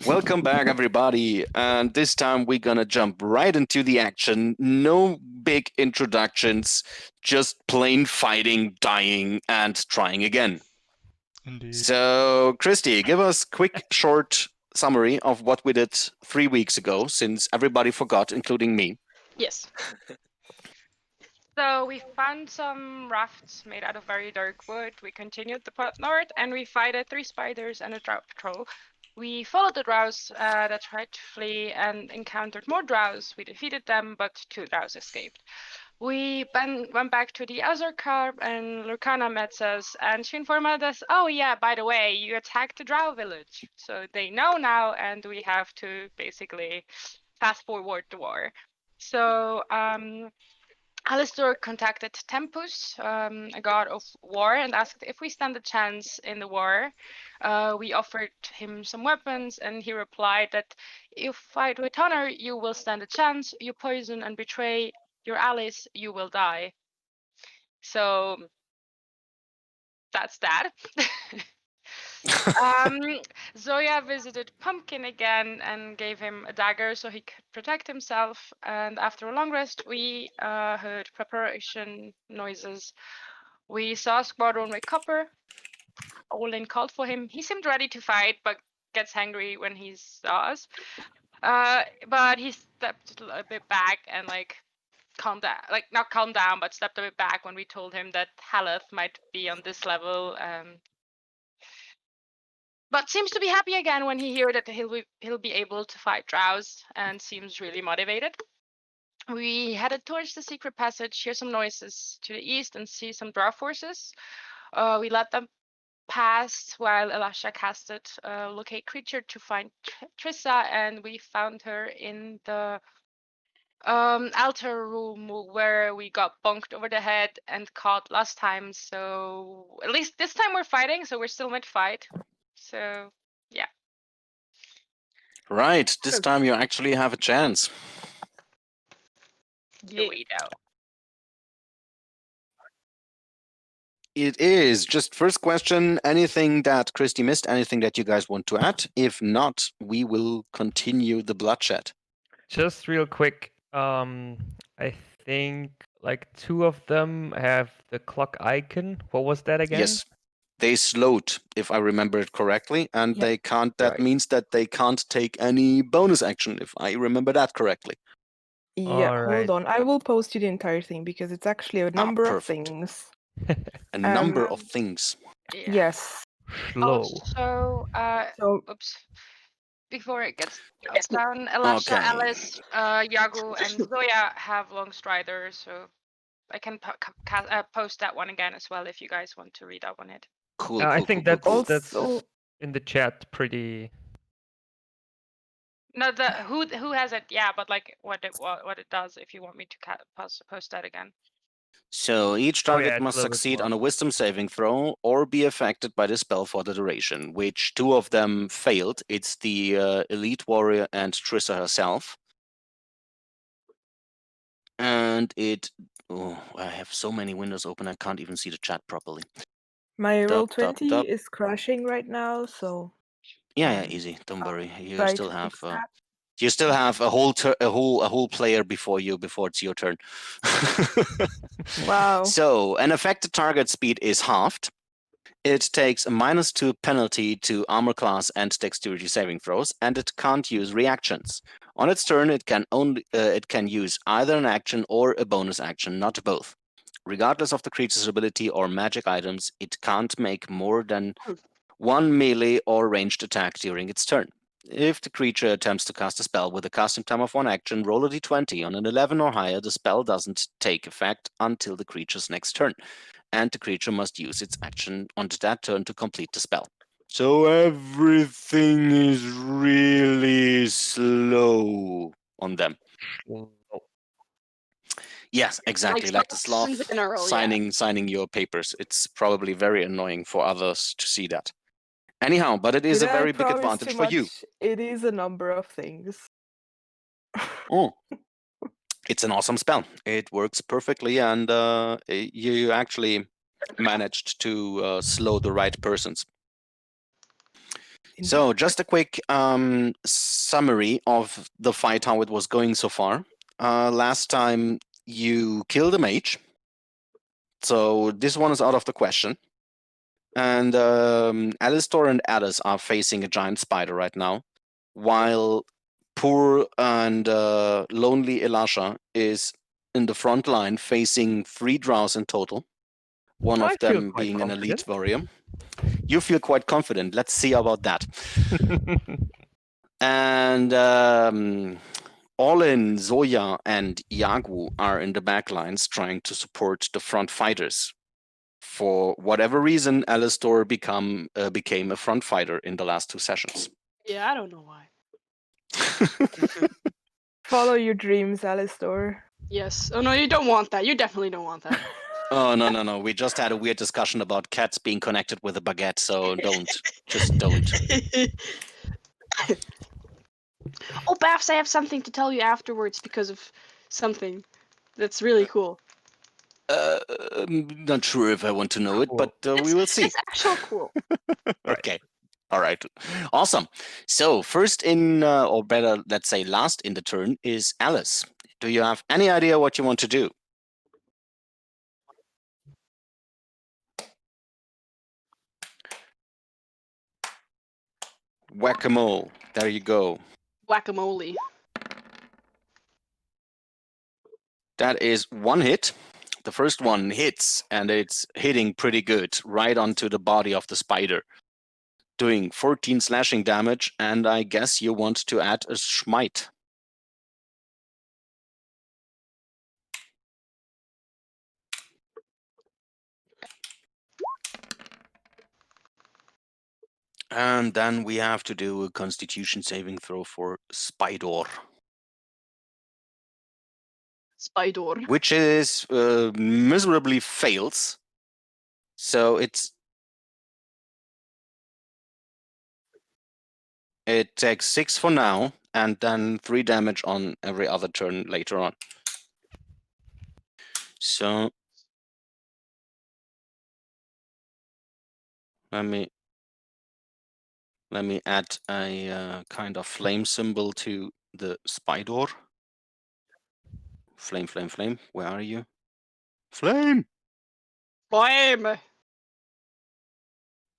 Welcome back, everybody. And this time we're gonna jump right into the action. No big introductions, just plain fighting, dying, and trying again. Indeed. So, Christy, give us quick, short summary of what we did 3 weeks ago, since everybody forgot, including me. Yes. So we found some rafts made out of very dark wood. We continued the path north, and we fighted 3 spiders and a drow patrol. We followed the drows that tried to flee and encountered more drows. We defeated them, but 2 drows escaped. We went back to the Azarkar, and Lurkana met us, and she informed us, oh yeah, by the way, you attacked the drow village. So they know now, and we have to basically fast forward the war. So Alistair contacted Tempus, a god of war, and asked if we stand a chance in the war. We offered him some weapons, and he replied that if you fight with honor, you will stand a chance. You poison and betray your allies, you will die. So that's that. Zoya visited Pumpkin again and gave him a dagger so he could protect himself. And after a long rest, we heard preparation noises. We saw Squadron with Copper. Olin called for him. He seemed ready to fight, but gets angry when he saw us. But he stepped a bit back and calmed down, not calmed down, but stepped a bit back when we told him that Haleth might be on this level. But seems to be happy again when he hears that he'll be able to fight drows, and seems really motivated. We headed towards the secret passage, hear some noises to the east, and see some drow forces. We let them pass while Elisha casted locate creature to find Trissa, and we found her in the altar room where we got bonked over the head and caught last time. So at least this time we're fighting, so we're still mid-fight. So yeah. Right, this time you actually have a chance. The wait out. It is. Just first question, anything that Christy missed, anything that you guys want to add? If not, we will continue the bloodshed. Just real quick, I think like 2 of them have the clock icon. What was that again? Yes. They slowed, if I remember it correctly, and Yeah. they can't. That Right. means that they can't take any bonus action, if I remember that correctly. Yeah, Alright. hold on. I will post you the entire thing because it's actually a number of perfect. things. A number of things. Yeah. Yes. Slow. Also, So oops. Before it gets down, Elisha, Okay. Alice, Yago, and Zoya have long striders, so I can post that one again as well if you guys want to read up on it. Cool. I think cool. that's also in the chat pretty. No, the who has it? Yeah, but like what it does. If you want me to post that again. So each Oh, target yeah, it's must a little bit succeed more. on a wisdom saving throw or be affected by the spell for the duration, which 2 of them failed. It's the elite warrior and Trissa herself. And it... Oh, I have so many windows open, I can't even see the chat properly. my roll Dup, dup, 20 dup. is crashing right now, so Yeah, easy. Don't worry. You try still to have fix that. you still have a whole player before it's your turn. Wow. So an affected target speed is halved. It takes a -2 penalty to armor class and dexterity saving throws, and it can't use reactions. On its turn, it can use either an action or a bonus action, not both. Regardless of the creature's ability or magic items, it can't make more than 1 melee or ranged attack during its turn. If the creature attempts to cast a spell with a casting time of 1 action, roll a d20. On an 11 or higher, the spell doesn't take effect until the creature's next turn, and the creature must use its action on that turn to complete the spell. So everything is really slow on them. Yes, exactly. Like the sloth signing your papers. It's probably very annoying for others to see that. Anyhow, but it is Did a I very big promise advantage too for you. much? It is a number of things. Oh. It's an awesome spell. It works perfectly, and you actually managed to slow the right persons. So just a quick summary of the fight, how it was going so far. Last time you killed a mage, so this one is out of the question. And Alistor and Alice are facing a giant spider right now, while poor and lonely Elisha is in the front line facing 3 drows in total, one I of feel them quite being an elite confident. warrior. You feel quite confident. Let's see about that. And Olin, Zoya, and Yagu are in the back lines trying to support the front fighters. For whatever reason, Alistor became a front fighter in the last 2 sessions. Yeah, I don't know why. Follow your dreams, Alistor. Yes. Oh no, you don't want that. You definitely don't want that. Oh, no. We just had a weird discussion about cats being connected with a baguette, so don't. Just don't. Oh, Baffs, I have something to tell you afterwards because of something that's really cool. I'm not sure if I want to know it, but we will see. It's actually cool. Okay. All right. Awesome. So first in, or better, let's say last in the turn is Alice. Do you have any idea what you want to do? Whack-a-mole. There you go. Whack-a-mole. That is 1 hit. The first one hits, and it's hitting pretty good, right onto the body of the spider, doing 14 slashing damage, and I guess you want to add a smite. And then we have to do a Constitution saving throw for Spider. Spider. Which is miserably fails. So it takes 6 for now, and then 3 damage on every other turn later on. So let me add a kind of flame symbol to the spider. Flame. Where are you? Flame! Flame!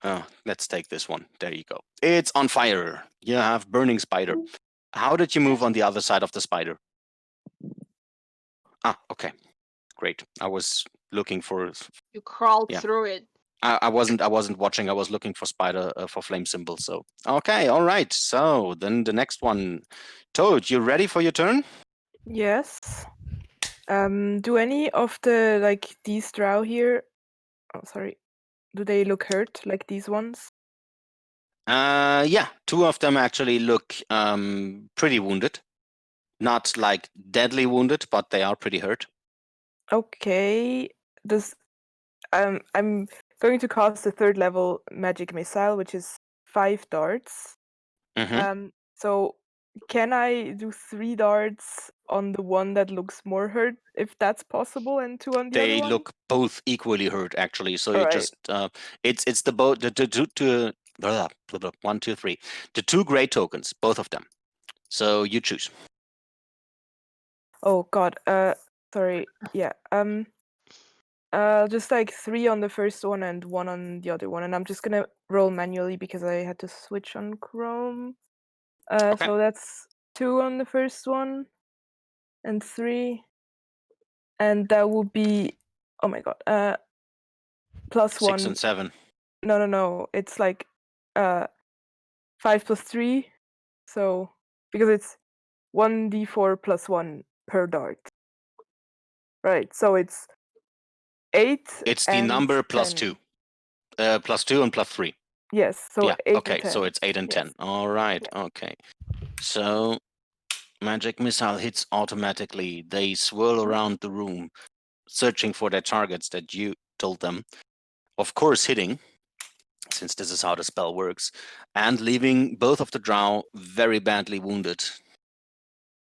Oh, let's take this one. There you go. It's on fire. You have burning spider. How did you move on the other side of the spider? Ah, okay. Great. I was looking for. You crawled Yeah. through it. I wasn't watching. I was looking for spider for flame symbol. So okay, all right. So then the next one, Toad, you ready for your turn? Yes. Do any of the these drow here? Oh, sorry. Do they look hurt like these ones? Yeah, 2 of them actually look pretty wounded. Not like deadly wounded, but they are pretty hurt. Okay. I'm going to cast a 3rd level magic missile, which is 5 darts. So can I do 3 darts on the one that looks more hurt, if that's possible, and 2 on the other one? They look both equally hurt, actually. So you Alright. just it's the both the 1, 2, 3, the 2 gray tokens, both of them. So you choose. Oh God. Sorry. Yeah. Just 3 on the first one and 1 on the other one, and I'm just gonna roll manually because I had to switch on Chrome. Okay. So that's 2 on the first one, and 3, and that would be, oh my God, plus 6 1. and 7. No. It's 5 plus 3, so because it's 1d4 plus 1 per dart. Right. So it's 8. It's the and number plus 10. 2. Plus 2 and plus 3. Yes. So Yeah. 8 Okay. and 10. So it's 8 and Yes. 10. All right. Okay. So magic missile hits automatically. They swirl around the room, searching for their targets that you told them. Of course, hitting, since this is how the spell works, and leaving both of the drow very badly wounded.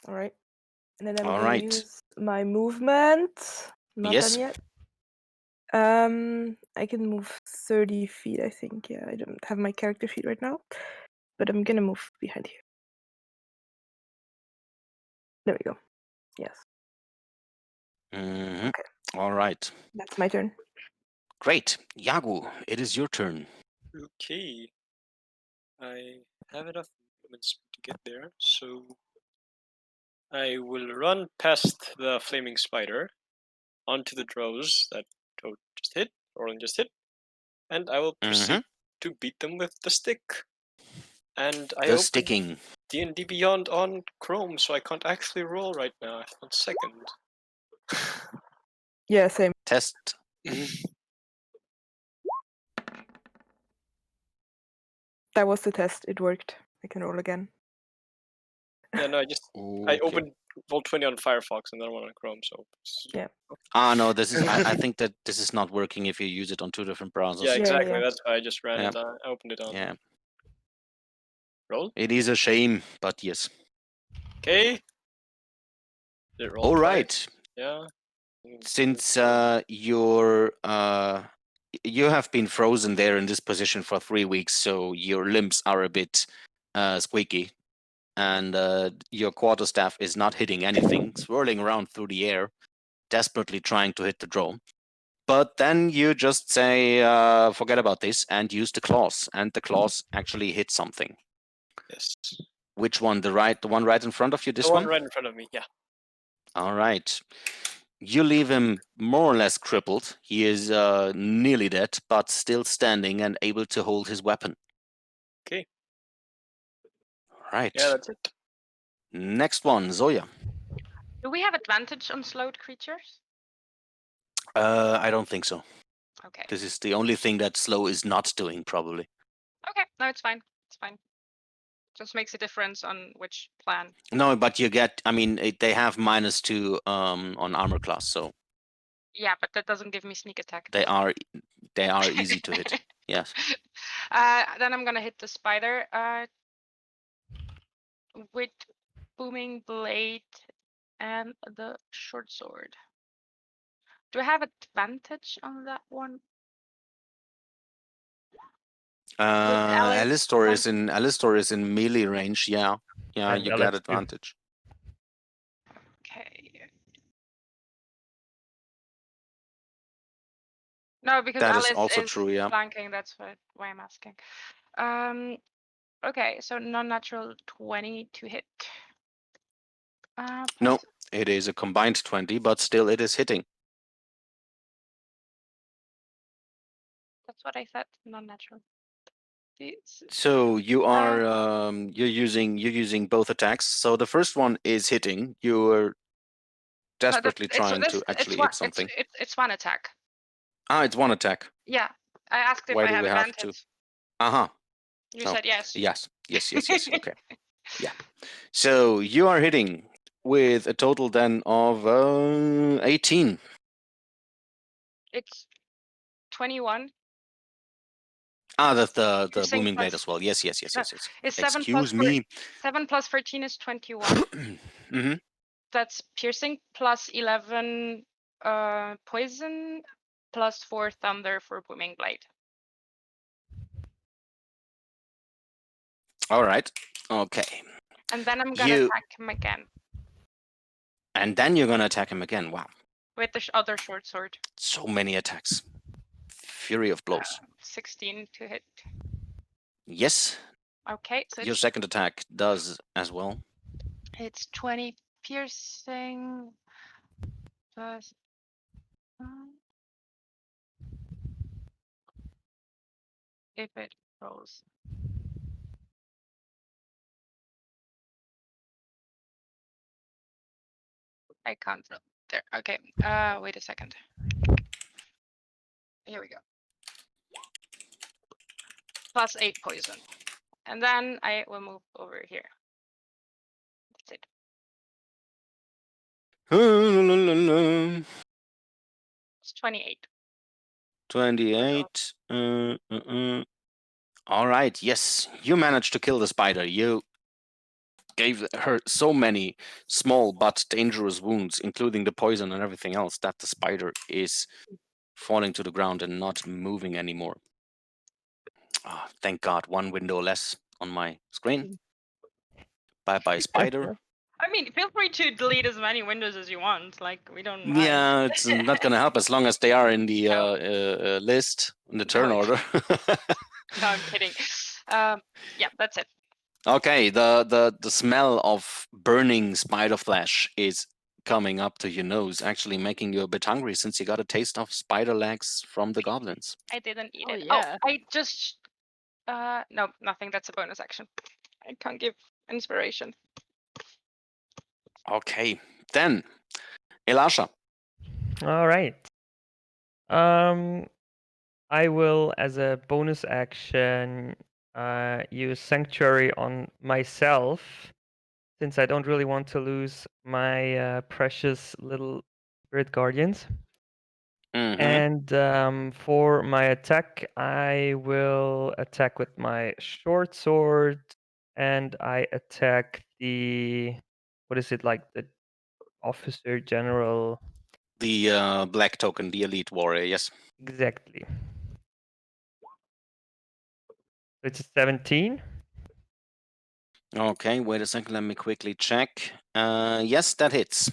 All right. And then I'm All gonna right. use my movement. Not Yes. done yet. I can move 30 feet, I think. Yeah, I don't have my character sheet right now. but I'm gonna move behind here. There we go. Yes. Mhm. Okay. All right. That's my turn. Great. Yagu, it is your turn. Okay. I have enough movements to get there, so I will run past the flaming spider onto the drows that Toad just hit, Orlin just hit, and I will proceed to beat them with the stick. And I The opened sticking. D&D Beyond on Chrome, so I can't actually roll right now. 1 second. Yeah, same. Test. That was the test. It worked. I can roll again. Yeah, no, I opened Roll20 on Firefox and then one on Chrome, so Yeah. No, this is. I think that this is not working if you use it on 2 different browsers. yeah, exactly. yeah. That's why I just ran Yeah. it. I opened it on Yeah. Roll. It is a shame, but yes. Okay. Did it roll All twice? right. Yeah. Since you have been frozen there in this position for 3 weeks, so your limbs are a bit squeaky, and your quarterstaff is not hitting anything, swirling around through the air, desperately trying to hit the drone. But then you just say, forget about this, and use the claws, and the claws actually hit something. Yes. Which one? The one right in front of you? This The one? right in front of me. Yeah. All right. You leave him more or less crippled. He is nearly dead, but still standing and able to hold his weapon. Okay. Right. Yeah, that's it. Next one, Zoya. Do we have advantage on slowed creatures? I don't think so. Okay. This is the only thing that slow is not doing, probably. Okay, no, it's fine. It's fine. Just makes a difference on which plan. No, but you get. I mean, they have -2 on armor class, so Yeah, but that doesn't give me sneak attack. they are easy to hit. Yes. Then I'm gonna hit the spider with booming blade and the short sword. Do I have advantage on that one? Alistor is in melee range. Yeah, And you Alice get too. advantage. Okay. No, because That is Alice also is true, yeah. flanking. That's why I'm asking. Okay, so non-natural 20 to hit. No, Plus- it is a combined 20, but still it is hitting. That's what I said. Non-natural. So you are you're using both attacks. So the first one is hitting. You're desperately trying to actually hit something. It's one attack. It's one attack. Yeah, I asked if Why I do have we have advantage. to? You Oh, said yes. Yes. Okay. Yeah. So you are hitting with a total then of 18. It's 21. That's the Piercing booming blade plus- as well. Yes. No, It's 7 Excuse plus me. 7 plus 13 is 21. Mm-hmm. That's piercing plus 11 poison plus 4 thunder for booming blade. All right. Okay. And then I'm gonna attack him again And then you're gonna attack him again. Wow. with the other short sword. So many attacks. Fury of blows. 16 to hit. Yes. Okay, so Your second attack does as well. it's 20 piercing plus if it rolls. I can't roll there. Okay, wait a second. Here we go. Plus 8 poison. And then I will move over here. That's it. It's 28. 28. All right. Yes, you managed to kill the spider. You gave her so many small but dangerous wounds, including the poison and everything else, that the spider is falling to the ground and not moving anymore. Oh, thank God, one window less. on my screen. Bye-bye, spider. I mean, feel free to delete as many windows as you want. Like, we don't mind. Yeah, it's not going to help as long as they are in the list, in the turn No. order. No, I'm kidding. Yeah, that's it. Okay, the smell of burning spider flesh is coming up to your nose, actually making you a bit hungry since you got a taste of spider legs from the goblins. I didn't eat Oh, it. yeah. Oh, I just... no, nothing. That's a bonus action. I can't give inspiration. Okay, then, Elisha. All right. I will, as a bonus action, use Sanctuary on myself, since I don't really want to lose my precious little Spirit Guardians. Mm-hmm. And for my attack, I will attack with my short sword, and I attack the, what is it, like the officer general? The black token, the elite warrior, yes. Exactly. It's a 17. Okay, wait a second, let me quickly check. Yes, that hits.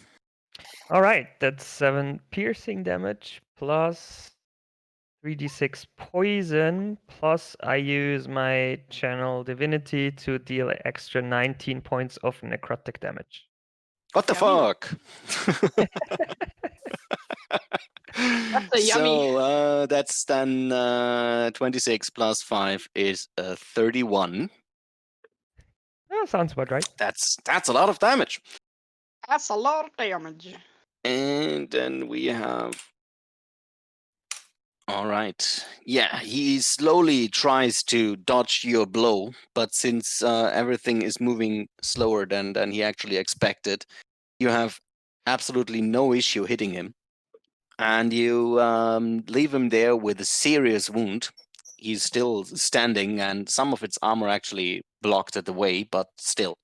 All right, that's 7 piercing damage plus 3d6 poison, plus I use my channel divinity to deal extra 19 points of necrotic damage. What the Yummy. fuck? a yummy. So that's then 26 plus 5 is 31. Oh, sounds about right. That's a lot of damage. That's a lot of damage. And then we have... All right. Yeah, he slowly tries to dodge your blow, but since everything is moving slower than he actually expected, you have absolutely no issue hitting him. And you leave him there with a serious wound. He's still standing, and some of its armor actually blocked it away, but still.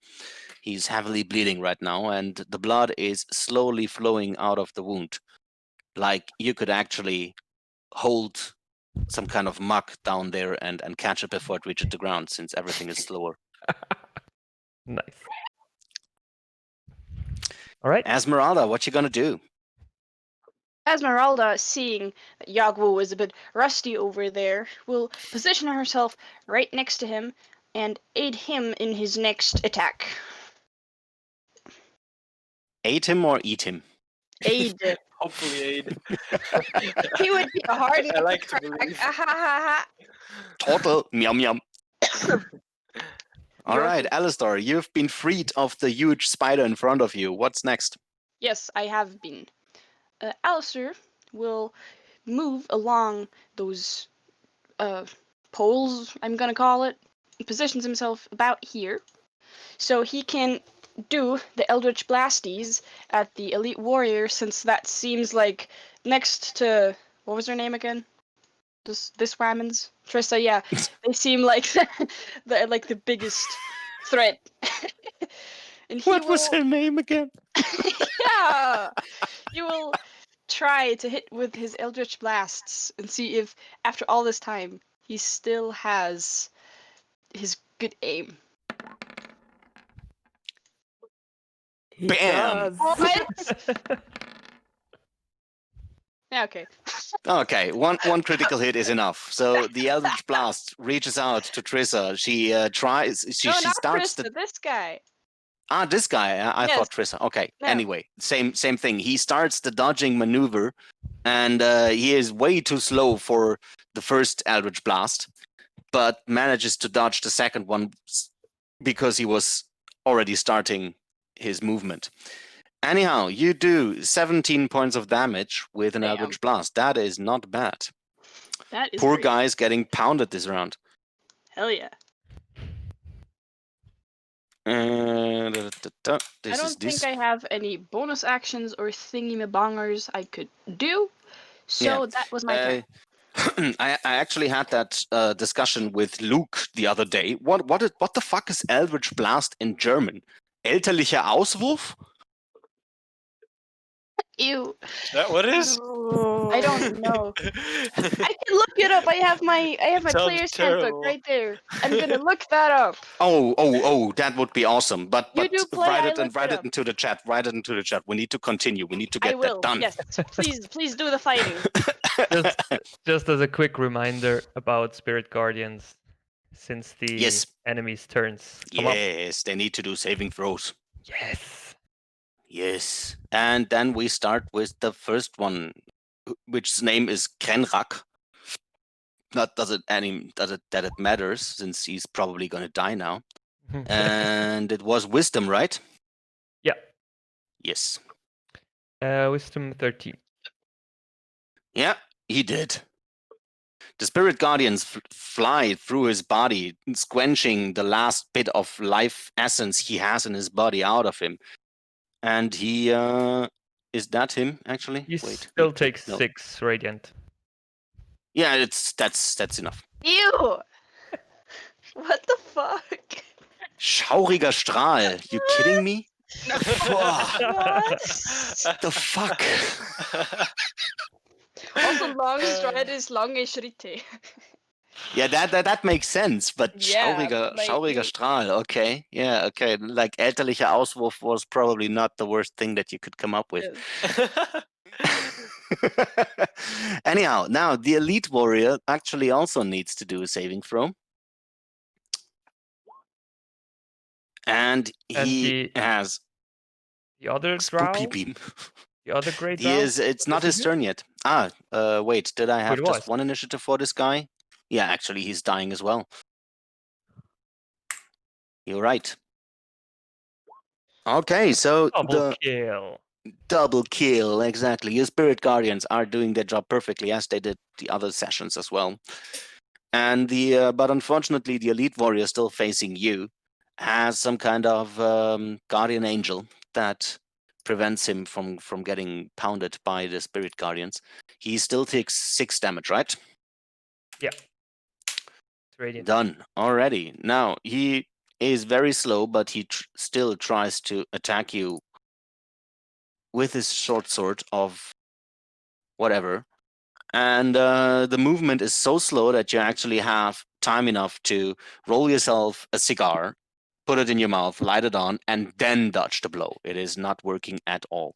He's heavily bleeding right now, and the blood is slowly flowing out of the wound. Like you could actually hold some kind of muck down there and catch it before it reaches the ground, since everything is slower. Nice. All right. Esmeralda, what you gonna do? Esmeralda, seeing that Yagwu is a bit rusty over there, will position herself right next to him and aid him in his next attack. Aid him or eat him? Aid. Hopefully aid. He would be a hard I like to crack. believe. Total meow meow. All Your right, turn. Alistar, you've been freed of the huge spider in front of you. What's next? Yes, I have been. Alistair will move along those poles, I'm gonna call it. He positions himself about here, so he can do the Eldritch Blasties at the Elite Warrior, since that seems like next to, what was her name again? This woman's Trissa. Yeah, they seem like the biggest threat. And he What was will, her name again? yeah, you will try to hit with his Eldritch Blasts and see if, after all this time, he still has his good aim. He Bam! does. What? Yeah, okay. Okay, one critical hit is enough. So the Eldritch Blast reaches out to Trissa. She tries. She No, not starts Krista, this guy. this guy. I Yes. thought Trissa. Okay. No. Anyway, same thing. He starts the dodging maneuver, and he is way too slow for the first Eldritch Blast, but manages to dodge the second one because he was already starting his movement. Anyhow, you do 17 points of damage with an Damn. Eldritch Blast. That is not bad. That is Poor great. guy's getting pounded this round. Hell yeah. I don't think I have any bonus actions or thingy-mabongers I could do, so Yeah. that was my turn. I actually had that discussion with Luke the other day. What the fuck is Eldritch Blast in German? Elterlicher Auswurf? Ew. Is that what it is? I don't know. I can look it up. I have my Sounds player's handbook terrible. right there. I'm gonna look that up. Oh, that would be awesome. But You do play, write I it and look write it it up. into the chat. Write it into the chat. We need to continue. We need to I get will. that done. Yes. Please do the fighting. Just as a quick reminder about Spirit Guardians, since the Yes. enemy's turns come up. Yes, they need to do saving throws. Yes. Yes. And then we start with the first one, which's name is Krenrak. Not that it matters, since he's probably going to die now. And it was wisdom, right? Yeah. Yes. Wisdom 13. Yeah, he did. The spirit guardians fly through his body, squenching the last bit of life essence he has in his body out of him. And he is that him actually? He Wait, still takes no. 6 radiant. Yeah, that's enough. Ew. What the fuck? Schauriger Strahl. You kidding me? No. What? The fuck? Also, long stride is lange Schritte. Yeah, that makes sense, but Yeah, but like Schauriger you- Strahl, okay. Yeah, okay. Like elterlicher Auswurf was probably not the worst thing that you could come up with. Anyhow, now the elite warrior actually also needs to do a saving throw. And he has the other spooky drow, beam. the other great He drow. is, it's not his turn yet. Wait, did I have it just was. one initiative for this guy? Yeah, actually he's dying as well. You're right. Okay, so Double kill. Double kill, exactly. Your spirit guardians are doing their job perfectly, as they did the other sessions as well. And but unfortunately, the elite warrior still facing you has some kind of guardian angel that prevents him from getting pounded by the spirit guardians. He still takes 6 damage, right? Yeah. It's radiant. Done already. Now he is very slow, but he still tries to attack you with his short sword of whatever. And the movement is so slow that you actually have time enough to roll yourself a cigar, put it in your mouth, light it on, and then dodge the blow. It is not working at all.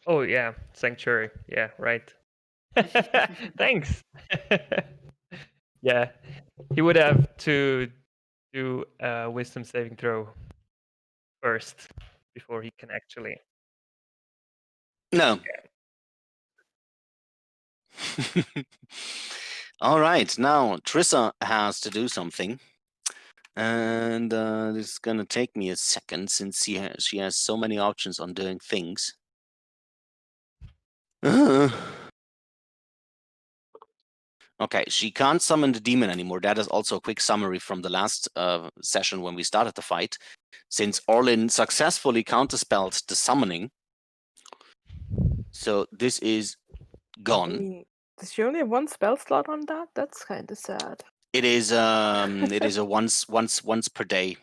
Oh yeah, Sanctuary. Yeah, right. Thanks. Yeah, he would have to do a wisdom saving throw first before he can actually. No. All right, now Trissa has to do something. And this is going to take me a second since she has so many options on doing things. Okay, she can't summon the demon anymore. That is also a quick summary from the last session when we started the fight. Since Orlin successfully counterspelled the summoning. So this is gone. I mean, does she only have 1 spell slot on that? That's kind of sad. It is a once per day.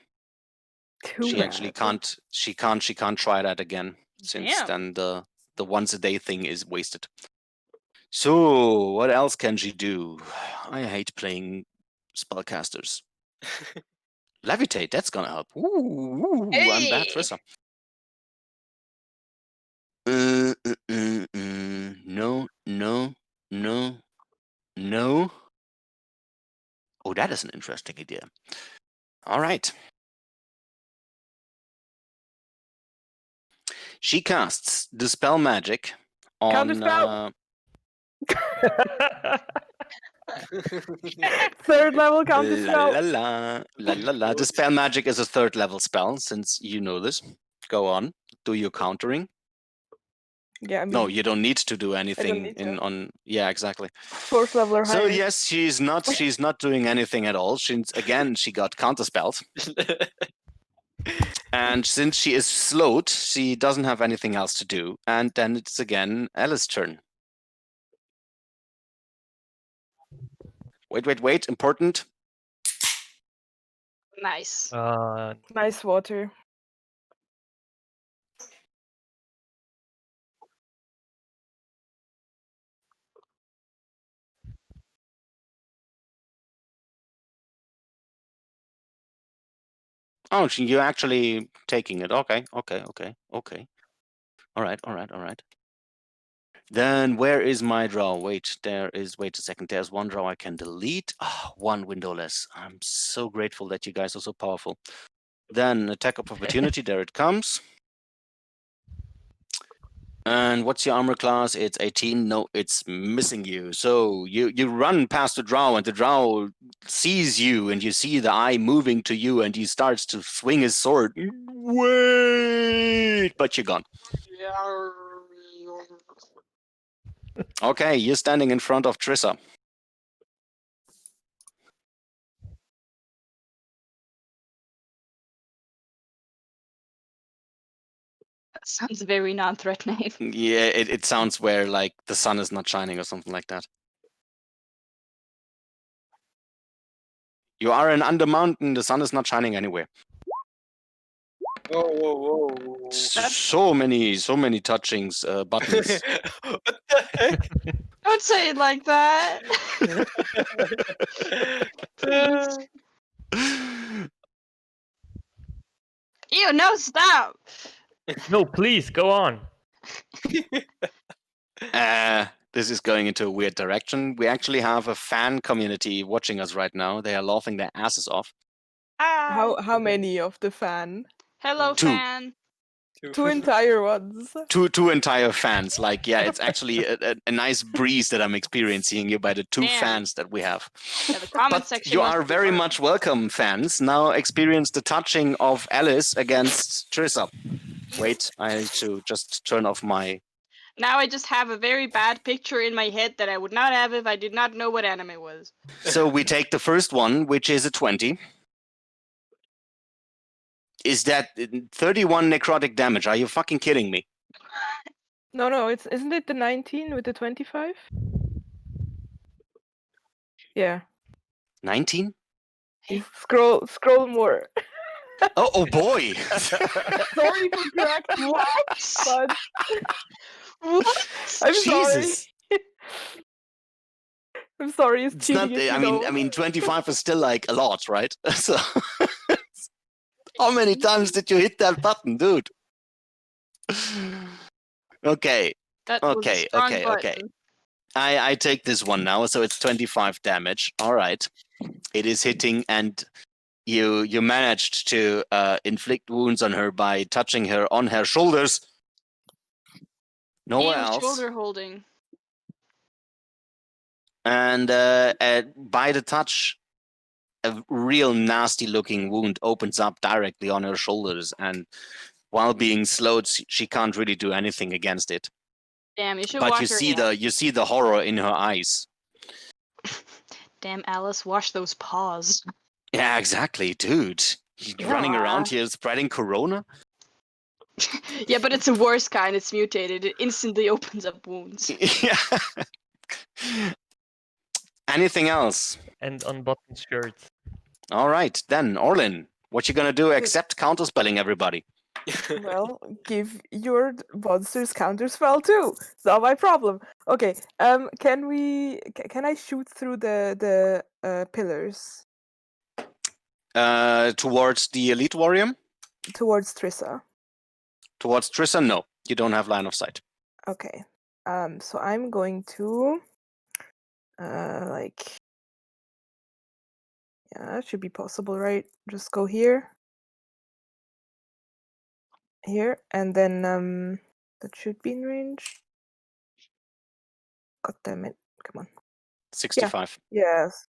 Too She bad. actually can't try that again, since Damn. then the once a day thing is wasted. So what else can she do? I hate playing spellcasters. Levitate, that's gonna help. Ooh, I'm bad Hey! Trissa. No. Oh, that is an interesting idea. All right. She casts Dispel Magic on... Counterspell! 3rd level counterspell. La. Dispel Magic is a 3rd level spell, since you know this. Go on. Do your countering. Yeah, I mean, No, you don't need to do anything need to. on. Yeah, exactly. 4th level or higher. So yes, she's not doing anything at all. She got counterspelled. And since she is slowed, she doesn't have anything else to do. And then it's again Alice's turn. Wait. Important. Nice. Nice water. Oh, you're actually taking it. Okay. All right. Then where is my draw? Wait a second. There's one draw I can delete. One window less. I'm so grateful that you guys are so powerful. Then attack of opportunity. There it comes. And what's your armor class? It's 18. No, it's missing you. So you run past the drow, and the drow sees you, and you see the eye moving to you, and he starts to swing his sword. Wait! But you're gone. Okay, you're standing in front of Trissa. That sounds very non-threatening. Yeah, it sounds where like the sun is not shining or something like that. You are in Undermountain, the sun is not shining anywhere. Whoa. So many touchings, buttons. What the heck? Don't say it like that. Ew, no, stop. No, please go on. This is going into a weird direction. We actually have a fan community watching us right now. They are laughing their asses off. Hi. How many of the fan? Hello, Two. fan. Two entire ones. Two entire fans. Like, yeah, it's actually a nice breeze that I'm experiencing here by the two Damn. fans that we have. Yeah, the comment But section you must are be very fun. much welcome, fans. Now experience the touching of Alice against Trissa. Wait, I need to just turn off my... Now I just have a very bad picture in my head that I would not have if I did not know what anime was. So we take the first one, which is a 20. Is that 31 necrotic damage? Are you fucking kidding me? No, isn't it the 19 with the 25? Yeah. 19? You scroll more. Oh boy! Sorry for correcting What? but What? I'm Jesus! sorry. I'm sorry, it's It's cheating. not. If you I know. mean, 25 is still like a lot, right? So, how many times did you hit that button, dude? Okay. That was a strong Okay. button. I take this one now, so it's 25 damage. All right, it is hitting, and you managed to inflict wounds on her by touching her on her shoulders. Nowhere Ew, else. shoulder holding. And by the touch, a real nasty looking wound opens up directly on her shoulders, and while being slowed, she can't really do anything against it. Damn, you should But wash you your see the horror in her eyes. Damn, Alice, wash those paws. Yeah, exactly, dude. You're running around here spreading corona. Yeah, but it's a worse kind. It's mutated. It instantly opens up wounds. Yeah. Anything else? And unbuttoned shirts. All right, then, Orlin, what you gonna do except counterspelling everybody? Well, give your monsters counterspell too. It's not my problem. Okay. Can I shoot through the pillars Towards the elite warrior? towards Trissa? Towards Trissa? No, you don't have line of sight. Okay. So I'm going to yeah, it should be possible, right? Just go here. Here, and then that should be in range. God damn it. Come on. 65. Yes.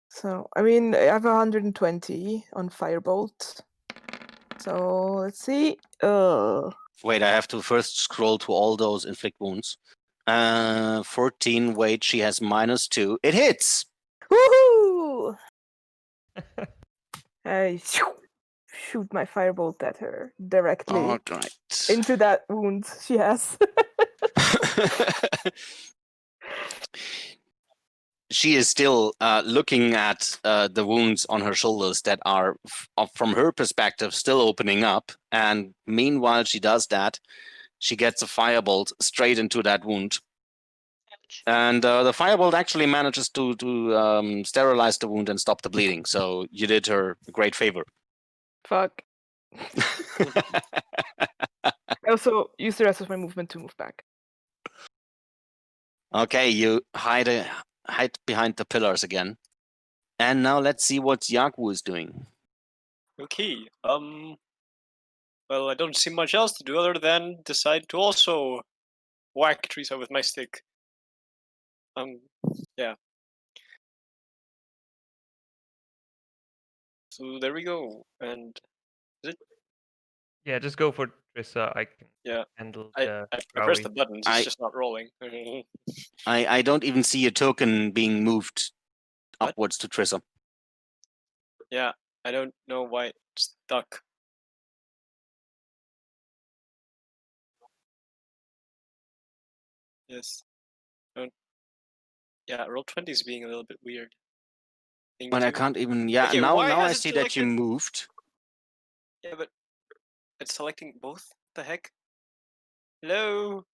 So, I mean, I have 120 on Firebolt. So, let's see. Wait, I have to first scroll to all those inflict wounds. 14, wait, she has -2. It hits! Woohoo! I shoot my Firebolt at her directly All right. into that wound she has. she is still looking at the wounds on her shoulders that are, from her perspective, still opening up. And meanwhile she does that, she gets a firebolt straight into that wound. And the firebolt actually manages to sterilize the wound and stop the bleeding. So you did her a great favor. Fuck. I also use the rest of my movement to move back. Okay, you hide behind the pillars again. And now let's see what Yaku is doing. Okay. Well, I don't see much else to do other than decide to also whack Teresa with my stick. Yeah. So there we go. And Yeah, just go for Trissa. I can yeah, handle I the pressed the Rowie. buttons. It's just not rolling. I don't even see a token being moved What? upwards to Trissa. Yeah, I don't know why it's stuck. Yes. Don't. Yeah, Roll20 is being a little bit weird. Thing But I too. can't even. Yeah, Okay, now why I has it see that you selected- moved. Yeah, but it's selecting both. The heck? Hello.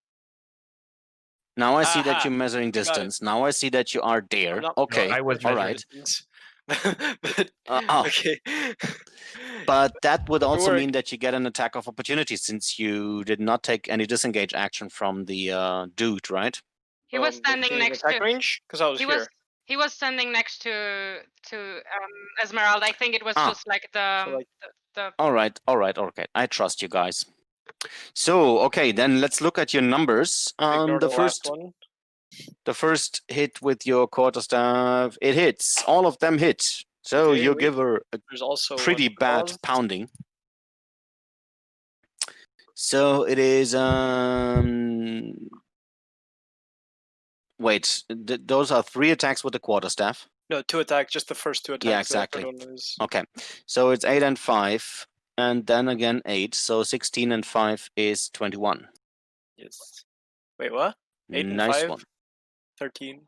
Now I see that Aha, you're measuring got it. distance. Now I see that you are there. not- Okay, I was all measuring right. distance. But, Oh. okay. But that would That also worked. mean that you get an attack of opportunity since you did not take any disengage action from the dude, right? He was standing okay, next attack to. range because I was He here. was he was standing next to Esmeralda. I think it was just like the like- the All right, okay. I trust you guys. So, okay, then let's look at your numbers. Ignore The the first last one. the first hit with your quarterstaff, it hits. All of them hit. So Okay, you wait. give her a There's also pretty one bad caused. pounding. So it is wait, those are 3 attacks with the quarterstaff. No, 2 attacks. Just the first 2 attacks. Yeah, The exactly. third one is Okay, so it's 8 and 5, and then again 8. So 16 and 5 is 21. yes. Wait, what? 8 and Nice 5. one. 13.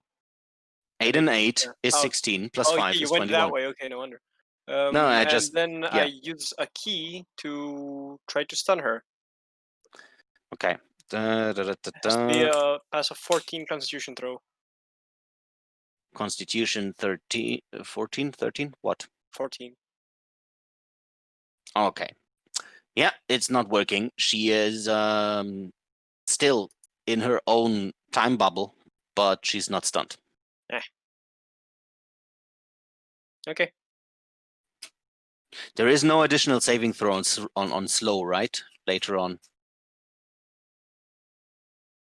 8 and 8 is Oh, 16 plus oh, 5 you is went 21. that way. Okay, no wonder. No, I just and then yeah. I use a key to try to stun her. Okay. Has to be pass a 14 Constitution throw. Constitution 13, 14, 13? What? 14. Okay. Yeah, it's not working. She is still in her own time bubble, but she's not stunned. Okay. There is no additional saving throws on slow, right? Later on.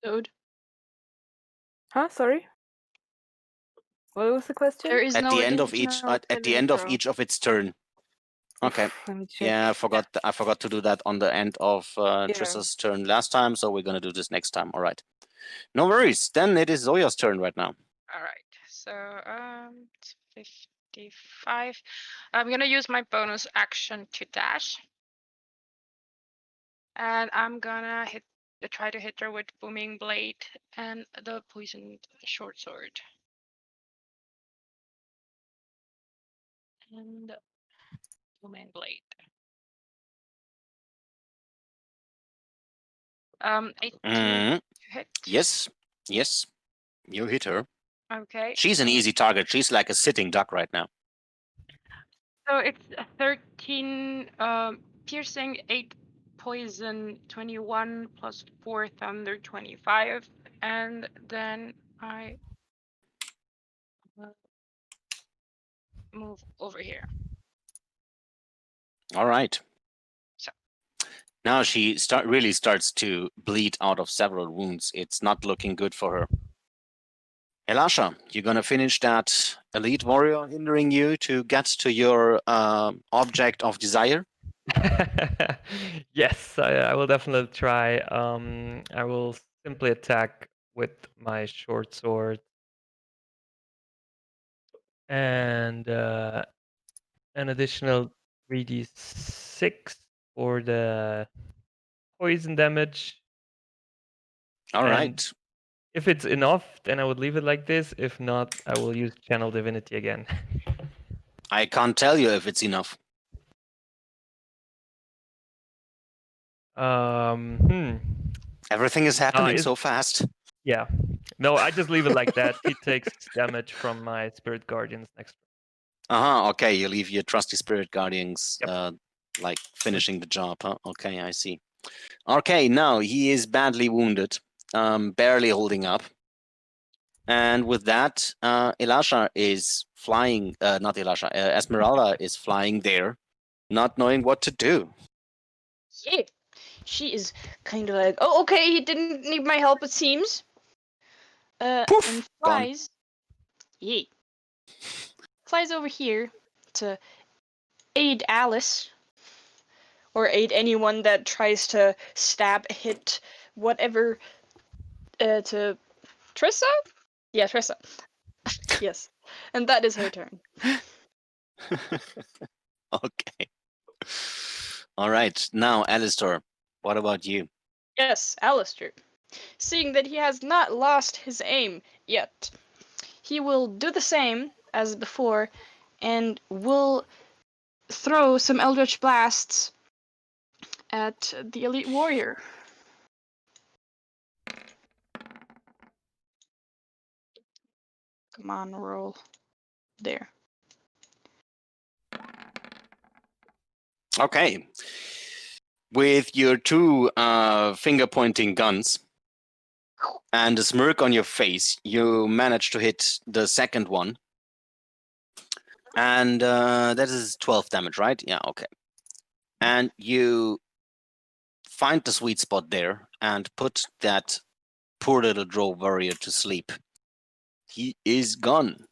Dude. Huh? Sorry. What was the question? There is At no the end of additional each at the saving end of throw. each of its turn. Okay. Let me check. Yeah, I forgot to do that on the end of Trissa's turn last time, so we're gonna do this next time. All right. No worries. Then it is Zoya's turn right now. All right. So it's 55. I'm gonna use my bonus action to dash, and I'm gonna try to hit her with booming blade and the poisoned short sword. And booming blade. 18 to hit. Yes. You hit her. Okay. She's an easy target. She's like a sitting duck right now. So it's 13 piercing, 8 poison, 21 plus 4 thunder, 25, and then I move over here. All right. So. Now she really starts to bleed out of several wounds. It's not looking good for her. Elasha, you're gonna finish that elite warrior hindering you to get to your object of desire? Yes, I will definitely try. I will simply attack with my short sword. And an additional 3d6 for the poison damage. All And right. If it's enough, then I would leave it like this. If not, I will use Channel Divinity again. I can't tell you if it's enough. Hmm. Everything is happening is- so fast. Yeah. No, I just leave it like that. He takes damage from my Spirit Guardians next. Okay, you leave your trusty Spirit Guardians Yep. like finishing the job, huh? Okay, I see. Okay, now he is badly wounded, barely holding up. And with that, Elasha is flying, not Elasha, Esmeralda is flying there, not knowing what to do. Yeah. She is kind of like, oh, okay, he didn't need my help, it seems. Poof! And Gone. flies. Yeah. Flies over here to aid Alice. Or aid anyone that tries to stab, hit, whatever. To Trissa? Yeah, Trissa. Yes. And that is her turn. Okay. All right, now Alistair, what about you? Yes, Alistair. Seeing that he has not lost his aim yet, he will do the same as before and will throw some Eldritch Blasts at the Elite Warrior. Come on, roll. There. Okay. With your two finger-pointing guns and a smirk on your face, you manage to hit the second one. And that is 12 damage, right? Yeah, okay. And you find the sweet spot there and put that poor little drow warrior to sleep. He is gone.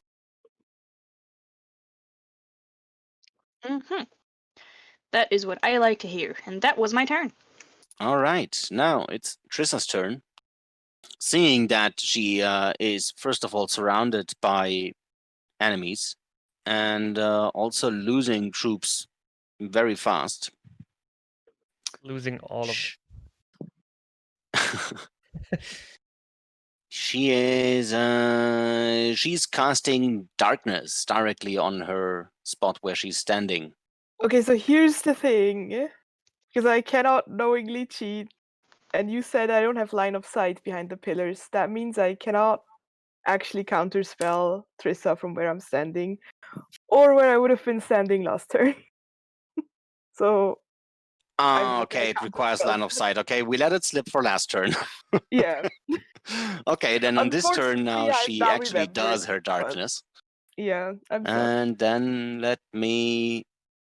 Mm-hmm. That is what I like to hear, and that was my turn. All right, now it's Trissa's turn. Seeing that she is, first of all, surrounded by enemies and also losing troops very fast. Losing all of them. She's casting darkness directly on her spot where she's standing. Okay, so here's the thing. Because I cannot knowingly cheat, and you said I don't have line of sight behind the pillars. That means I cannot actually counterspell Trissa from where I'm standing, or where I would have been standing last turn. So I'm just Okay, gonna it requires counterspell line of that. sight. Okay, we let it slip for last turn. Yeah. Okay, then on this turn now, Unfortunately, I've she now actually does remembered, her but darkness. yeah, I'm sorry. And then let me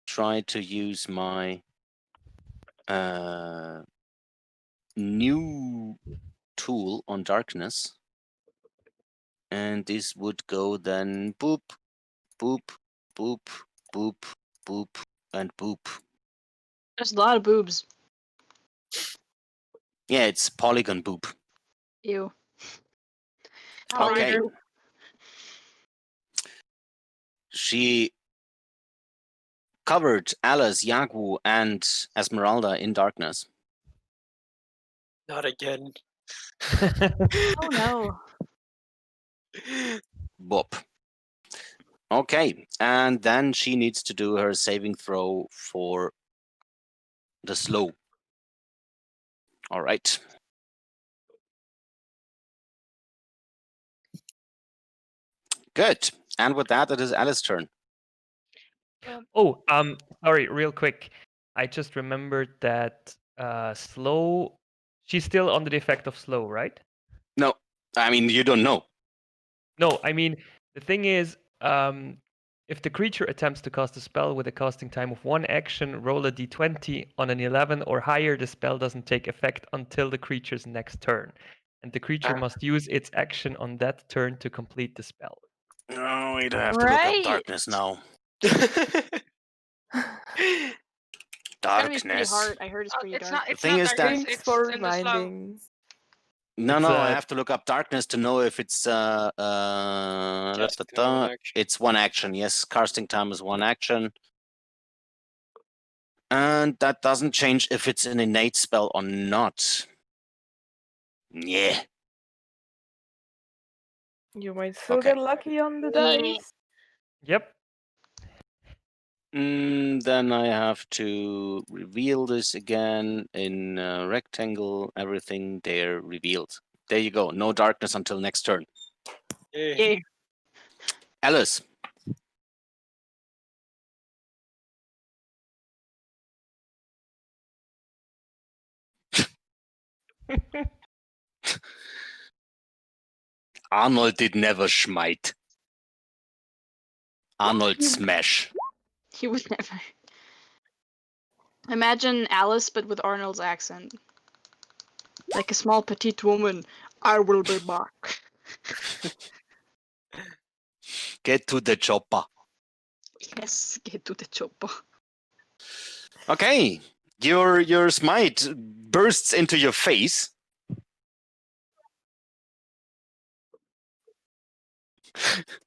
try to use my new tool on darkness. And this would go then boop, boop, boop, boop, boop, and boop. There's a lot of boobs. Yeah, it's polygon boop. Ew. Okay. Polygon. She covered Alice, Yagu, and Esmeralda in darkness. Not again. Oh no. Boop. Okay, and then she needs to do her saving throw for the slow. All right. Good. And with that, it is Alice's turn. Oh, sorry, real quick. I just remembered that slow. She's still under the effect of slow, right? No, I mean, you don't know. No, I mean, the thing is, if the creature attempts to cast a spell with a casting time of 1 action, roll a d20. On an 11 or higher, the spell doesn't take effect until the creature's next turn. And the creature must use its action on that turn to complete the spell. No, we'd have to look up darkness now. It's pretty Darkness. hard. I heard it's pretty It's dark. not. It's thing not is that- darkness. Thanks It's for in the slow. reminding. No, It's, no, I have to look up darkness to know if it's Casting time, 1 action. it's 1 action. Yes, casting time is 1 action. And that doesn't change if it's an innate spell or not. Yeah. You might still Okay. get lucky on the Yeah. dice. Yep. Then I have to reveal this again in rectangle. Everything there revealed. There you go. No darkness until next turn. Yay. Yay. Alice. Arnold did never smite. Arnold smash. He would never. Imagine Alice, but with Arnold's accent. Like a small petite woman. I will be back. Get to the chopper. Yes, get to the chopper. Okay. Your smite bursts into your face.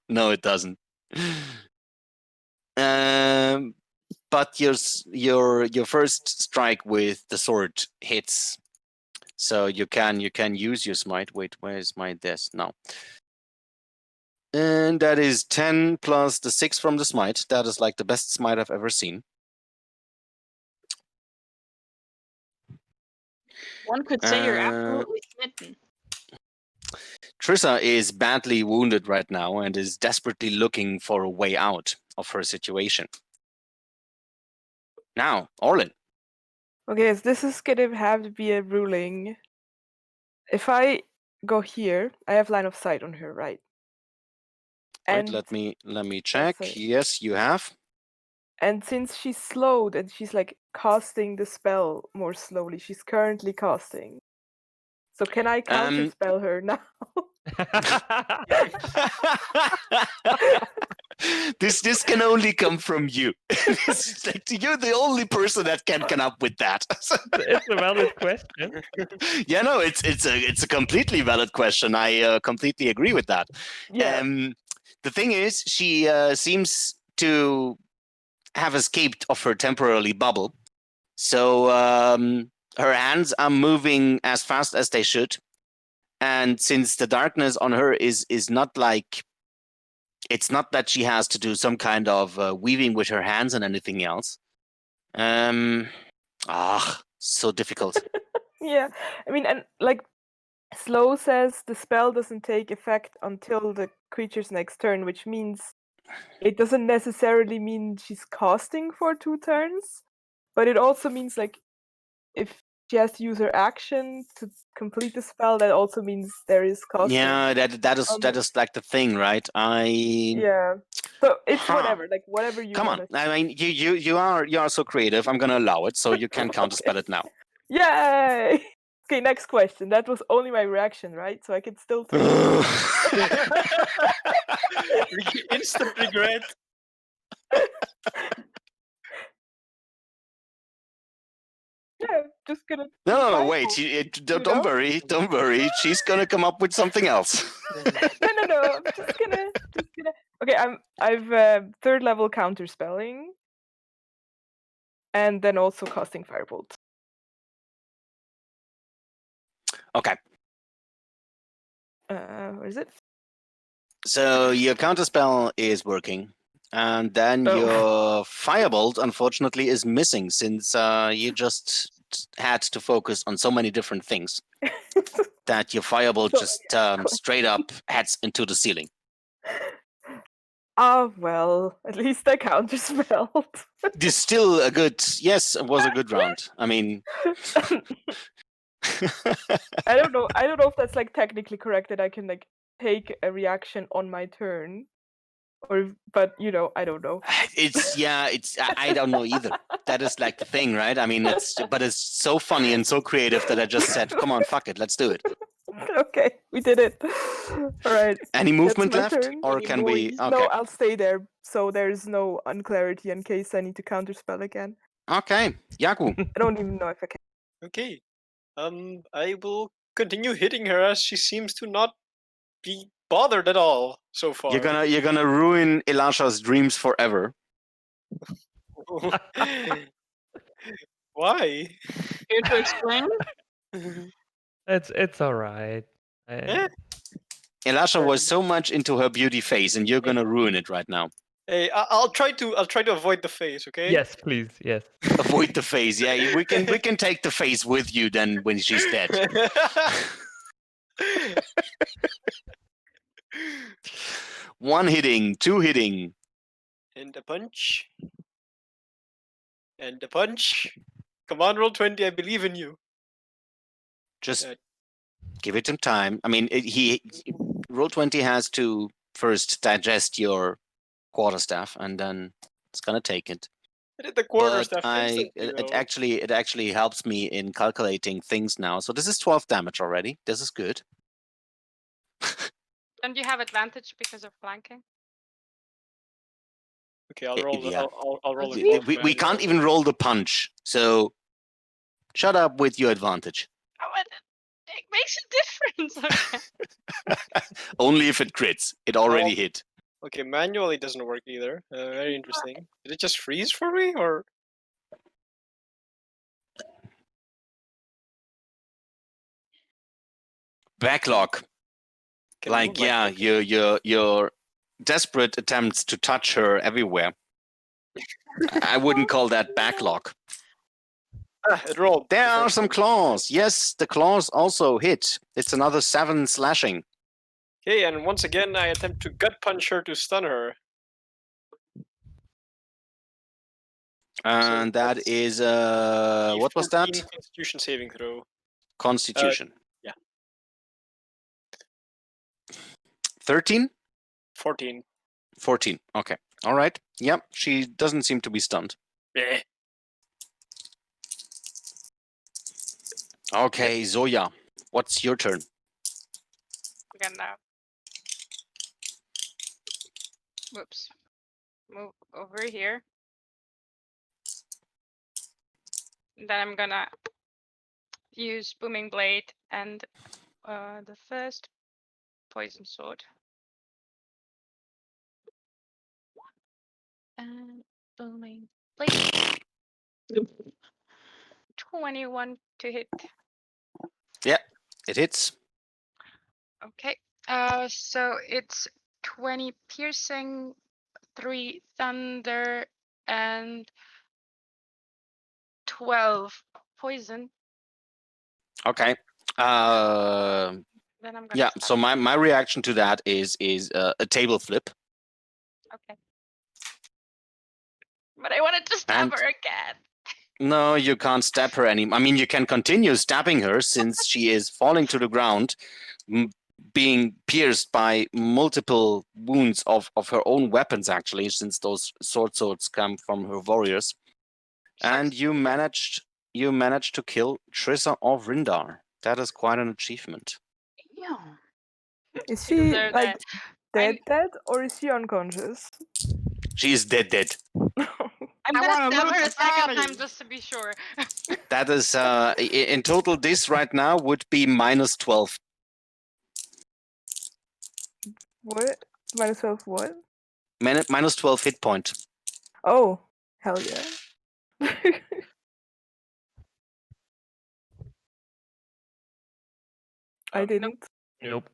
No, it doesn't. But your first strike with the sword hits, so you can use your smite. Wait, where is my death? No. And that is 10 plus the 6 from the smite. That is like the best smite I've ever seen. One could say you're absolutely smitten. Trissa is badly wounded right now and is desperately looking for a way out of her situation. Now, Orlin. Okay, so this is gonna have to be a ruling. If I go here, I have line of sight on her, right? Wait, let me check. sorry. Yes, you have. And since she's slowed and she's like casting the spell more slowly, she's currently casting. So can I counterspell her now? This can only come from you. You're the only person that can come up with that. It's a valid question. Yeah, no, it's a completely valid question. I completely agree with that. Yeah. The thing is, she seems to have escaped of her temporary bubble, so her hands are moving as fast as they should. And since the darkness on her is not like, it's not that she has to do some kind of weaving with her hands and anything else. So difficult. Yeah, I mean, and like Slow says, the spell doesn't take effect until the creature's next turn, which means it doesn't necessarily mean she's casting for 2 turns, but it also means like if she has to use her action to complete the spell, that also means there is casting. Yeah, that is like the thing, right? Yeah. So it's whatever, like whatever you Come want. on, I mean, you are so creative. I'm gonna allow it, so you can counterspell it now. Yay! Okay, next question. That was only my reaction, right? So I can still take Instant regret. Yeah, just gonna. No, wait. Don't worry. She's gonna come up with something else. No. I'm just gonna. Okay, I've third level counterspelling, and then also casting firebolt. Okay. Where is it? So your counterspell is working, and then your firebolt, unfortunately, is missing since you just had to focus on so many different things that your firebolt just straight up heads into the ceiling. Oh well, at least I counterspelled. This still a good. Yes, it was a good round. I mean. I don't know if that's like technically correct that I can like take a reaction on my turn, but I don't know. I don't know either. That is like the thing, right? I mean, it's so funny and so creative that I just said, "Come on, fuck it, let's do it." Okay, we did it. All right. Any movement left, turn. or can we? Okay. No, I'll stay there, so there's no unclarity in case I need to counterspell again. Okay, Yaku. I don't even know if I can. Okay. I will continue hitting her as she seems to not be bothered at all so far. You're gonna ruin Elisha's dreams forever. Why? Care to explain? It's all right. Elisha was so much into her beauty phase, and you're gonna ruin it right now. Hey, I'll try to avoid the face, okay? Yes, please. Yes. Avoid the phase. Yeah, we can take the phase with you then when she's dead. One hitting, two hitting. And a punch. And a punch. Come on, roll 20. I believe in you. Just give it some time. I mean, roll 20 has to first digest your quarterstaff, and then it's gonna take it. I did the quarterstaff It actually helps me in calculating things now. So this is 12 damage already. This is good. Don't you have advantage because of flanking? Okay, I'll roll. Yeah. I'll roll. We can't even roll the punch. So shut up with your advantage. Oh, it makes a difference. Okay. Only if it crits. It already hit. Okay, manually doesn't work either. Very interesting. Did it just freeze for me, or? Backlog. Can I move my click? your desperate attempts to touch her everywhere. I wouldn't call that backlog. It rolled. There are some claws. Yes, the claws also hit. It's another 7 slashing. Okay, and once again, I attempt to gut punch her to stun her. And that that's is what was that? 14 Constitution saving throw. Constitution. Yeah. 13? 14. 14. Okay. All right. Yep. She doesn't seem to be stunned. Eh. Okay, Zoya. What's your turn? Again now. Whoops. Move over here. Then I'm gonna use Booming Blade and the first Poison Sword. And Booming Blade. 21 to hit. It hits. Okay. So it's 20 piercing, 3 thunder, and 12 poison. Okay. Then I'm gonna Yeah. stab. So my reaction to that is a table flip. Okay. But I wanted to stab And- her again. No, you can't stab her anymore. I mean, you can continue stabbing her since she is falling to the ground, being pierced by multiple wounds of her own weapons, actually, since those swords come from her warriors. And you managed to kill Trissa of Rindar. That is quite an achievement. Yeah. Is You she deserve like that. dead, or is she unconscious? She is dead. I'm gonna wanna stab loot her a the second body. time just to be sure. That is in total. This right now would be -12. What? Minus 12 what? -12 hit point. Oh, hell yeah. I didn't. Nope.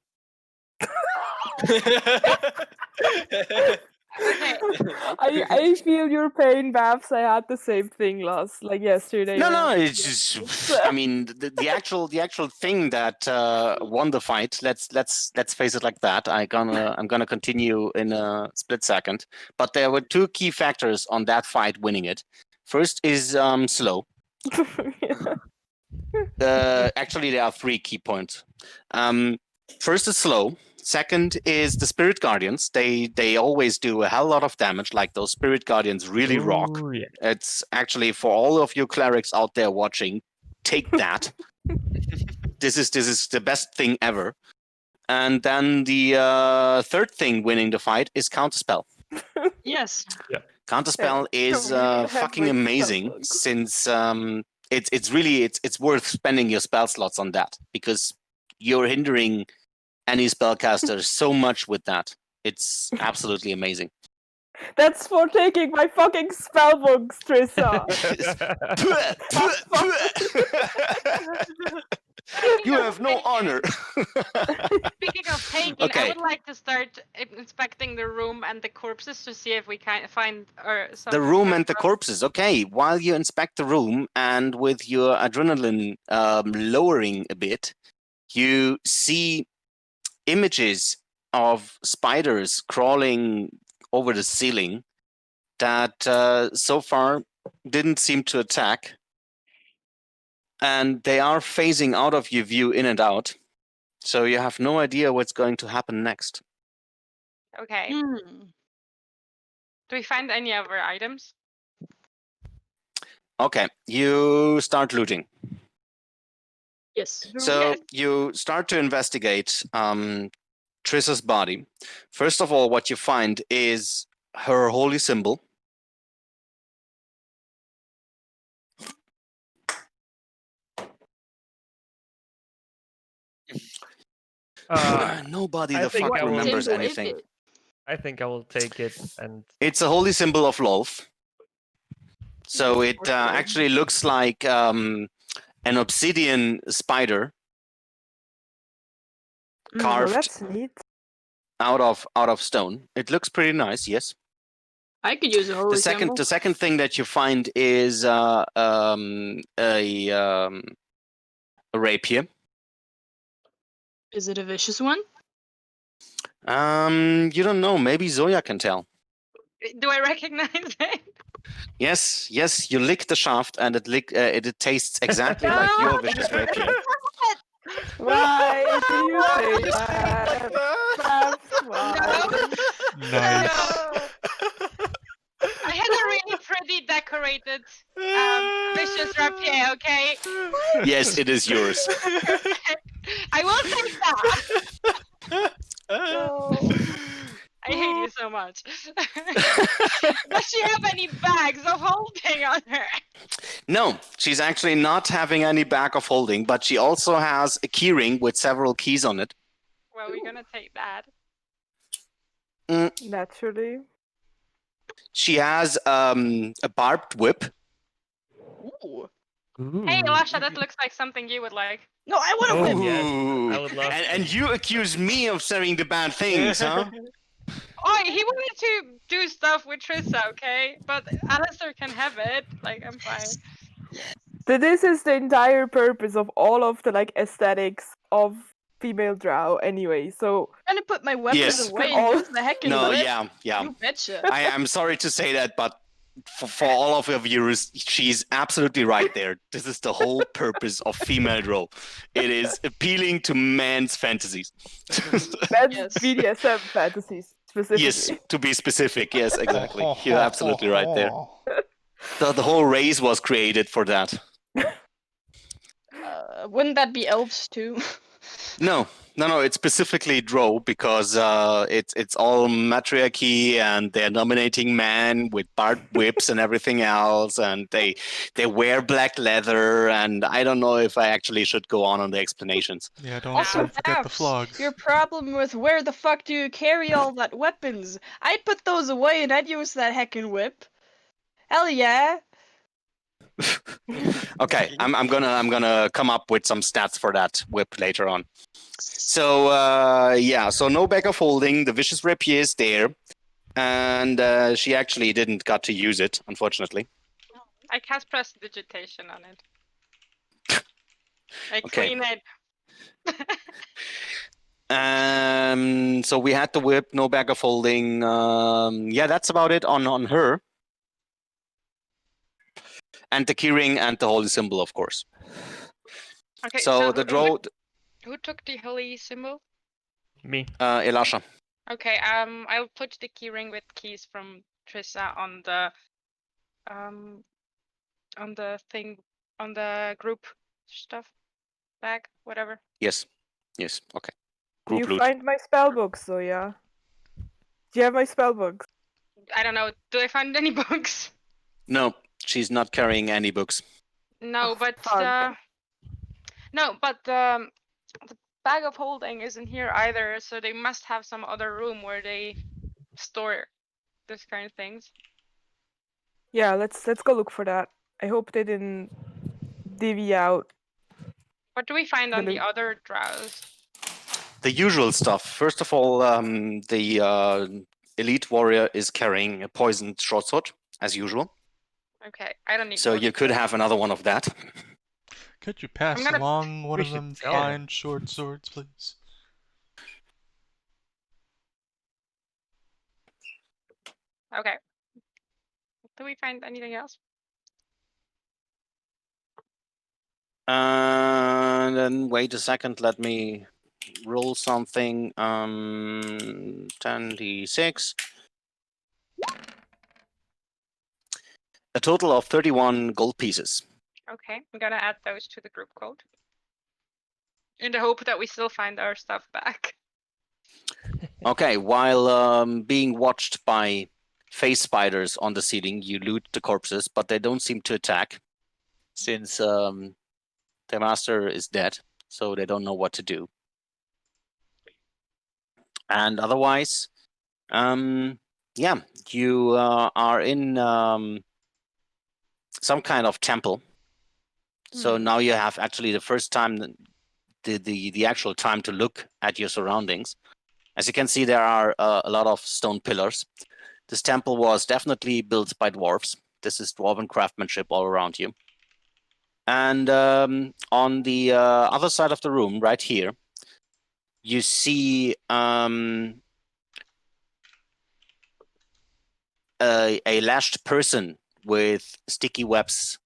Okay. I feel your pain, Babs. I had the same thing yesterday. No, it's just. I mean, the actual thing that won the fight. Let's face it like that. I'm gonna continue in a split second. But there were 2 key factors on that fight winning it. First is slow. Actually, there are 3 key points. First is slow. Second is the Spirit Guardians. They always do a hell lot of damage. Like those Spirit Guardians really rock. Ooh, yeah. It's actually for all of you clerics out there watching, take that. This is the best thing ever. And then the third thing winning the fight is Counterspell. Yes. Counterspell is really have fucking my amazing spell since it's worth spending your spell slots on that because you're hindering any spellcaster so much with that. It's absolutely amazing. That's for taking my fucking spellbooks, Trissa. You have no honor. Speaking of taking, I Okay. would like to start inspecting the room and the corpses to see if we can find some. The room and the corpses. Okay, while you inspect the room and with your adrenaline lowering a bit, you see images of spiders crawling over the ceiling that so far didn't seem to attack. And they are phasing out of your view in and out. So you have no idea what's going to happen next. Okay. Hmm. Do we find any other items? Okay, you start looting. Yes. So Yes. you start to investigate Trissa's body. First of all, what you find is her holy symbol. Nobody I the think fuck I will- remembers Symbol is anything. it? I think I will take it and It's a holy symbol of Lolth. So Yes, it for sure. actually looks like an obsidian spider Well, carved that's neat. out of stone. It looks pretty nice, yes. I could use a holy symbol. The second thing that you find is a rapier. Is it a vicious one? You don't know. Maybe Zoya can tell. Do I recognize it? Yes, you lick the shaft, and it tastes exactly like your vicious rapier. Why do you say that? That's why. nice. I had a really pretty decorated vicious rapier, okay? Yes, it is yours. I will take that. No. I hate you so much. Does she have any bags of holding on her? No, she's actually not having any bag of holding, but she also has a keyring with several keys on it. Well, we're gonna take that. Naturally. She has a barbed whip. Ooh. Hey, Lasha, that looks like something you would like. No, I want to Oh, whip. yes. Ooh. I would love And you accuse me of saying the bad things, huh? Oh, he wanted to do stuff with Trissa, okay? But Alistair can have it. Like, I'm fine. So this is the entire purpose of all of the aesthetics of female drow anyway. So I'm gonna put my weapons Yes. away All- and use the heckin' No, whip. yeah. You betcha. I'm sorry to say that, but for all of your viewers, she's absolutely right there. This is the whole purpose of female drow. It is appealing to men's fantasies. that's Yes. BDSM fantasies specifically. Yes, to be specific. Yes, exactly. You're absolutely right there. The whole race was created for that. Wouldn't that be elves too? No, it's specifically drow because it's all matriarchy and they're dominating men with barbed whips and everything else, and they wear black leather, and I don't know if I actually should go on the explanations. Yeah, Also, don't forget the Daps, flogs. your problem with where the fuck do you carry all that weapons? I'd put those away and I'd use that heckin' whip. Hell yeah. Okay, I'm gonna come up with some stats for that whip later on. So so no bag of holding. The vicious rapier is there, and she actually didn't got to use it, unfortunately. I cast prestidigitation on it. I Okay. clean it. So we had the whip, no bag of holding. Yeah, that's about it on her. And the keyring and the holy symbol, of course. Okay, So the drow, who took the holy symbol? Me. Elisha. Okay, I'll put the keyring with keys from Trissa on the thing, on the group stuff bag, whatever. Yes, okay. Do you Group loot. find my spell books, Zoya? Do you have my spell books? I don't know. Do I find any books? No, she's not carrying any books. No, Oh, but fuck. the bag of holding isn't here either, so they must have some other room where they store this kind of things. Yeah, let's go look for that. I hope they didn't divvy out What do we find on the other drows? The usual stuff. First of all, the elite warrior is carrying a poisoned short sword, as usual. Okay, I don't need So more you could short have another one of that. Could you pass gonna- along one We of should them sell fine short swords, please? Okay. Do we find anything else? And then wait a second, let me roll something. 10d6. A total of 31 gold pieces. Okay, I'm gonna add those to the group code. In the hope that we still find our stuff back. Okay, while being watched by face spiders on the ceiling, you loot the corpses, but they don't seem to attack since their master is dead, so they don't know what to do. And otherwise, yeah, you are in some kind of temple. So now you have actually the first time, the actual time to look at your surroundings. As you can see, there are a lot of stone pillars. This temple was definitely built by dwarves. This is dwarven craftsmanship all around you. And on the other side of the room, right here, you see a lashed person with sticky webs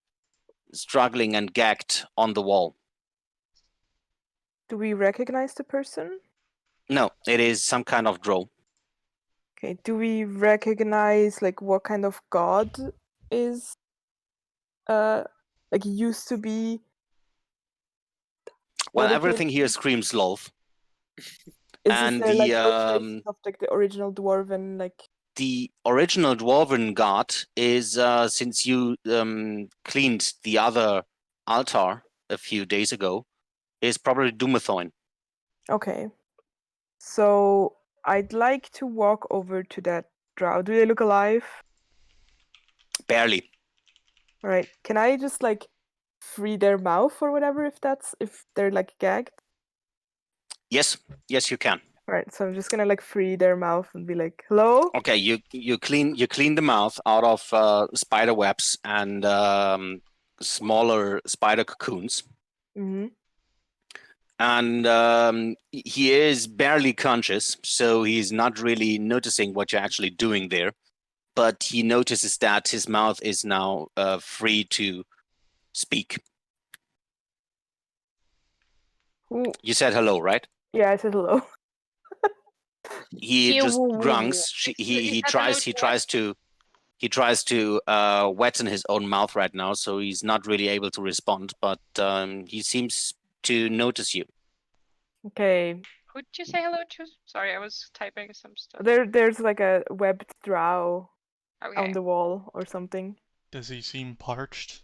struggling and gagged on the wall. Do we recognize the person? No, it is some kind of drow. Okay. Do we recognize like what kind of god is like used to be? Well, dedicated- everything here screams Lolth. Is and there the, like no traces of like the original dwarven like? The original dwarven god is, since you cleaned the other altar a few days ago, is probably Dumathoin. Okay. So I'd like to walk over to that drow. Do they look alive? Barely. All right. Can I just like free their mouth or whatever if they're like gagged? Yes, you can. All right. So I'm just gonna like free their mouth and be like, "Hello." Okay, you clean the mouth out of spider webs and smaller spider cocoons. Mm-hmm. And he is barely conscious, so he's not really noticing what you're actually doing there. But he notices that his mouth is now free to speak. Ooh. You said hello, right? Yeah, I said hello. He Yeah, just woo, woo, grunts. He tries to wetten his own mouth right now, so he's not really able to respond. But he seems to notice you. Okay. Who'd you say hello to? Sorry, I was typing some stuff. There's like a webbed drow Okay. on the wall or something. Does he seem parched?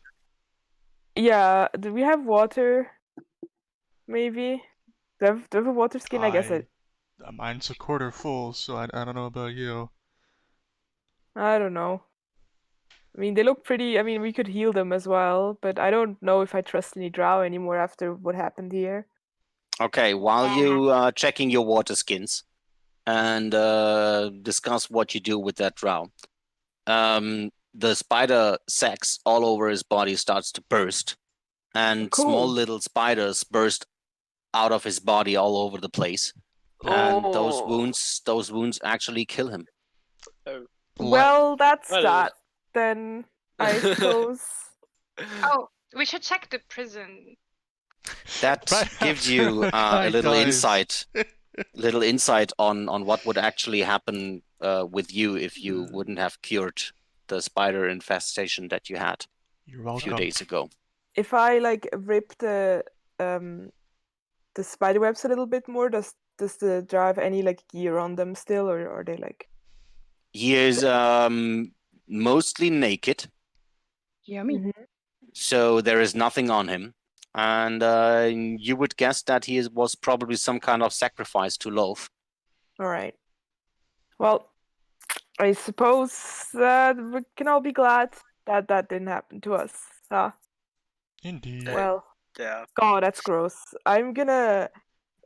Yeah. Do we have water? Maybe. Do I have a water skin? I guess it. Mine's a quarter full, so I don't know about you. I don't know. I mean, they look pretty. I mean, we could heal them as well, but I don't know if I trust any drow anymore after what happened here. Okay, while you checking your water skins and discuss what you do with that drow, the spider sacs all over his body starts to burst, and Cool. small little spiders burst out of his body all over the place. And those wounds actually kill him. Well, that's Well- that. Then I suppose. Oh, we should check the prison. That Right gives after you a a guy little dies. insight on what would actually happen with you if you wouldn't have cured the spider infestation that you had You're a welcome. few days ago. If I like rip the spider webs a little bit more, does the drow have any like gear on them still, or are they like? He is mostly naked, Yummy. Mhm. so there is nothing on him. And you would guess that he was probably some kind of sacrifice to Loaf. All right. Well, I suppose that we can all be glad that that didn't happen to us. Indeed. Well, Yeah. God, that's gross. I'm gonna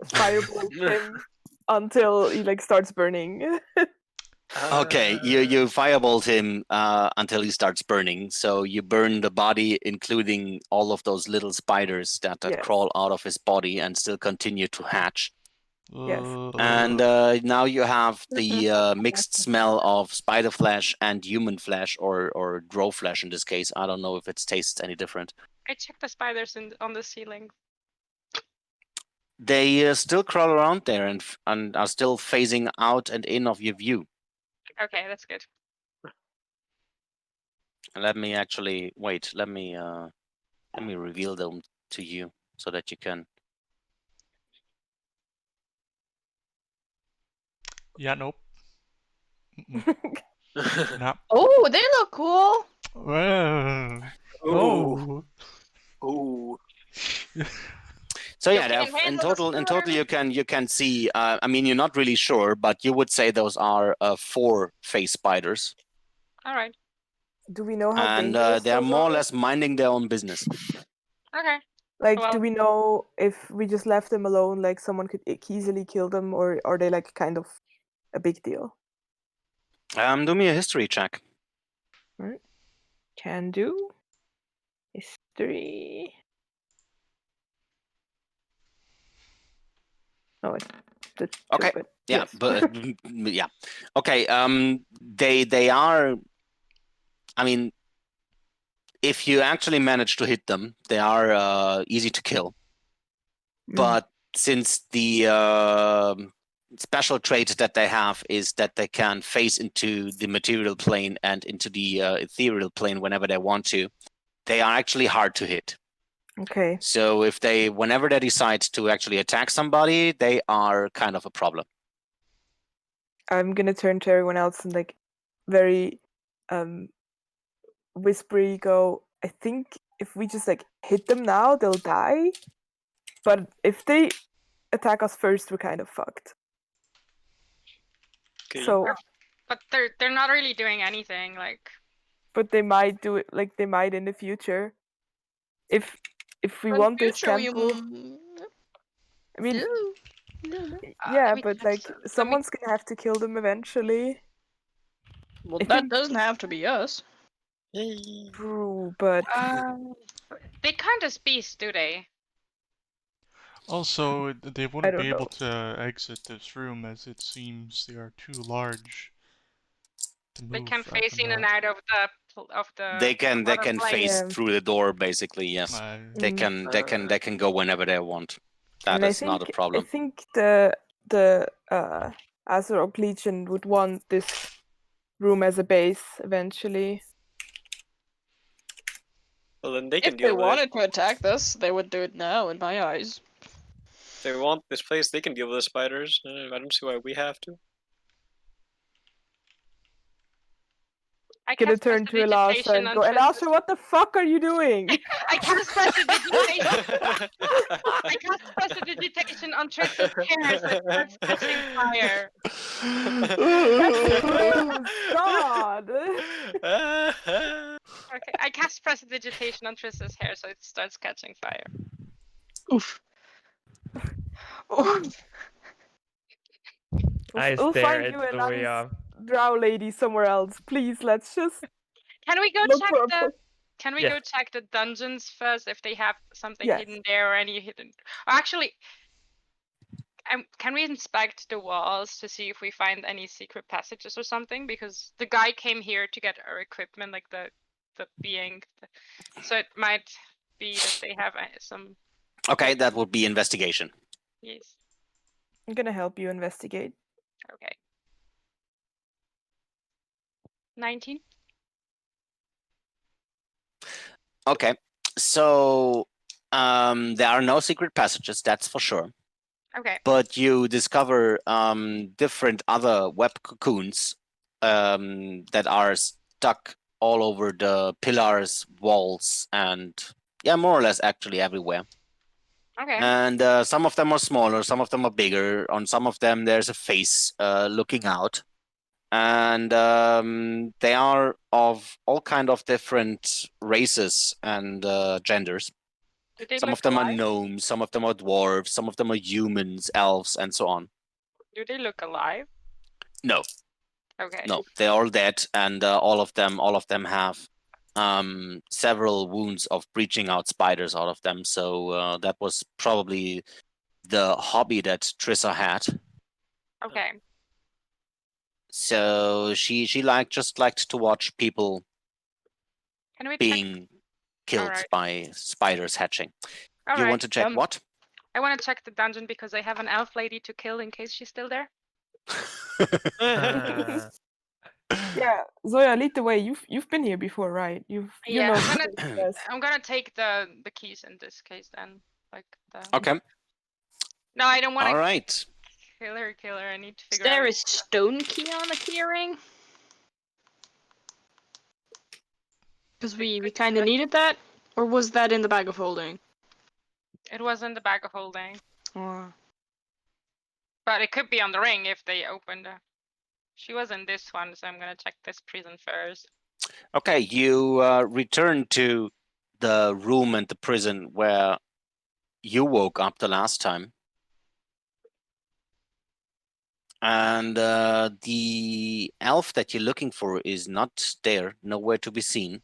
firebolt him until he like starts burning. Okay, you firebolt him until he starts burning. So you burn the body, including all of those little spiders that Yes. crawl out of his body and still continue to hatch. Yes. And now you have the mixed smell of spider flesh and human flesh, or drow flesh in this case. I don't know if it tastes any different. I checked the spiders on the ceiling. They still crawl around there and are still phasing out and in of your view. Okay, that's good. Let me actually wait. Let me reveal them to you so that you can. Yeah, nope. Nah. Oh, they look cool. Well, Ooh. oh. Ooh. So yeah, can't in handle the total you can see. I mean, you're not really sure, but you would say those are 4 face spiders, All right. Do we know how and dangerous they are those more or are? less minding their own business. Okay. Like, Well- do we know if we just left them alone, like someone could easily kill them, or are they like kind of a big deal? Do me a history check. Right. Can do. History. Oh, that's Okay. stupid. Yeah, Yes. but yeah. Okay. They are. I mean, if you actually manage to hit them, they are easy to kill. But since the special trait that they have is that they can phase into the material plane and into the ethereal plane whenever they want to, they are actually hard to hit. Okay. So whenever they decide to actually attack somebody, they are kind of a problem. I'm gonna turn to everyone else and like very whispery go, I think if we just like hit them now, they'll die. But if they attack us first, we're kind of fucked. Okay. So But they're not really doing anything. Like, but they might do it, like they might in the future. If we In want this future, you temple, I mean, yeah, I mean, but that's- like someone's gonna have to kill them eventually. Well, I that think- doesn't have to be us. Yay. True, but they can't as beasts, do they? Also, they wouldn't don't be able know. to exit this room as it seems they are too large to move They can up face in and out. out of the. They can other plane. phase Yeah. through the door basically. Yes, they can go whenever they want. That and is not a I problem. think the Azurok Legion would want this room as a base eventually. Well, then they can If they deal with it. wanted to attack us, they would do it now, in my eyes. If they want this place, they can deal with the spiders. I don't see why we have to. I Gonna cast turn to prestidigitation Elasha and on go, Tris's- Elasha, what the fuck are you doing? I cast prestidigitation. I cast prestidigitation on Tristan's hair, so it starts catching fire. God. Okay, I cast prestidigitation on Tristan's hair, so it starts catching fire. Oof. Oof. I We'll stare find at you a Zoe. nice drow lady somewhere else. Please, let's just Can we go look check for a the? place. Can we Yes. go check the dungeons first if they have something Yes. hidden there or any hidden? Actually, can we inspect the walls to see if we find any secret passages or something? Because the guy came here to get our equipment, like the being, so it might be that they have some. Okay, that would be investigation. Yes. I'm gonna help you investigate. Okay. 19. Okay, so there are no secret passages, that's for sure. Okay. But you discover different other web cocoons that are stuck all over the pillars, walls, and yeah, more or less actually everywhere. Okay. And some of them are smaller, some of them are bigger. On some of them, there's a face looking out, and they are of all kind of different races and genders. Do they Some of look them are alive? gnomes, some of them are dwarves, some of them are humans, elves, and so on. Do they look alive? No, Okay. no, they're all dead, and all of them have several wounds of breaching out spiders out of them. So that was probably the hobby that Trissa had. Okay. So she just liked to watch people Can we check? being killed Alright. by spiders hatching. All You right. want to check what? I want to check the dungeon because I have an elf lady to kill in case she's still there. Yeah, Zoya, lead the way. You've been here before, right? You Yeah, know. I'm the gonna best. I'm gonna take the keys in this case then. Like the. Okay. No, I don't want All to right. kill her. I need to Is figure there out. a stone key on the keyring? Because we kind of needed that, or was that in the bag of holding? It was in the bag of holding, Or but it could be on the ring if they opened. She was in this one, so I'm gonna check this prison first. Okay, you return to the room and the prison where you woke up the last time. And the elf that you're looking for is not there, nowhere to be seen.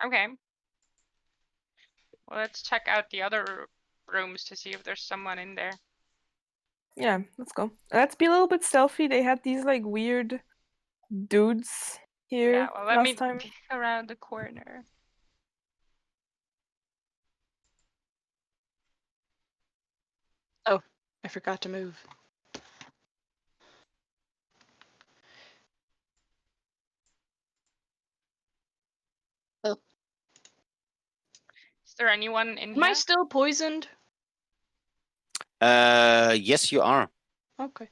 Okay. Well, let's check out the other rooms to see if there's someone in there. Yeah, let's go. Let's be a little bit stealthy. They had these like weird dudes here Yeah, well, let me last time. peek around the corner. oh, I forgot to move. Is there anyone in Am I here? still poisoned? Yes, you are. Okay.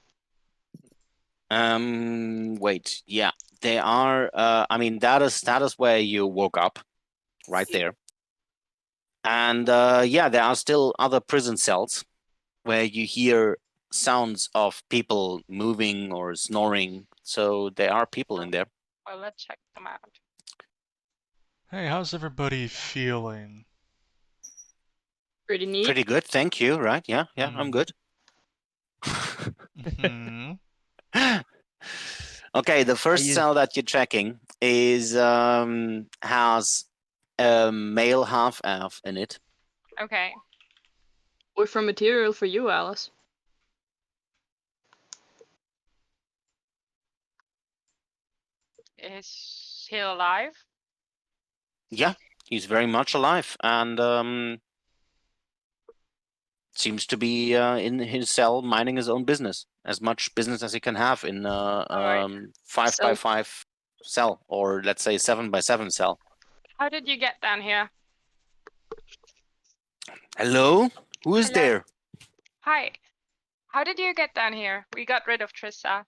Wait, yeah, they are. I mean, that is where you woke up, right there. And yeah, there are still other prison cells where you hear sounds of people moving or snoring. So there are people in there. Well, let's check them out. Hey, how's everybody feeling? Pretty neat. Pretty good, thank you. Right? Yeah, I'm good. Hmm. Okay, the first you- cell that you're checking is has a male half elf in it. Okay. We're from material for you, Alice. Is he alive? Yeah, he's very much alive and seems to be in his cell minding his own business, as much business as he can have in Alright. 5x5 cell, or let's say 7x7 cell. How did you get down here? Hello? Who is Hello? there? Hi. How did you get down here? We got rid of Trissa.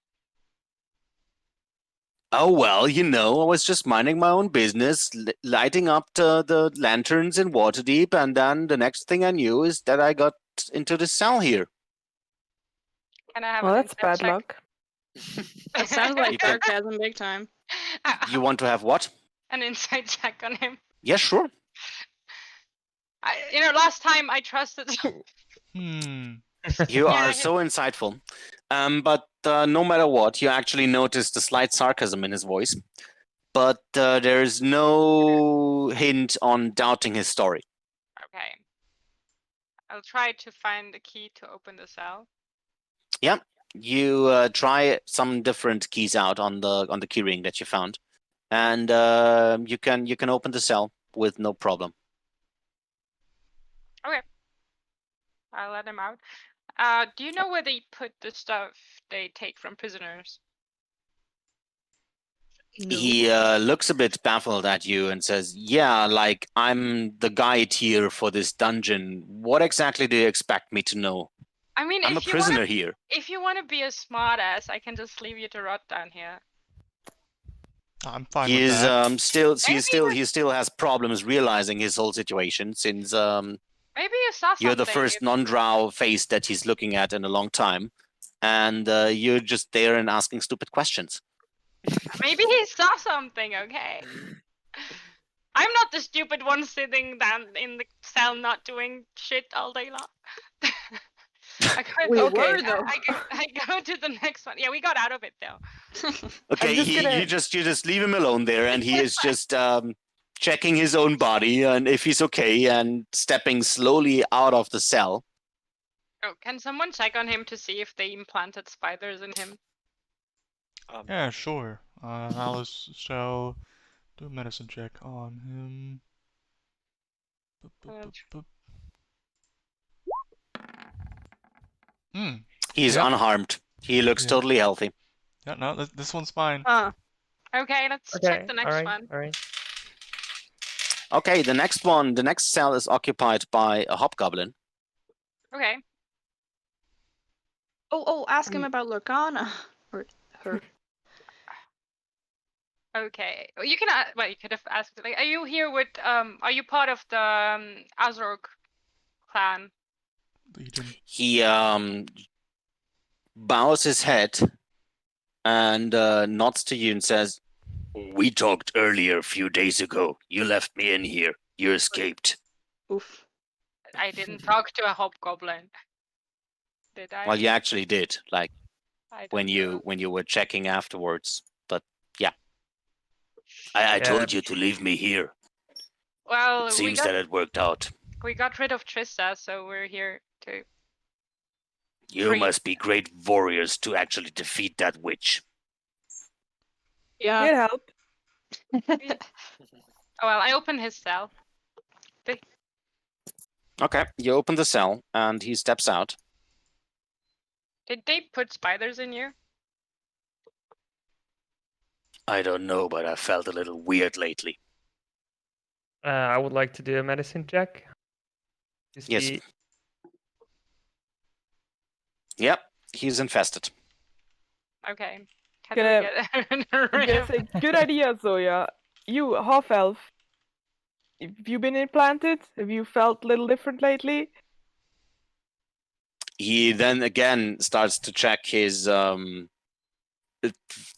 Oh, well, you know, I was just minding my own business, lighting up the lanterns in Waterdeep, and then the next thing I knew is that I got into the cell here. Can I have Well, an that's insight bad check? luck. That sounds like You can- sarcasm big time. You want to have what? An insight check on him. Yeah, sure. Last time I trusted. Hmm. You Yeah, are so insightful. But no matter what, you actually noticed the slight sarcasm in his voice. But there is no hint on doubting his story. Okay. I'll try to find the key to open the cell. Yeah, you try some different keys out on the keyring that you found, and you can open the cell with no problem. Okay. I'll let him out. Do you know where they put the stuff they take from prisoners? No. He looks a bit baffled at you and says, "Yeah, like I'm the guide here for this dungeon. What exactly do you expect me to know? I mean, I'm a prisoner here." If you want to be a smartass, I can just leave you to rot down here. I'm fine He with is that. he still has problems realizing his whole situation, since Maybe you saw something. you're the first non-drow face that he's looking at in a long time, and you're just there and asking stupid questions. Maybe he saw something. Okay. I'm not the stupid one sitting down in the cell not doing shit all day long. We Okay. were though. I go to the next one. Yeah, we got out of it though. Okay, just gonna- you just leave him alone there, and he is just checking his own body and if he's okay, and stepping slowly out of the cell. Oh, can someone check on him to see if they implanted spiders in him? Yeah, sure. Alice shall do a medicine check on him. Boop, boop, boop, boop. He's Yep. unharmed. He looks Yeah. totally healthy. Yeah, no, this one's fine. Okay, let's check the next one. All right. Okay, the next cell is occupied by a hobgoblin. Okay. Oh, ask him about Lorcana. Or her. Okay. Well, you can. Well, you could have asked. Like, are you here with? Are you part of the Azorg clan? Legion. He bows his head and nods to you and says, "We talked earlier a few days ago. You left me in here. You escaped." Oof. I didn't talk to a hobgoblin. Did I? Well, you actually did, like I when don't know. you were checking afterwards. But yeah, I told you to leave me here. Well, It seems that it worked out. we got rid of Trista, so we're here to. You Free. must be great warriors to actually defeat that witch. Yeah. It helped. Oh well, I opened his cell. Okay, you open the cell and he steps out. Did they put spiders in you? I don't know, but I felt a little weird lately. I would like to do a medicine check. To Yes. see- Yep, he's infested. Okay. How Gonna- do we get I'm rid gonna of say, good idea, Zoya. You, half elf. Have you been implanted? Have you felt a little different lately? He then again starts to check his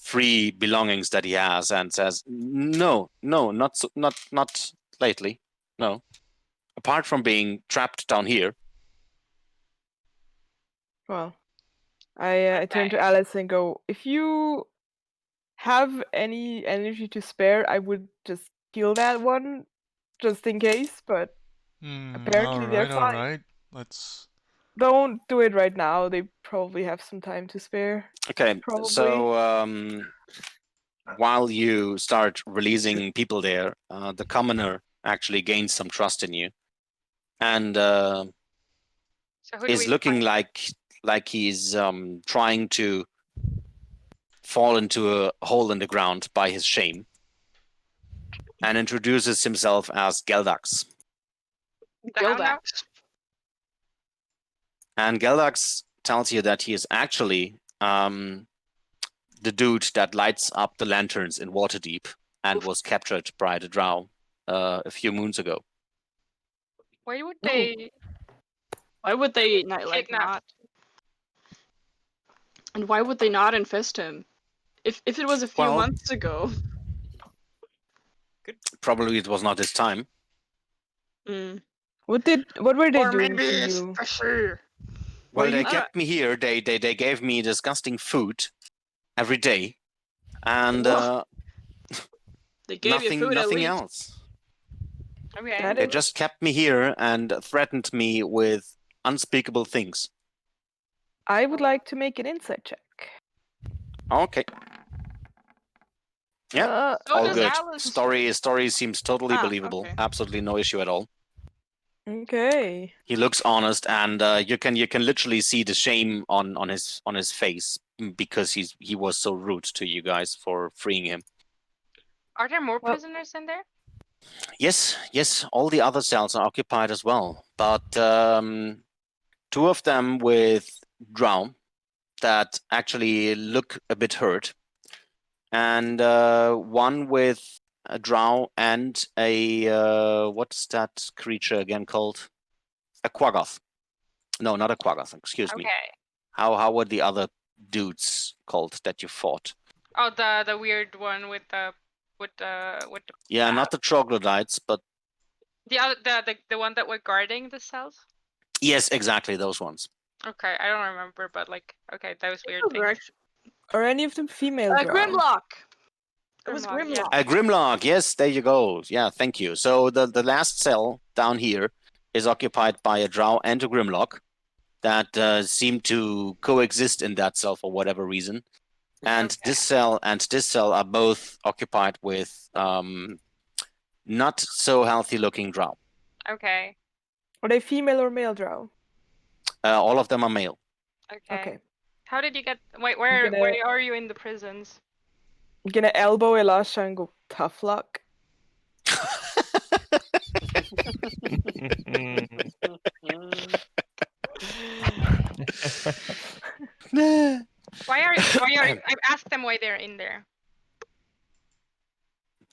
free belongings that he has and says, "No, not lately. No. Apart from being trapped down here." Well, I turn to Okay. Alice and go, if you have any energy to spare, I would just kill that one, just in case, but apparently they're fine. Alright. Let's... Don't do it right now, they probably have some time to spare. Okay, Probably. so while you start releasing people there, the commoner actually gains some trust in you, and So who do is we looking find? like he's trying to fall into a hole in the ground by his shame, and introduces himself as Geldax. The Hound now? Gildax. And Geldax tells you that he is actually the dude that lights up the lanterns in Waterdeep and was captured by the Drow a few moons ago. Why would they? Why would they not Kidnap. not? And why would they not infest him? If it was a few Well- months ago. Probably it was not his time. Mm. What were they Or doing maybe to it's you? for sure. Well, Were they you- kept me here. They gave me disgusting food every day, and Whoa. They gave you food at nothing least. else. Okay. That They is- just kept me here and threatened me with unspeakable things. I would like to make an insight check. Okay, Yeah, So all does good. Alice. Story seems totally Ah, believable. okay. Absolutely no issue at all. Okay. He looks honest, and you can literally see the shame on his face because he was so rude to you guys for freeing him. Are there more Well- prisoners in there? Yes, all the other cells are occupied as well, but two of them with drow that actually look a bit hurt, and one with a drow and a what's that creature again called? A quaggoth. No, not a quaggoth. Excuse me. Okay. How were the other dudes called that you fought? Oh, the weird one with the with the Yeah, not the troglodytes, but the other the one that were guarding the cells. yes, exactly those ones. Okay, I don't remember, but like, okay, those weird Those were things. actu- Are any of them female drow? Grimlock. It was Grimlock, Grimlock. yeah. A Grimlock, yes, there you go. Yeah, thank you. So the last cell down here is occupied by a drow and a Grimlock that seem to coexist in that cell for whatever reason. And Okay. this cell and this cell are both occupied with not so healthy looking drow. Okay. Are they female or male drow? All of them are male. Okay. Okay. How did you get? Wait, where are you in the prisons? I'm gonna elbow Elisha and go, tough luck. Why are I asked them why they're in there.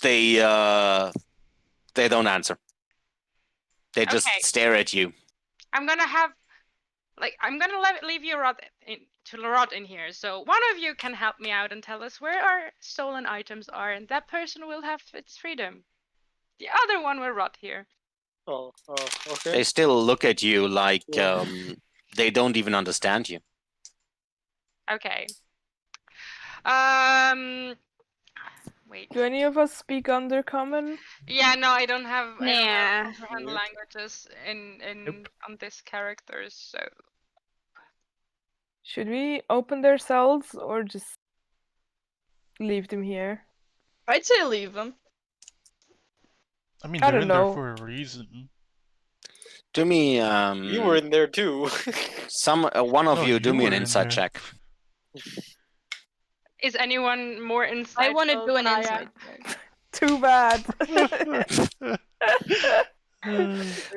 They don't answer. They just Okay. stare at you. I'm gonna leave you rot in here. So one of you can help me out and tell us where our stolen items are, and that person will have its freedom. The other one will rot here. Oh, okay. They still look at you like Yeah. they don't even understand you. Okay. Wait. Do any of us speak Undercommon? Yeah, no, I don't have. I don't Yeah. comprehend languages in on this characters. So Should we open their cells or just leave them here? I'd say leave them. I mean, I they're don't in there know. for a reason. Do me You were in there too. one of No, you do me you an were in insight there. check. is anyone more insightful? I want to do an than I insight am? check. Too bad.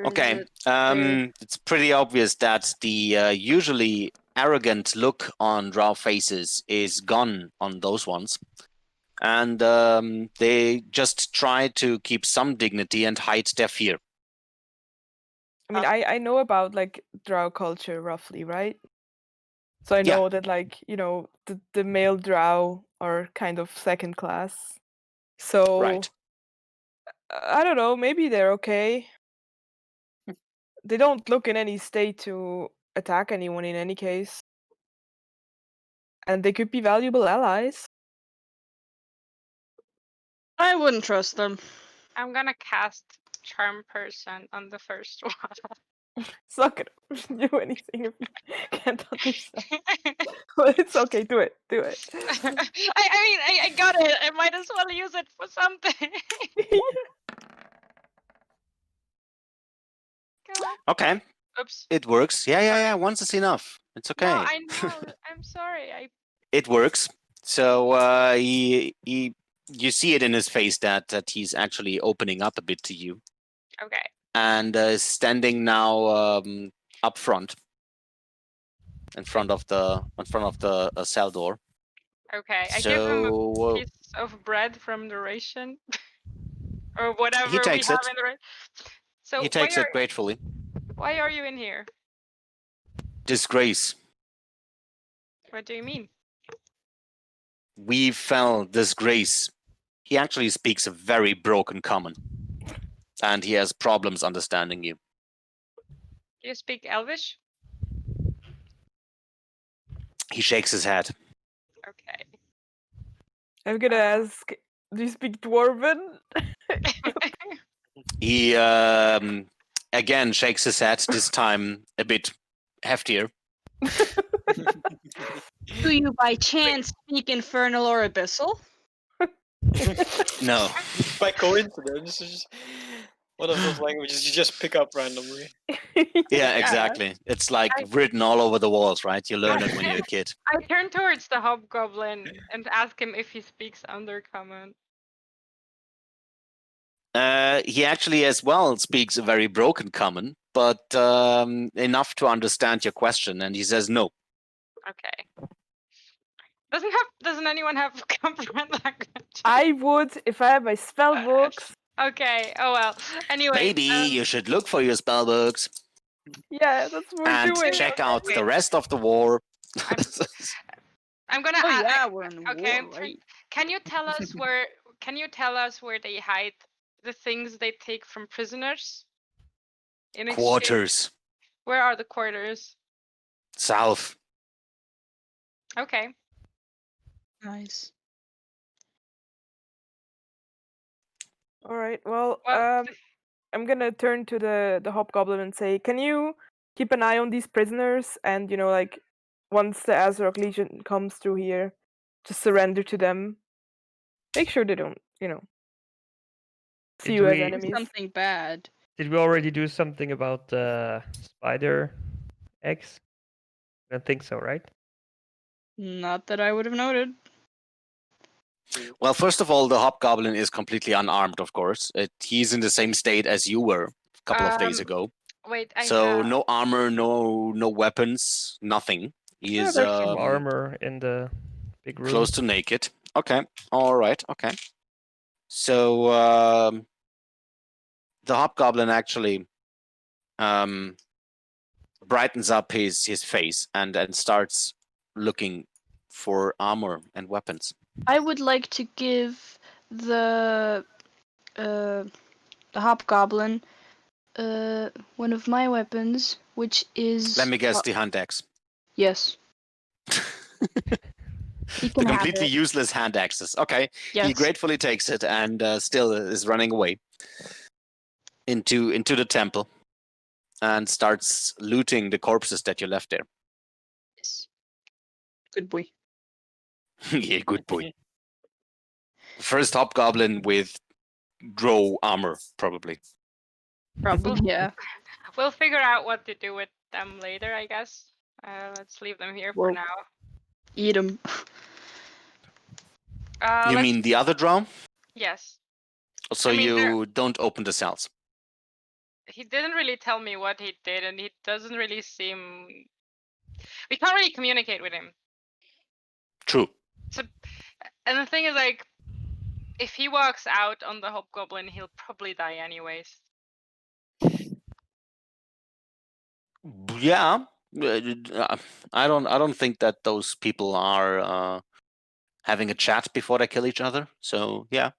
Okay. It's pretty obvious that the usually arrogant look on drow faces is gone on those ones. And they just try to keep some dignity and hide their fear. I mean, I know about like drow culture roughly, right? So I Yeah. know that like, the male drow are kind of second class. So Right. I don't know, maybe they're okay. They don't look in any state to attack anyone in any case. And they could be valuable allies. I wouldn't trust them. I'm gonna cast Charm Person on the first one. It's not gonna do anything if you can't understand. Well, it's okay, do it. I mean, I got it. I might as well use it for something. Come on. Okay. Oops. It works. Yeah. Once is enough. It's okay. No, I know. I'm sorry. It works. So you see it in his face that he's actually opening up a bit to you. Okay. And standing now up front, in front of the cell door. Okay. I give him a So piece of bread from the ration, or whatever he takes we have it. in the ration. So He takes it gratefully. why are you in here? Disgrace. What do you mean? We fell disgrace. He actually speaks a very broken common. And he has problems understanding you. Do you speak Elvish? He shakes his head. Okay. I'm gonna ask, do you speak Dwarven? He again shakes his head, this time a bit heftier. Do you by chance speak Infernal or Abyssal? No. By coincidence, it's just one of those languages you just pick up randomly. Yeah, exactly. It's like written all over the walls, right? You learn it when you're a kid. I turn towards the hobgoblin and ask him if he speaks Undercommon. He actually as well speaks a very broken common, but enough to understand your question, and he says no. Okay. Doesn't anyone have comprehend language? I would if I had my spell books. Okay. Oh well. Anyway. Maybe you should look for your spell books Yeah, that's what we're and doing. check okay. out the rest of the war. I'm gonna. Oh yeah, we're in okay. war, right? Can you tell us where? can you tell us where they hide the things they take from prisoners? In exchange, Quarters. where are the quarters? South. Okay. Nice. All right. Well, Well, I'm gonna turn to the hobgoblin and say, can you keep an eye on these prisoners? And like, once the Azarok Legion comes through here, just surrender to them. Make sure they don't, see Did you as we- enemies. Something bad. Did we already do something about the spider eggs? I don't think so, right? Not that I would have noted. Well, first of all, the hobgoblin is completely unarmed, of course. He's in the same state as you were a couple of days ago. wait, So no armor, no weapons, nothing. He Yeah, is there's some armor in the big room. close to naked. Okay, all right, okay. So the hobgoblin actually brightens up his face and starts looking for armor and weapons. I would like to give the hobgoblin one of my weapons, which is. Let me guess, the hand axe. Yes. He The can have completely it. useless hand axes. Okay, Yes. he gratefully takes it and still is running away into the temple and starts looting the corpses that you left there. Yes. Good boy. Yeah, good boy. First hobgoblin with drow armor, probably. Probably, yeah. We'll figure out what to do with them later, I guess. Let's leave them here for Well, now. Eat him. You Let's- mean the other drow? Yes. So I mean, you don't open the cells. He didn't really tell me what he did, and he doesn't really seem. We can't really communicate with him. True. And the thing is, like, if he walks out on the hobgoblin, he'll probably die anyways. Yeah. I don't think that those people are having a chat before they kill each other. So yeah.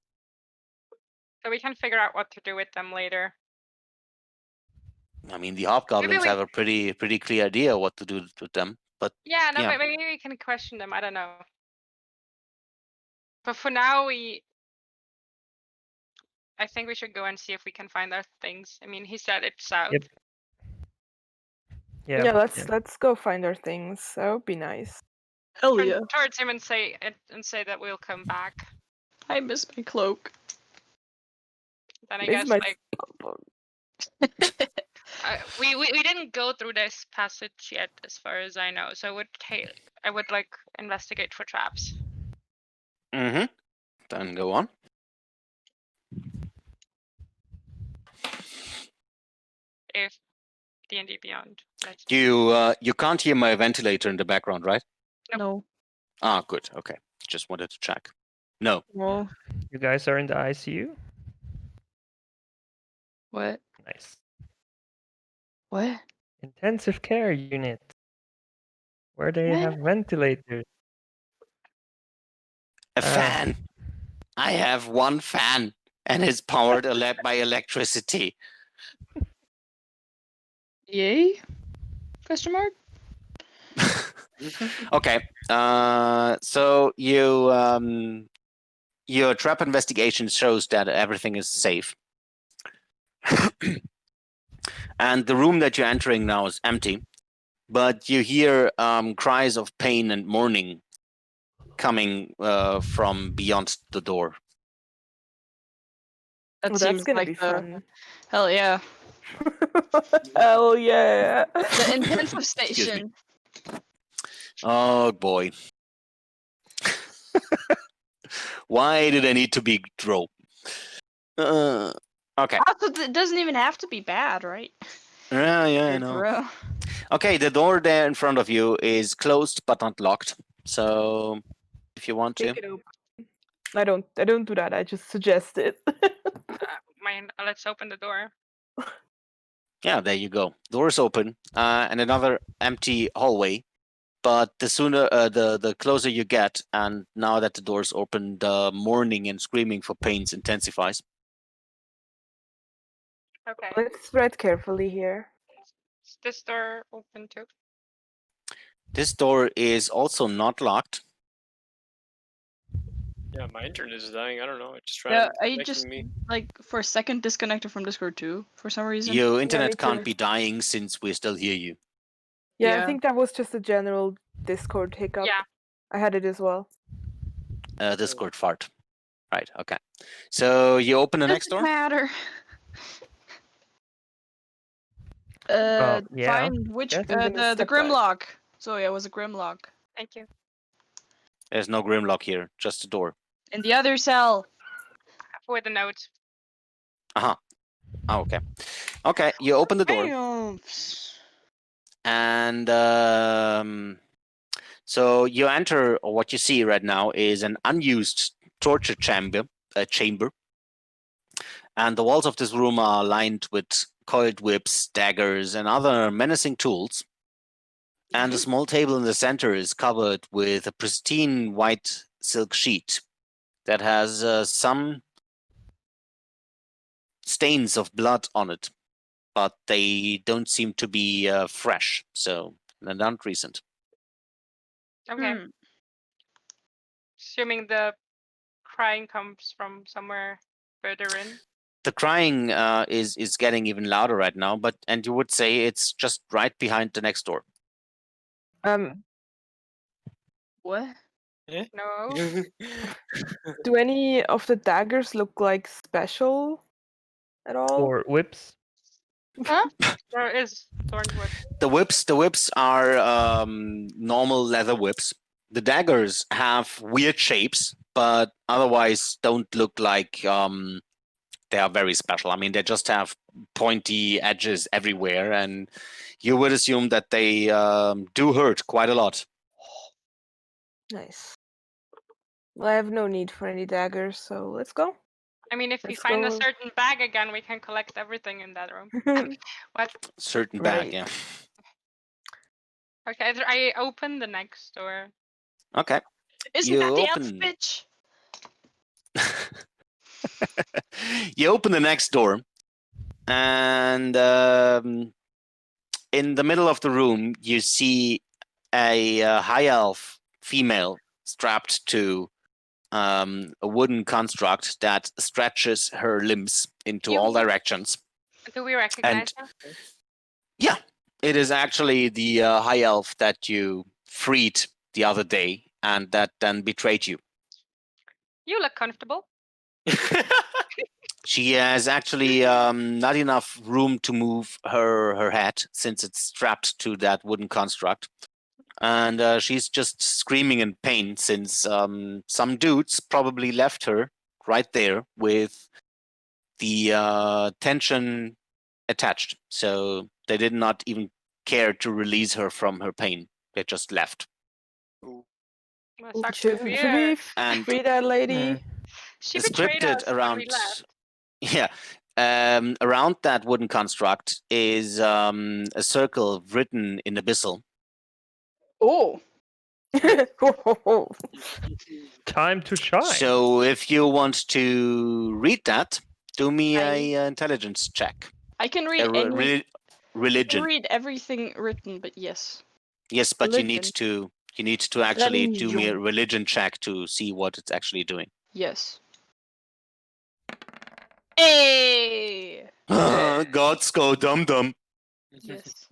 So we can figure out what to do with them later. I mean, the hobgoblins we- have a pretty clear idea what to do with them. But Yeah, no, Yeah. maybe we can question them. I don't know. But for now, I think we should go and see if we can find our things. I mean, he said it's south. Yep. Yeah, let's go find our things. That would be nice. Hell Turn yeah. towards him and say that we'll come back. I miss my cloak. Then I Miss guess my like we didn't go through this passage yet, as far as I know. So I would like investigate for traps. Mm-hmm. Then go on. If D&D Beyond. Let's You can't hear my ventilator in the background, right? No. Ah, good. Okay. Just wanted to check. No. Well, You guys are in the ICU? what? Nice. What? Intensive care unit. Where they have ventilators. A fan. I have one fan, and it's powered by electricity. Yay? Question mark? Okay. So your trap investigation shows that everything is safe. And the room that you're entering now is empty, but you hear cries of pain and mourning coming from beyond the door. That Well, seems that's gonna like be the... fun. Hell yeah. Hell yeah. The intensive me. station. Oh boy. Why did I need to be drow? Okay. Also, it doesn't even have to be bad, right? Yeah, I For know. real. Okay, the door there in front of you is closed but not locked. So if you want Kick to. it open. I don't do that. I just suggest it. Let's open the door. Yeah, there you go. Doors open, and another empty hallway but the sooner, the closer you get, and now that the door's open, the mourning and screaming for pains intensifies. Okay. Let's tread carefully here. Is this door open too? This door is also not locked. Yeah, my internet is dying. I don't know. It just Yeah, ran I connecting just me. like for a second disconnected from Discord too for some reason. Your me internet can't too. be dying since we still hear you. Yeah, I Yeah. think that was just a general Discord hiccup. Yeah. I had it as well. Discord fart. Right, okay. So you open the next Doesn't door? matter. Well, yeah, Find which yes. I'm gonna the step back. Grimlock. So yeah, it was a Grimlock. Thank you. There's no Grimlock here, just a door. In the other cell. For the note. Uh-huh. Oh, okay. Okay, you open the door. Triumphs. And so you enter, or what you see right now is an unused torture chamber. And the walls of this room are lined with coiled whips, daggers, and other menacing tools. And a small table in the center is covered with a pristine white silk sheet that has some stains of blood on it, but they don't seem to be fresh, so they're not recent. Okay. Hmm. Assuming the crying comes from somewhere further in. The crying is getting even louder right now, and you would say it's just right behind the next door. What? No. Do any of the daggers look like special at all? Or whips. Huh? There is thornwood. The whips are normal leather whips. The daggers have weird shapes, but otherwise don't look like they are very special. I mean, they just have pointy edges everywhere, and you would assume that they do hurt quite a lot. Nice. Well, I have no need for any daggers, so let's go. I mean, if we Let's find a go. certain bag again, we can collect everything in that room. What? Certain Right. bag, yeah. Okay, I open the next door. Okay. Isn't You that the elf open- bitch? You open the next door, and in the middle of the room, you see a high elf female strapped to a wooden construct that stretches her limbs into all directions. Do we recognize her? Yeah, it is actually the high elf that you freed the other day and that then betrayed you. You look comfortable. She has actually not enough room to move her head since it's strapped to that wooden construct. And she's just screaming in pain since some dudes probably left her right there with the tension attached. So they did not even care to release her from her pain. They just left. Well, sucks to Should be we her. And free that lady? She betrayed us scripted when we around, left. yeah, around that wooden construct is a circle written in abyssal. Oh. Time to shine. So if you want to read that, do me I- a intelligence check. I can read A any. religion. Read everything written, but yes. Yes, but religion. you need to actually do me a Religion. religion check to see what it's actually doing. Yes. Hey. Gods go dum dum. Yes.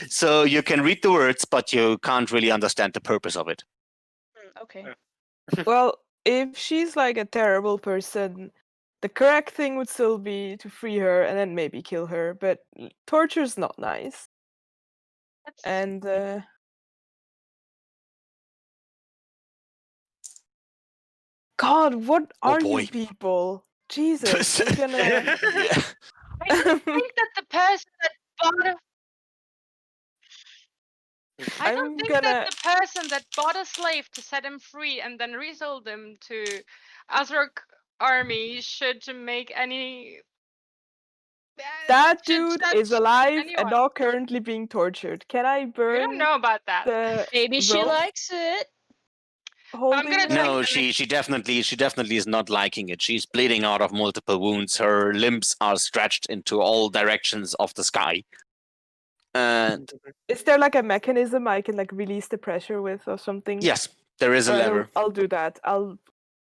So you can read the words, but you can't really understand the purpose of it. Okay. Well, if she's like a terrible person, the correct thing would still be to free her and then maybe kill her, but torture's not nice. And God, what are boy. you people? Jesus, I'm gonna. Yeah. I don't think that the person that bought a I don't I'm think gonna. that the person that bought a slave to set him free and then resold him to Azrok army should make any That dude is alive and anyone. not currently being tortured. Can I We burn don't know about that. the Maybe she rope likes it. holding gonna her? check No, the she definitely is not liking it. She's bleeding out of multiple wounds. Her limbs are stretched into all directions of the sky. And Is there like a mechanism I can like release the pressure with or something? yes, there is a Alright, lever. I'll do that. I'll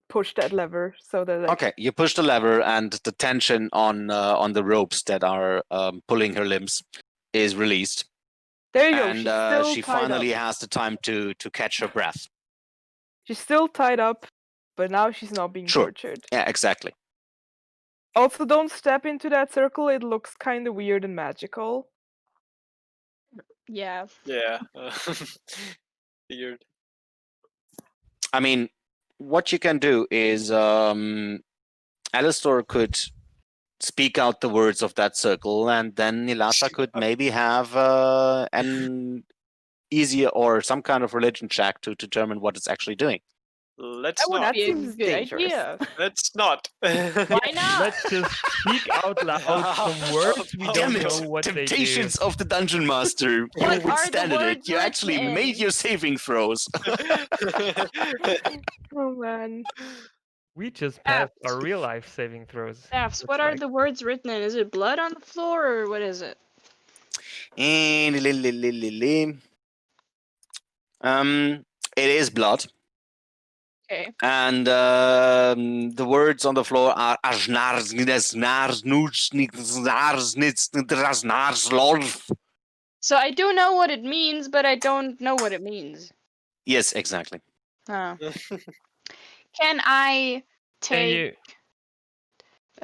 push that lever so that like Okay, you push the lever, and the tension on the ropes that are pulling her limbs is released, there you go. and She's still she tied finally up. has the time to catch her breath. She's still tied up, but now she's not being Sure. tortured. Yeah, exactly. Also, don't step into that circle. It looks kind of weird and magical. Yeah. Yeah. Weird. I mean, what you can do is Alistor could speak out the words of that circle, and then Nilasa could maybe have an easier or some kind of religion check to determine what it's actually doing. Let's Oh, not. that Be a seems good dangerous. idea. Let's not. Why not? Let's just speak out loud some words we Damn don't it! know what they do. Temptations of the dungeon master. You What are the withstanded it. words You actually written made in? your saving throws. Oh man. We just passed Apps. our real life saving throws. Apps, what are the words written in? Is it blood on the floor or what is it? It is blood. Okay. And the words on the floor are So I do know what it means, but I don't know what it means. yes, exactly. Oh. Can I Can take you?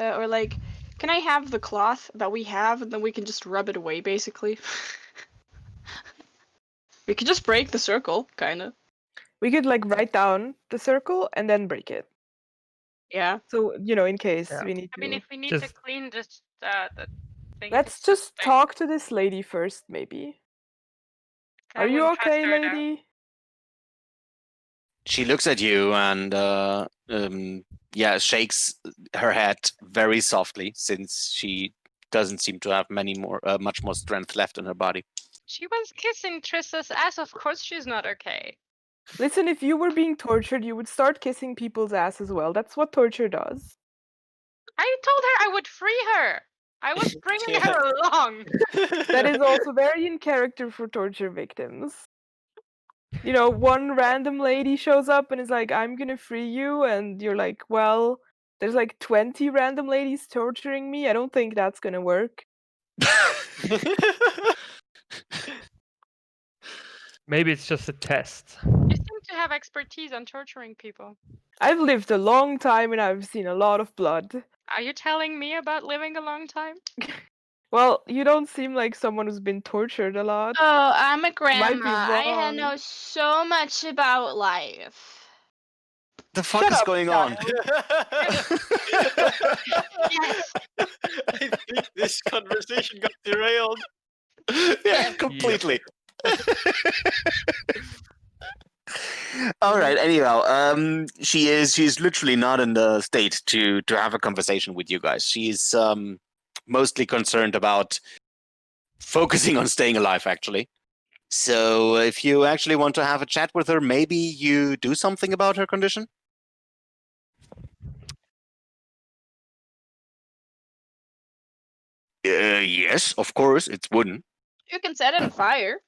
or like can I have the cloth that we have and then we can just rub it away basically? We could just break the circle, kinda. We could like write down the circle and then break it. Yeah. So, in case Yeah. we need I mean, to. if we need to Just- clean this, the thing. Let's just talk to this lady first, maybe. Are you okay, lady? She looks at you and shakes her head very softly, since she doesn't seem to have much more strength left in her body. She was kissing Trista's ass. Of course, she's not okay. Listen, if you were being tortured, you would start kissing people's ass as well. That's what torture does. I told her I would free her. I was bringing her along. That is also very in character for torture victims. One random lady shows up and is like, I'm gonna free you, and you're like, well, there's like 20 random ladies torturing me. I don't think that's gonna work. Maybe it's just a test. You seem to have expertise on torturing people. I've lived a long time and I've seen a lot of blood. Are you telling me about living a long time? Well, you don't seem like someone who's been tortured a lot. Oh, I'm a Might be grandma. I wrong. know so much about life. The fuck Shut is up, going on? Yes. I think this conversation got derailed. Yeah, completely. All right. Anyhow, she's literally not in the state to have a conversation with you guys. She's mostly concerned about focusing on staying alive, actually. So if you actually want to have a chat with her, maybe you do something about her condition. Yes, of course, it's wooden. You can set it on fire.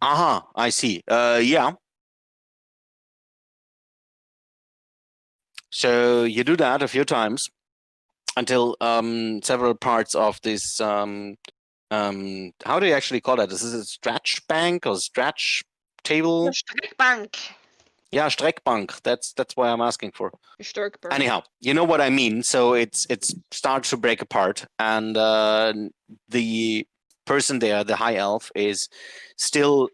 Aha, I see. Yeah. So you do that a few times until several parts of this how do you actually call that? Is this a stretch bank or stretch table? Streckbank. Yeah, Streckbank. That's why I'm asking for. Streckbank. Anyhow, you know what I mean. So it's starts to break apart, and the person there, the high elf, is still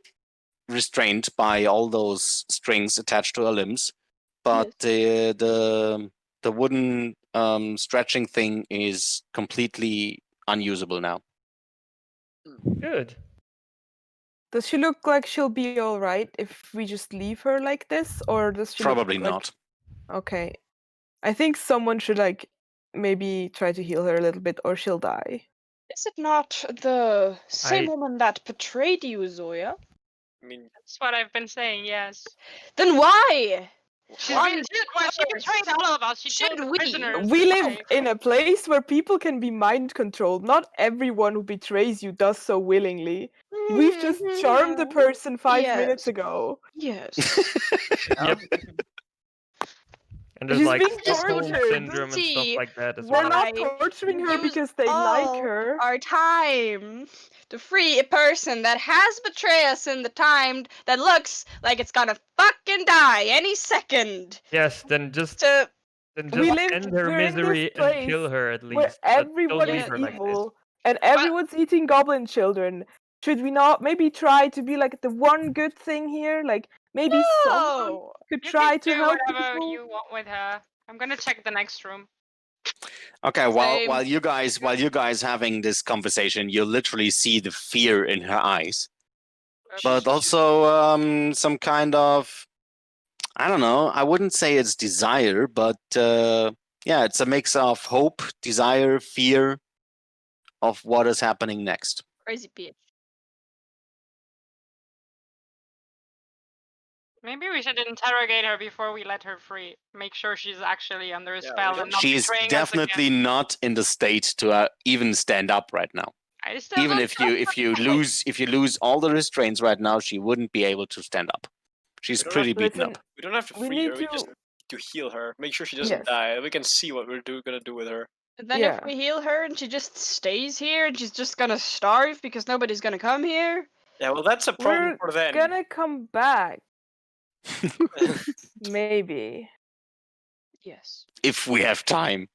restrained by all those strings attached to her limbs, but the wooden stretching thing is completely unusable now. Good. Does she look like she'll be all right if we just leave her like this, or does she Probably look like... not. Okay, I think someone should like maybe try to heal her a little bit, or she'll die. Is it not the same I- woman that betrayed you, Zoya? I mean, That's what I've been saying, yes. Then why? She On betrayed all of us. She Should told the we? prisoners. We to live stay. in a place where people can be mind controlled. Not everyone who betrays you does so willingly. We've just charmed the person 5 minutes ago. Yes. Yep. And there's She's like being Stockholm tortured. syndrome and stuff like that as We're well. not Why torturing her use because they like all her. our time to free a person that has betrayed us in the time that looks like it's gonna fucking die any second. Yes, then just To We live, end her we're in this misery and place kill her at where least. But don't everyone leave is her like this. evil and everyone's eating goblin children. Should we not maybe try to be like the one good thing here? Like maybe someone no. could You try can to do help whatever people? you want with her. I'm gonna check the next room. Okay, while Same. you guys having this conversation, you literally see the fear in her eyes, but also some kind of, I don't know, I wouldn't say it's desire, but yeah, it's a mix of hope, desire, fear of what is happening next. Crazy bitch. Maybe we should interrogate her before we let her free. Make sure she's actually under a Yeah, spell we and not She's betraying us definitely again. not in the state to even stand up right now. I still Even don't if you lose all the restraints right now, she wouldn't be able to stand up. She's We don't pretty have beaten Listen, up. we don't have to we free need her. We just to heal her. Make sure she doesn't Yes. die. We can see what we're gonna do with her. And then Yeah. if we heal her and she just stays here and she's just gonna starve because nobody's gonna come here. Yeah, well, that's a problem We're for then. gonna come back. Maybe. Yes. If we have time.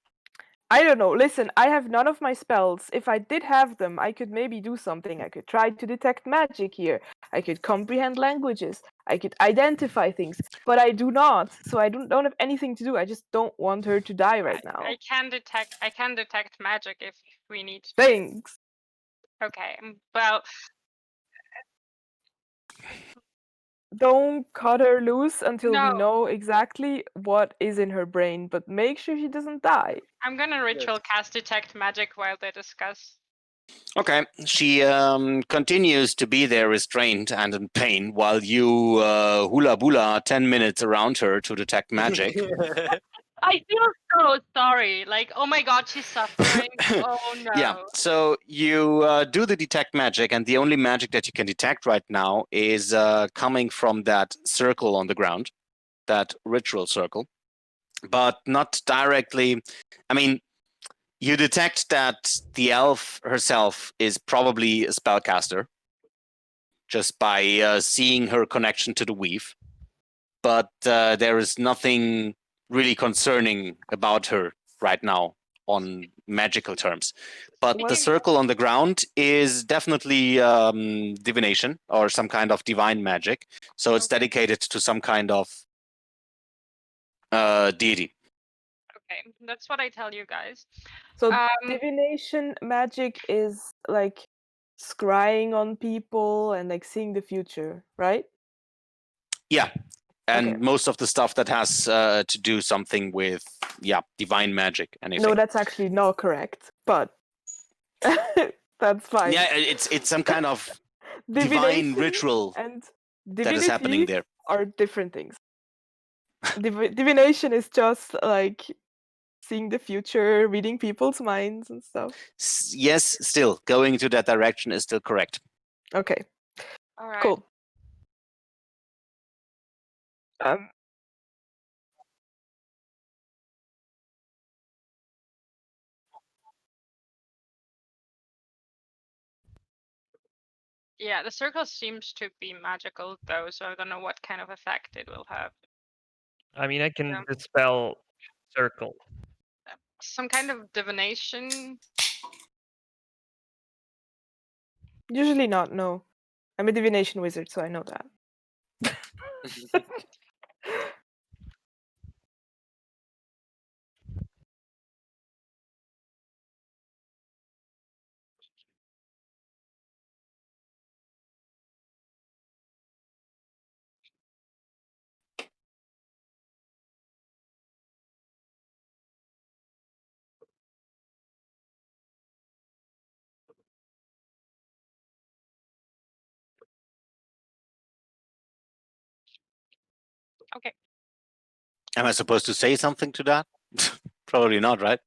I don't know. Listen, I have none of my spells. If I did have them, I could maybe do something. I could try to detect magic here. I could comprehend languages. I could identify things. But I do not. So I don't have anything to do. I just don't want her to die right now. I can detect magic if we need to. Thanks. Okay. Well, Don't cut her loose until we No. know exactly what is in her brain, but make sure she doesn't die. I'm gonna ritual cast detect magic while they discuss. Okay, she continues to be there restrained and in pain while you hula bula 10 minutes around her to detect magic. I feel so sorry. Like, oh my god, she's suffering. Oh no. Yeah, so you do the detect magic, and the only magic that you can detect right now is coming from that circle on the ground, that ritual circle, but not directly. I mean, you detect that the elf herself is probably a spellcaster just by seeing her connection to the weave, but there is nothing really concerning about her right now on magical terms. But the circle on the ground is definitely divination or some kind of divine magic. So it's dedicated to some kind of deity. Okay, that's what I tell you guys. So divination magic is like scrying on people and like seeing the future, right? Yeah. And Okay. most of the stuff that has to do something with, divine magic, anything. No, that's actually not correct, but that's fine. Yeah, it's some kind of divine Divination ritual and that is happening divinity there. are different things. Divination is just like seeing the future, reading people's minds and stuff. Yes, still going to that direction is still correct. Okay. All right. Cool. Yeah, the circle seems to be magical though, so I don't know what kind of effect it will have. I mean, I can dispel circle. Some kind of divination. Usually not, no. I'm a divination wizard, so I know that. Okay. Am I supposed to say something to that? Probably not, right?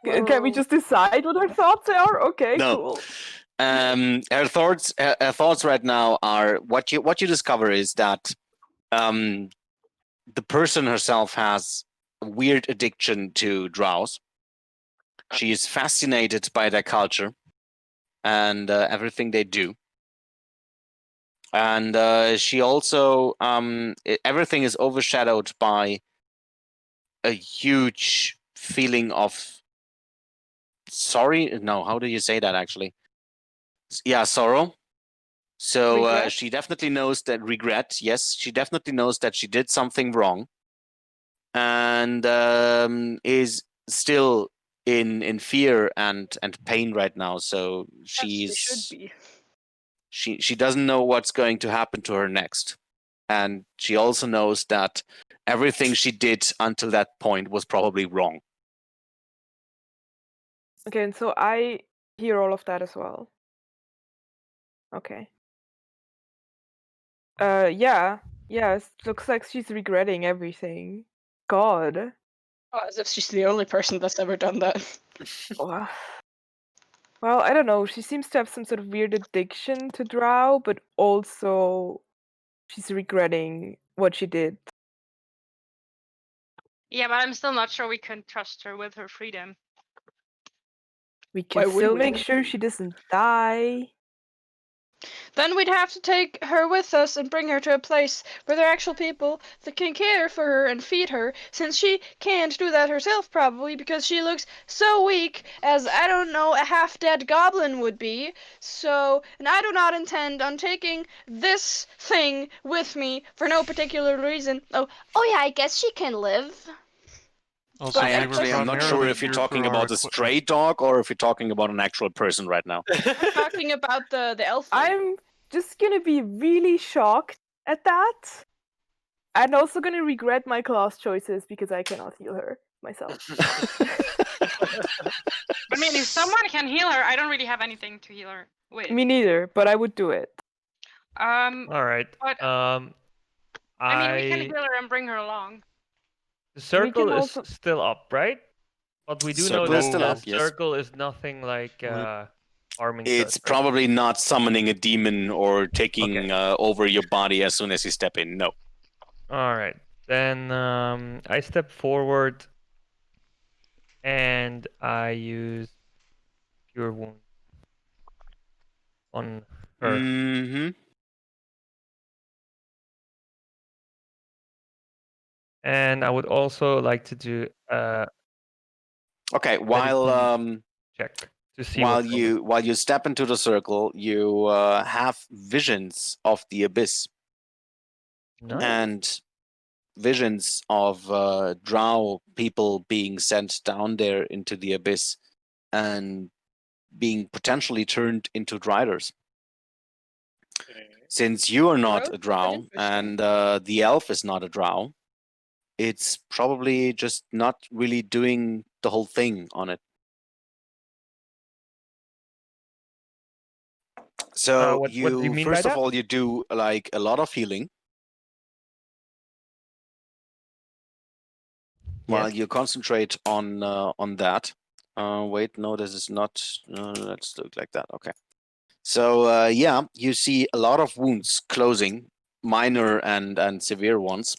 Can we just decide what her thoughts are? Okay, No. cool. Her thoughts right now are what you discover is that the person herself has a weird addiction to drows. She is fascinated by their culture and everything they do. And she also everything is overshadowed by a huge feeling of sorry. No, how do you say that actually? Yeah, sorrow. So Regret? she definitely knows that regret. Yes, she definitely knows that she did something wrong, and is still in fear and pain right now. So As she should she's be. she doesn't know what's going to happen to her next, and she also knows that everything she did until that point was probably wrong. Okay, and so I hear all of that as well. Okay. Yeah. Yes, looks like she's regretting everything. God. Oh, as if she's the only person that's ever done that. Wow. Well, I don't know. She seems to have some sort of weird addiction to drow, but also she's regretting what she did. Yeah, but I'm still not sure we can trust her with her freedom. We Why can would still we? make sure she doesn't die. Then we'd have to take her with us and bring her to a place where there are actual people that can care for her and feed her, since she can't do that herself probably because she looks so weak as, I don't know, a half-dead goblin would be. So, and I do not intend on taking this thing with me for no particular reason. Oh yeah, I guess she can live. Also, I we were actually am not sure primarily if you're here talking for our about a stray dog or if you're talking about an actual person right now. I'm talking about the elf lady. I'm just gonna be really shocked at that. I'm also gonna regret my class choices because I cannot heal her myself. I mean, if someone can heal her, I don't really have anything to heal her with. Me neither, but I would do it. All right. But I mean, we can heal her and bring her along. The circle is also- still up, right? But we do know Circle is that still the up, yes. circle is nothing like harming to It's us, right? probably not summoning a demon or taking Okay. over your body as soon as you step in. No. All right. Then I step forward and I use Cure Wound on her. Mm-hmm. And I would also like to do Okay, check to see while what's going on. while you step into the circle, you have visions of the abyss Nice. and visions of drow people being sent down there into the abyss and being potentially turned into driders. Since you are not a drow and the elf is not a drow, it's probably just not really doing the whole thing on it. So what do you mean by first of that? all, you do like a lot of healing while you concentrate on that. Wait, no, this is not. Let's do it like that. Okay. So yeah, you see a lot of wounds closing, minor and severe ones.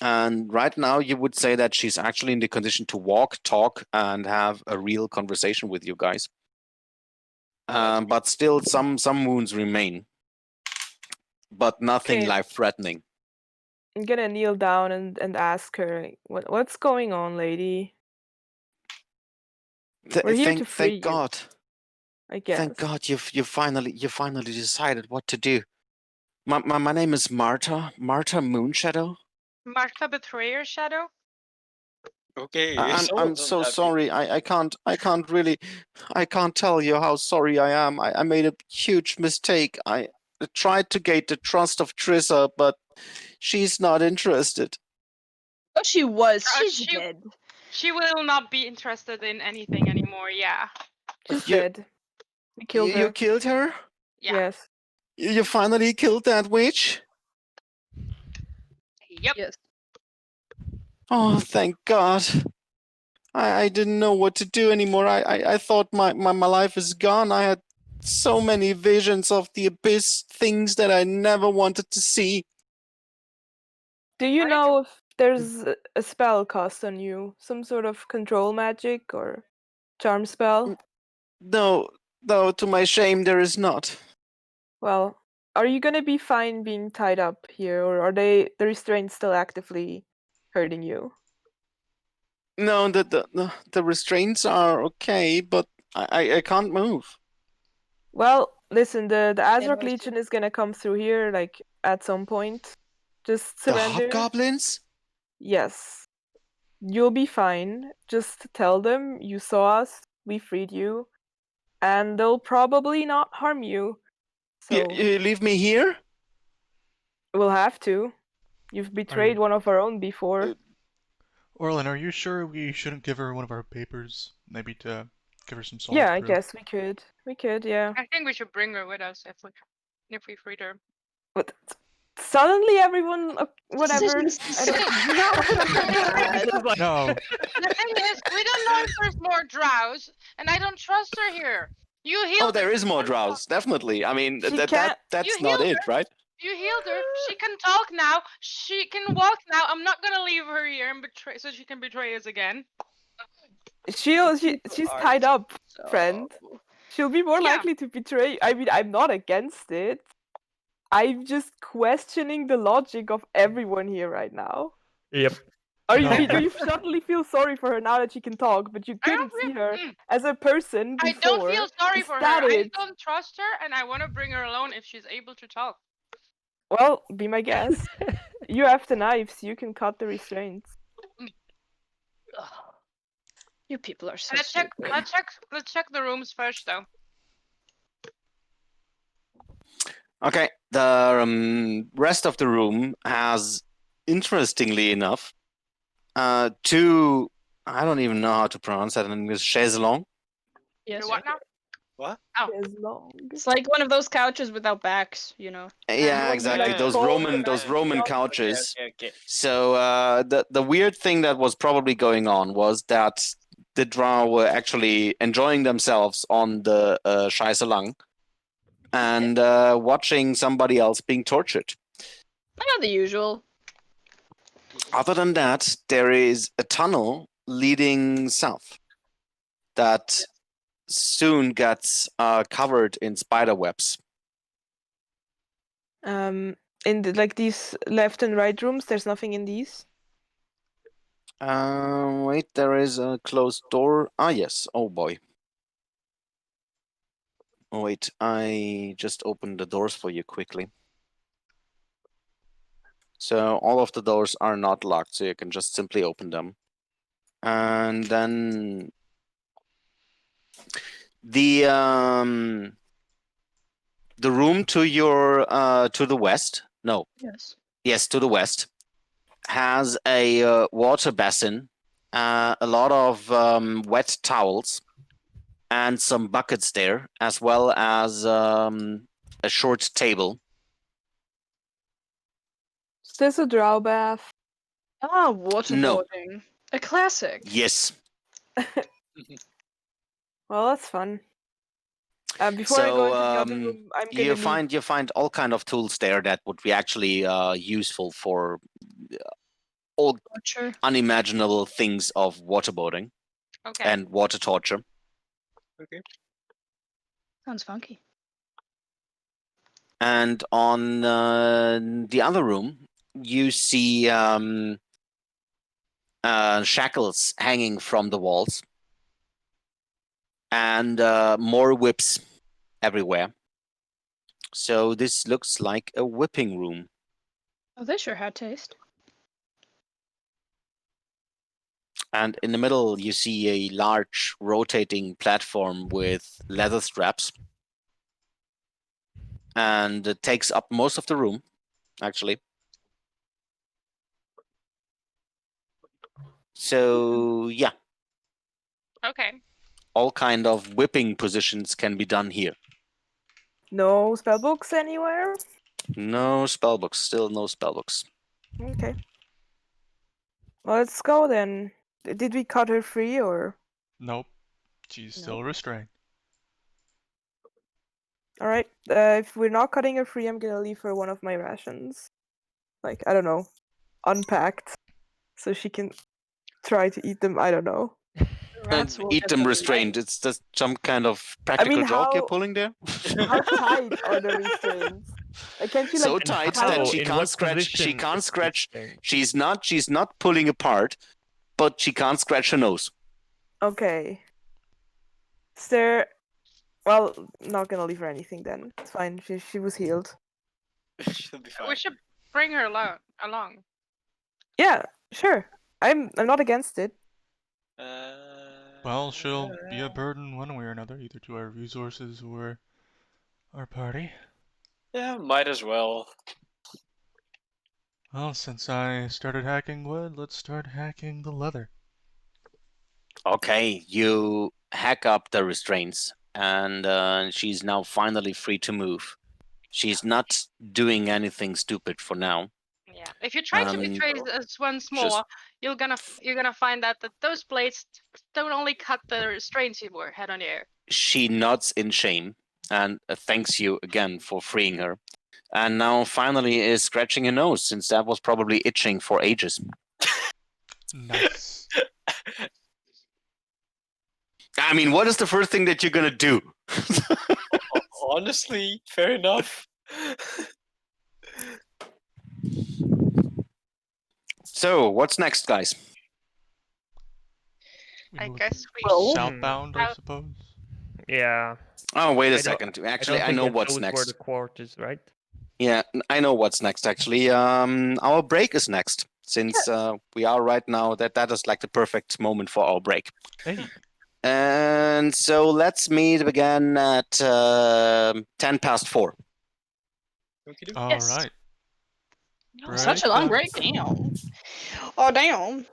And right now, you would say that she's actually in the condition to walk, talk, and have a real conversation with you guys. But still, some wounds remain, but nothing Okay. life-threatening. I'm gonna kneel down and ask her, what's going on, lady? We're here to free Thank God. I guess. Thank God you finally decided what to do. My name is Marta Moonshadow. Martha Betrayer Shadow? Okay, I'm so sorry. I can't tell you how sorry I am. I made a huge mistake. I tried to gain the trust of Trissa, but she's not interested. Oh, she was. She's dead. She will not be interested in anything anymore, yeah. She's dead. We killed her. You killed her? Yeah. Yes. You finally killed that witch? Yep. Yes. Oh, thank God. I didn't know what to do anymore. I thought my life is gone. I had so many visions of the abyss, things that I never wanted to see. Do you Right. know if there's a spell cast on you? Some sort of control magic or charm spell? No, to my shame, there is not. Well, are you gonna be fine being tied up here, or are the restraints still actively hurting you? No, the restraints are okay, but I can't move. Well, listen, the Azrak most- Legion is gonna come through here, like, at some point. Just The surrender. hobgoblins? Yes. You'll be fine. Just tell them you saw us, we freed you, and they'll probably not harm you. So You leave me here? we'll have to. You've betrayed one of our own before. Orlin, are you sure we shouldn't give her one of our papers? Maybe to give her some solid Yeah, I proof? guess we could. We could, yeah. I think we should bring her with us if we freed her. But suddenly everyone, whatever. Decisions I don't bad. No. The thing is, we don't know if there's more drows, and I don't trust her here. You healed Oh, there her. is more drows, definitely. I mean, She can't- that's You not healed it, right? You healed her. She can talk now. She can walk now. I'm not gonna leave her here and betray so she can betray us again. she's tied up, friend. She'll be more Yeah. likely to betray. I mean, I'm not against it. I'm just questioning the logic of everyone here right now. Yep. Are you? No. Do you suddenly feel sorry for her now that she can talk, but you I don't couldn't see feel- her as a person I before? don't feel sorry Is for her. that I it? just don't trust her, and I want to bring her alone if she's able to talk. Well, be my guest. You have the knives. You can cut the restraints. You people are so Let's check. stupid. Let's check the rooms first, though. Okay, the rest of the room has, interestingly enough, two. I don't even know how to pronounce that in English. Chaise longue. Yes. What now? What? Oh, As long. It's like one of those couches without backs, you know. Yeah, would be exactly. like Those cold Roman and couches. Okay. So the weird thing that was probably going on was that the drow were actually enjoying themselves on the Chaise longue and watching somebody else being tortured. Not the usual. Other than that, there is a tunnel leading south that soon gets covered in spider webs. In like these left and right rooms, there's nothing in these. Wait, there is a closed door. Ah, yes. Oh boy. Oh, wait, I just opened the doors for you quickly. So all of the doors are not locked, so you can just simply open them. And then the room to your to the west. No. Yes. Yes, to the west has a water basin, a lot of wet towels, and some buckets there, as well as a short table. Is this a drow bath? Ah, waterboarding. No. A classic. Yes. Well, that's fun. Before I go into the other So room, I'm gonna you find all kind of tools there that would be actually useful for all Torture. unimaginable things of waterboarding okay. and water torture. Okay. Sounds funky. And on the other room, you see shackles hanging from the walls and more whips everywhere. So this looks like a whipping room. Oh, they sure had taste. And in the middle, you see a large rotating platform with leather straps. And it takes up most of the room, actually. So, yeah, Okay. all kind of whipping positions can be done here. No spellbooks anywhere? No spellbooks. Still no spellbooks. Okay. Well, let's go then. Did we cut her free or? Nope. She's still restrained. Alright, if we're not cutting her free, I'm gonna leave her one of my rations. Like, I don't know, unpacked. So she can try to eat them, I don't know. Rats will Eat get them them restrained. It's just some kind of practical joke you're how pulling there. how tight are the restraints? Can't you So like tight tie that them? she in can't what scratch. She position can't is the scratch. restraint? She's not pulling apart, but she can't scratch her nose. Okay. Is there? Well, not gonna leave her anything then. It's fine. She was healed. She'll be fine. We should bring her along. Yeah, sure. I'm not against it. Well, she'll be a burden one way or another, either to our resources or our party. Yeah, might as well. Well, since I started hacking wood, let's start hacking the leather. Okay, you hack up the restraints, and she's now finally free to move. She's not doing anything stupid for now. Yeah. If you try to betray us once more, you're gonna find out that those blades don't only cut the restraints you had on you. She nods in shame and thanks you again for freeing her. And now finally is scratching her nose, since that was probably itching for ages. Nice. I mean, what is the first thing that you're gonna do? Honestly, fair enough. So, what's next, guys? We I move guess we southbound, I South- suppose. Yeah. Oh, wait a I don't- second. I Actually, don't I think know that what's those were the next. quarters, right? Yeah, I know what's next, actually. Our break is next, since we are right now. That is like the perfect moment for our break. Hey. And so let's meet again at 4:10. All Yes. right. Such a long break. Break Damn. Oh, damn.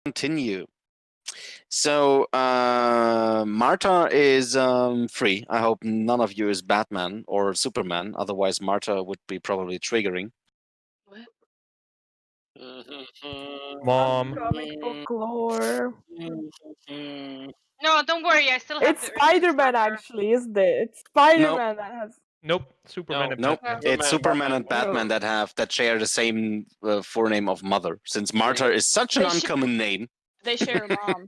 continue. So Marta is free. I hope none of you is Batman or Superman. Otherwise, Marta would be probably triggering. What? Mom. Comic book lore. No, don't worry. I still have It's the urge to Spider-Man, murder. actually, isn't it? It's Spider-Man that has. Nope. Superman No. and Nope, Batman. it's Superman and Batman. Batman that share the same forename of mother. Since Marta is such an They sh- uncommon name. They share a mom.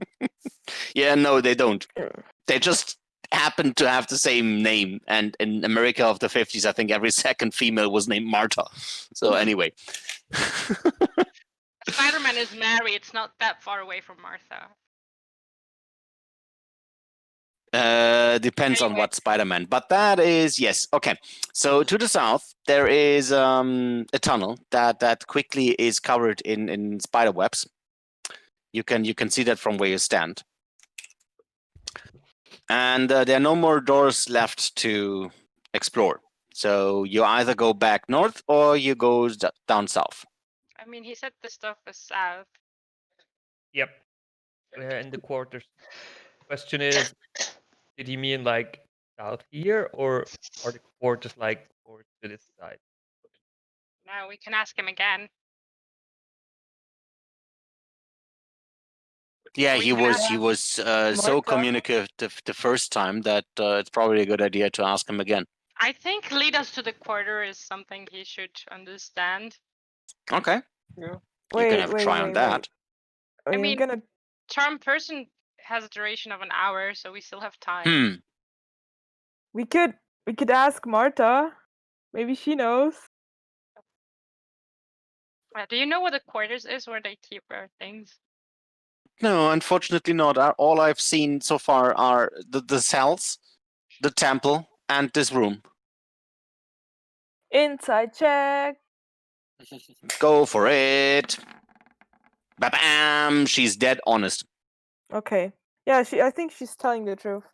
Yeah, no, they don't. They just happen to have the same name. And in America of the 50s, I think every second female was named Marta. So anyway. Spider-Man is Mary. It's not that far away from Martha. Depends on Anyway. what Spider-Man, but that is yes. Okay, so to the south there is a tunnel that quickly is covered in spider webs. You can see that from where you stand, and there are no more doors left to explore. So you either go back north or you go down south. I mean, he said the stuff is south. Yep. We're in the quarters. Question is, did he mean like south here, or are the quarters like towards to this side? Now we can ask him again. Yeah, We he can was ask- he was so Martha? communicative the first time that it's probably a good idea to ask him again. I think lead us to the quarter is something he should understand. Okay, Yeah. you can have a try on that. Wait. I mean- I'm gonna. Charm person has a duration of an hour, so we still have time. Hmm. We could ask Marta. Maybe she knows. Do you know what the quarters is, where they keep our things? No, unfortunately not. All I've seen so far are the cells, the temple, and this room. Inside check. Go for it. Bam! She's dead honest. Okay. Yeah, I think she's telling the truth.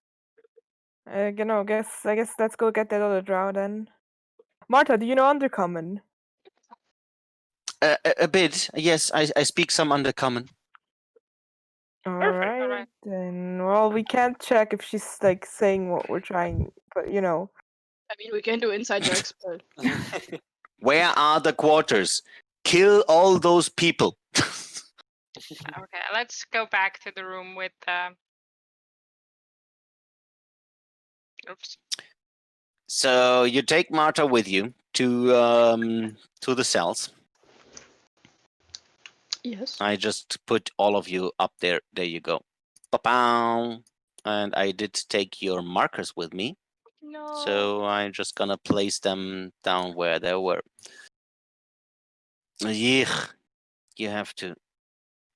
I guess let's go get that other drow then. Marta, do you know Undercommon? A bit, yes. I speak some Undercommon. Perfect, Alright, alright. then. Well, we can't check if she's like saying what we're trying, but you know. I mean, we can do inside jokes, but Where are the quarters? Kill all those people. Okay, let's go back to the room with. Oops. So you take Marta with you to the cells. yes. I just put all of you up there. There you go. Ba-pow. And I did take your markers with me. No. So I'm just gonna place them down where they were. Yuck. You have to.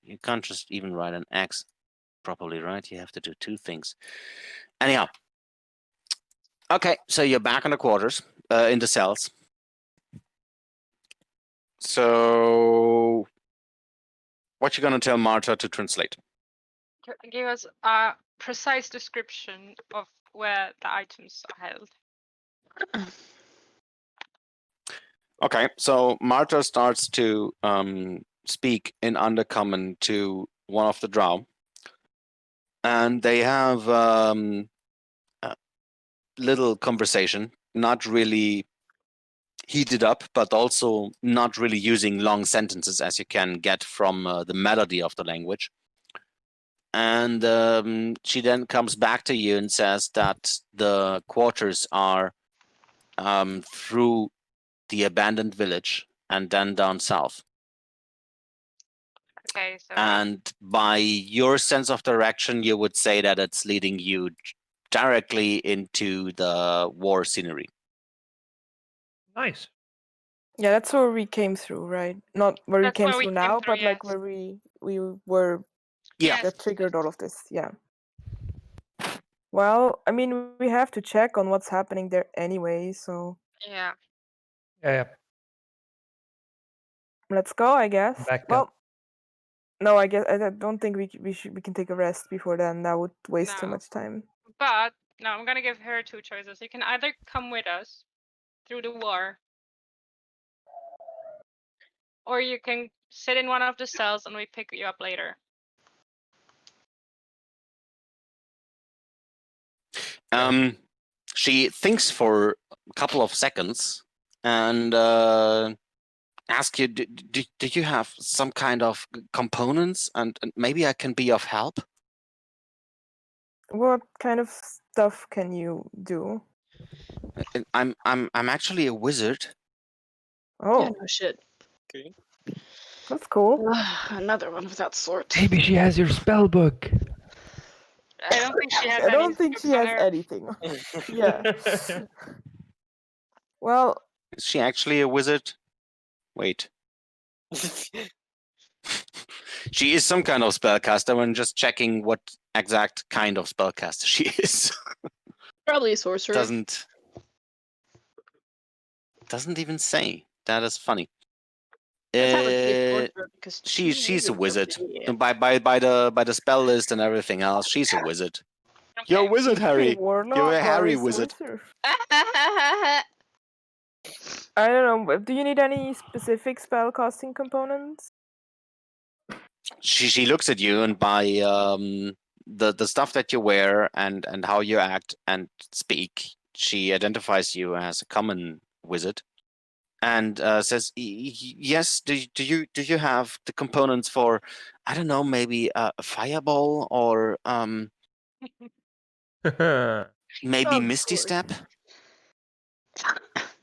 You can't just even write an X properly, right? You have to do two things. Anyhow. Okay, so you're back in the quarters, in the cells. So, what you gonna tell Marta to translate? Give us a precise description of where the items are held. Okay, so Marta starts to speak in Undercommon to one of the drow, and they have a little conversation, not really heated up, but also not really using long sentences as you can get from the melody of the language. And she then comes back to you and says that the quarters are through the abandoned village and then down south. Okay, so. And by your sense of direction, you would say that it's leading you directly into the war scenery. Nice. Yeah, that's where we came through, right? Not where we That's came where we through came now, through, but like yes. where we were Yeah. that triggered all of this. Yeah. Well, I mean, we have to check on what's happening there anyway, so Yeah. Yeah. let's go, I guess. Back Well, up. no, I guess I don't think we can take a rest before then. That would waste too No. much time. But no, I'm gonna give her two choices. You can either come with us through the war, or you can sit in one of the cells and we pick you up later. She thinks for a couple of seconds and asks you, do you have some kind of components and maybe I can be of help? What kind of stuff can you do? I'm actually a wizard. Oh, Yeah, no shit. Okay. that's cool. Another one of that sort. Maybe she has your spell book. I don't think she has I any don't think she books on has her. anything. Yeah. Well, Is she actually a wizard? Wait. She is some kind of spellcaster. I'm just checking what exact kind of spellcaster she is. Probably a sorcerer. Doesn't even say. That is funny. That's how it's a sorcerer because She's a wizard. Yeah. By the spell list and everything else, she's a wizard. Okay. You're a wizard, Harry. warlock You're a or Harry wizard. sorcerer. I don't know. But do you need any specific spell casting components? She looks at you, and by the stuff that you wear and how you act and speak, she identifies you as a common wizard, and says, "Yes. Do you have the components for, I don't know, maybe a fireball or maybe Of Misty course. Step?"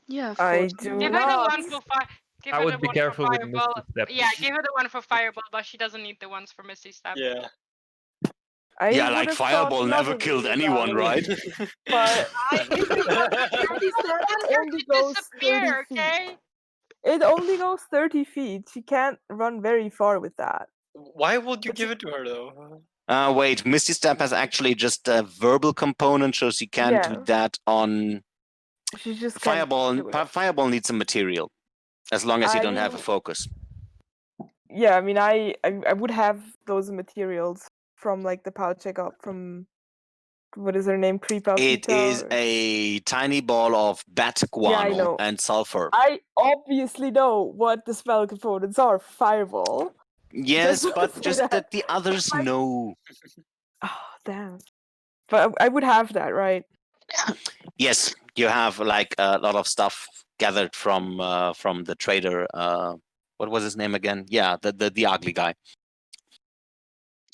Yeah, of I course. do Give her the not. one for fire. Give I her would the be one careful for with fireball. Misty Step. Yeah, give her the one for fireball, but she doesn't need the ones for Misty Step. Yeah. I Yeah, would like have thought fireball not never of killed it anyone, about right? it. But Misty Step only goes 30 disappear, feet. okay? It only goes 30 feet. She can't run very far with that. Why would you It's- give it to her though? Wait, Misty Step has actually just a verbal component, so she can do Yeah. that on She just can't fireball. do it. Fireball needs some material, as long as you don't have a I- focus. Yeah, I mean, I would have those materials from like the pouch I got from, what is her name, It is a tiny ball of bat guano know. and sulfur. I obviously know what the spell components are. Fireball. Yes, Just but say just that the others know. Oh, damn. But I would have that, right? Yes, you have like a lot of stuff gathered from the trader. What was his name again? Yeah, the ugly guy.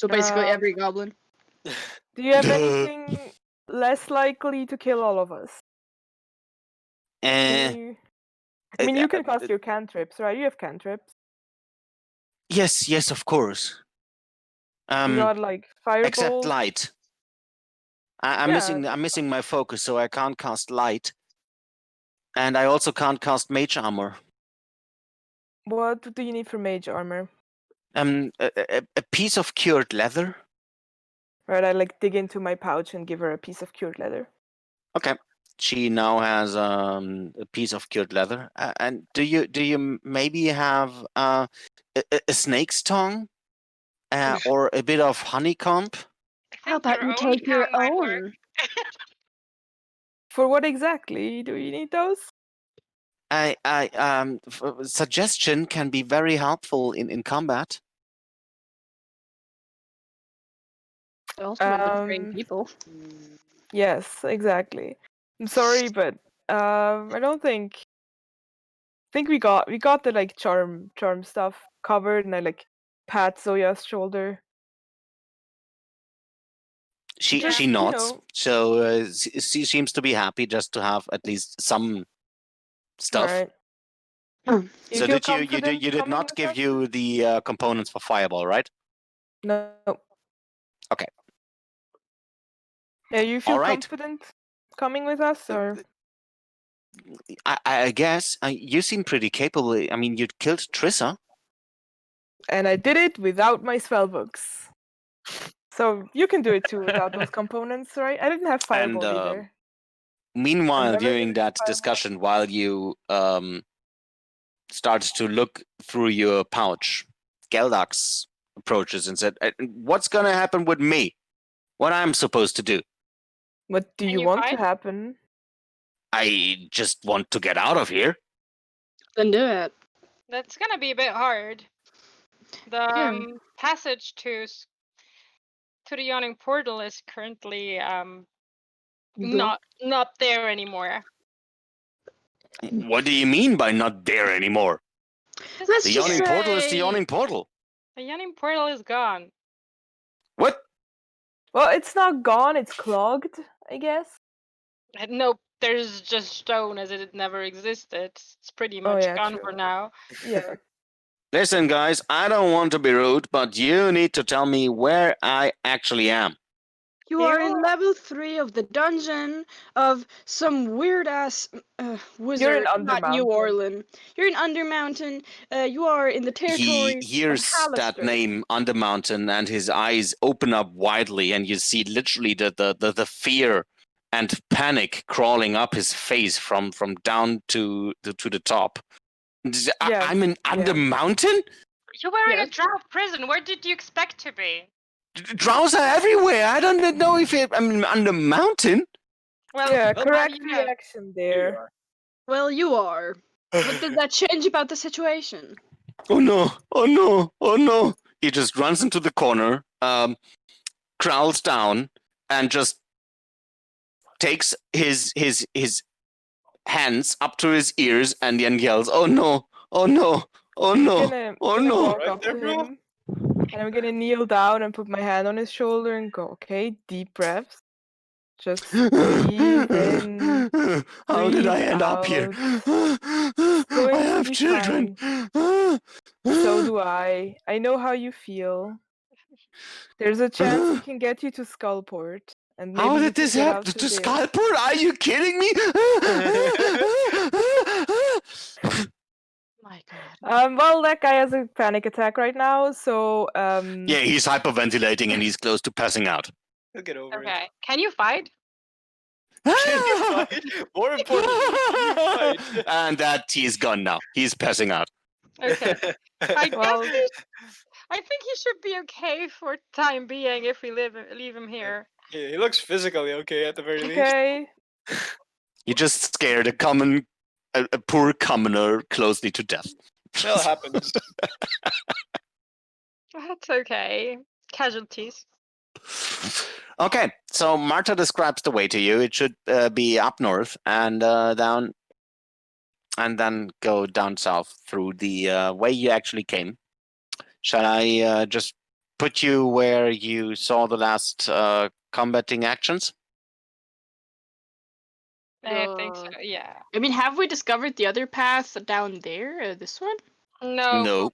So basically, Um, every goblin. Do you have anything less likely to kill all of us? Can you... I mean, you can cast your cantrips, right? You have cantrips. Yes, of course. You got like fireball. Except light. I'm missing my focus, so I can't cast light, and I also can't cast mage armor. What do you need for mage armor? A piece of cured leather. Right, I like dig into my pouch and give her a piece of cured leather. Okay. She now has a piece of cured leather. And do you maybe have a snake's tongue, or a bit of honeycomb? How about you take your own? For what exactly do you need those? Suggestion can be very helpful in combat. Also, betraying people. Yes, exactly. I'm sorry, but I don't think. I think we got the like charm stuff covered, and I like pat Zoya's shoulder. She Just, nods. So she seems to be happy just to have at least some stuff. Right. So you did not give you the components for fireball, right? No. Okay. Yeah, you feel All right. confident coming with us, or? I guess you seem pretty capable. I mean, you killed Trissa. And I did it without my spellbooks. So you can do it too without those components, right? I didn't have fireball either. Meanwhile, during that discussion, while you started to look through your pouch, Geldax approaches and said, "What's gonna happen with me? What I'm supposed to do?" What do you want to happen? I just want to get out of here. Then do it. That's gonna be a bit hard. The passage to the yawning portal is currently Not there anymore. What do you mean by not there anymore? Let's The just yawning portal is the say- yawning portal. The yawning portal is gone. What? Well, it's not gone. It's clogged, I guess. Nope, there's just stone as it never existed. It's pretty much yeah, gone true. for now. Yeah. Listen, guys, I don't want to be rude, but you need to tell me where I actually am. You are in level 3 of the dungeon of some weird ass wizard. Not New Undermountain. Orleans. You're in Undermountain. You are in the territory He hears of that Hallister. name, Undermountain, and his eyes open up widely, and you see literally the fear and panic crawling up his face from down to the top. I'm in Undermountain? You were in a Yes. drow prison. Where did you expect to be? Drows are everywhere. I don't know if I'm Undermountain. Well, Yeah, now correct you know. reaction Here you there. are. Well, you are. What does that change about the situation? Oh no! Oh no! Oh no! He just runs into the corner, crawls down, and just takes his hands up to his ears and then yells, "Oh no! Oh no! Oh no! Oh gonna no!" walk Right up there, to bro? him, and I'm gonna kneel down and put my hand on his shoulder and go, okay, deep breaths. Just breathe in. How did I breathe end up here? going I to have be children. So do I. I know how you feel. There's a chance we can get you to Skullport. And maybe How you did can this get happen out to to there. Skullport? Are you kidding me? My God. Well, that guy has a panic attack right now, so Yeah, he's hyperventilating and he's close to passing out. He'll get over it. Okay. Can you fight? Can you fight? More importantly, can you fight? And that he's gone now. He's passing out. Okay. I Well- I think he should be okay for time being if we leave him here. He looks physically okay at the very least. okay. You just scared a poor commoner closely to death. That happens. That's okay. Casualties. Okay, so Marta describes the way to you. It should be up north and down, and then go down south through the way you actually came. Shall I just put you where you saw the last combating actions? I think so, yeah. I mean, have we discovered the other path down there? This one? No. No.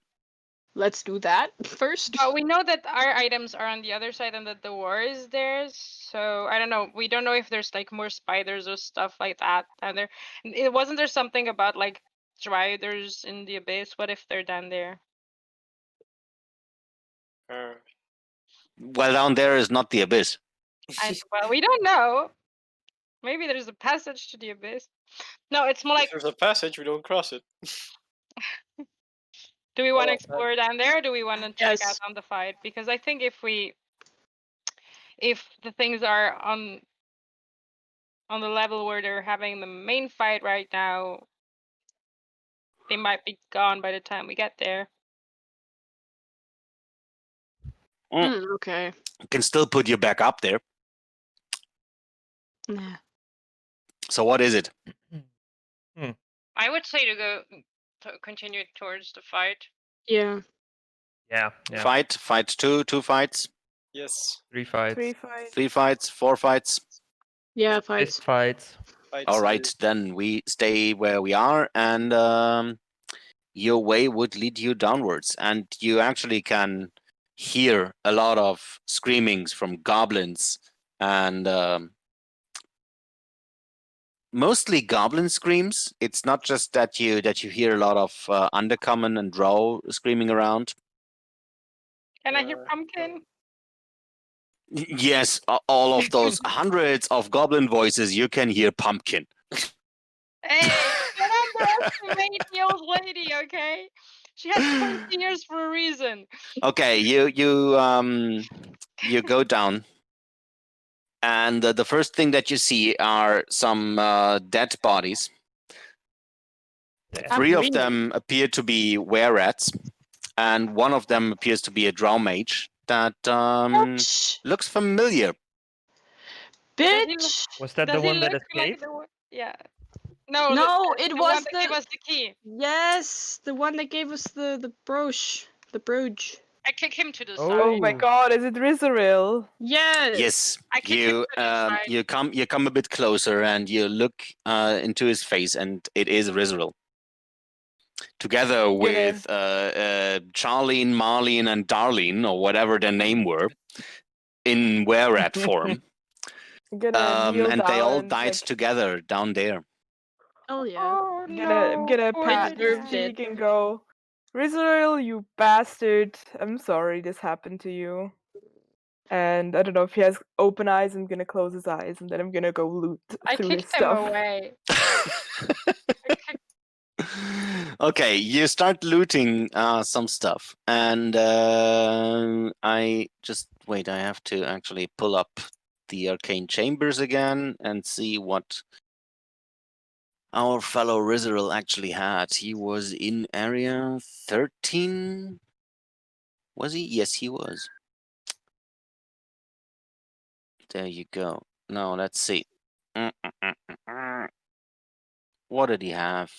Let's do that first. But we know that our items are on the other side and that the war is theirs. So I don't know. We don't know if there's like more spiders or stuff like that down there. It wasn't there something about like striders in the abyss? What if they're down there? Well, down there is not the abyss. Well, we don't know. Maybe there's a passage to the abyss. No, it's more like, If there's a passage, we don't cross it. do we want to Oh, explore down there or do we want to check out Yes. on the fight? Because I think if the things are on the level where they're having the main fight right now, they might be gone by the time we get there. Okay. Can still put you back up there. Nah. So what is it? I would say to continue towards the fight. Yeah. Yeah. Fight 2 fights, Yes. 3 fights. 3 fights. 3 fights, 4 fights. Yeah, Fist fights. fights. All right, then we stay where we are, and your way would lead you downwards, and you actually can hear a lot of screamings from goblins, and mostly goblin screams. It's not just that you hear a lot of undercommon and drow screaming around. Can I hear pumpkin? Yes, all of those hundreds of goblin voices, you can hear pumpkin. Hey, don't underestimate the old lady, okay? She has 20 years for a reason. Okay, you go down, and the first thing that you see are some dead bodies. Yeah. 3 of them appear to be were-rats, and one of them appears to be a drow mage that Ouch. looks familiar. Bitch! Was that Does the he one that look like escaped? the one? Yeah. No, No, it the was one that gave us the key. Yes, the one that gave us the brooch. The brooch. I kick him to the Oh. side. Oh my god, is it Rizaril? Yes. Yes, I kick him you to the side. you come a bit closer and you look into his face, and it is Rizril. Together with Charlene, Marlene, and Darlene, or whatever their name were, in were-rat form. I'm gonna kneel And down they all and, died like, together down there. Oh yeah. Oh I'm no. gonna poor pat his deserved Rizal. it. cheek and go, Rizaril, you bastard. I'm sorry this happened to you. And I don't know if he has open eyes, I'm gonna close his eyes and then I'm gonna go loot I through his kicked him stuff. away. I kicked- Okay, you start looting some stuff, and I just wait. I have to actually pull up the arcane chambers again and see what our fellow Rizaril actually had. He was in area 13. Was he? Yes, he was. There you go. Now let's see. What did he have?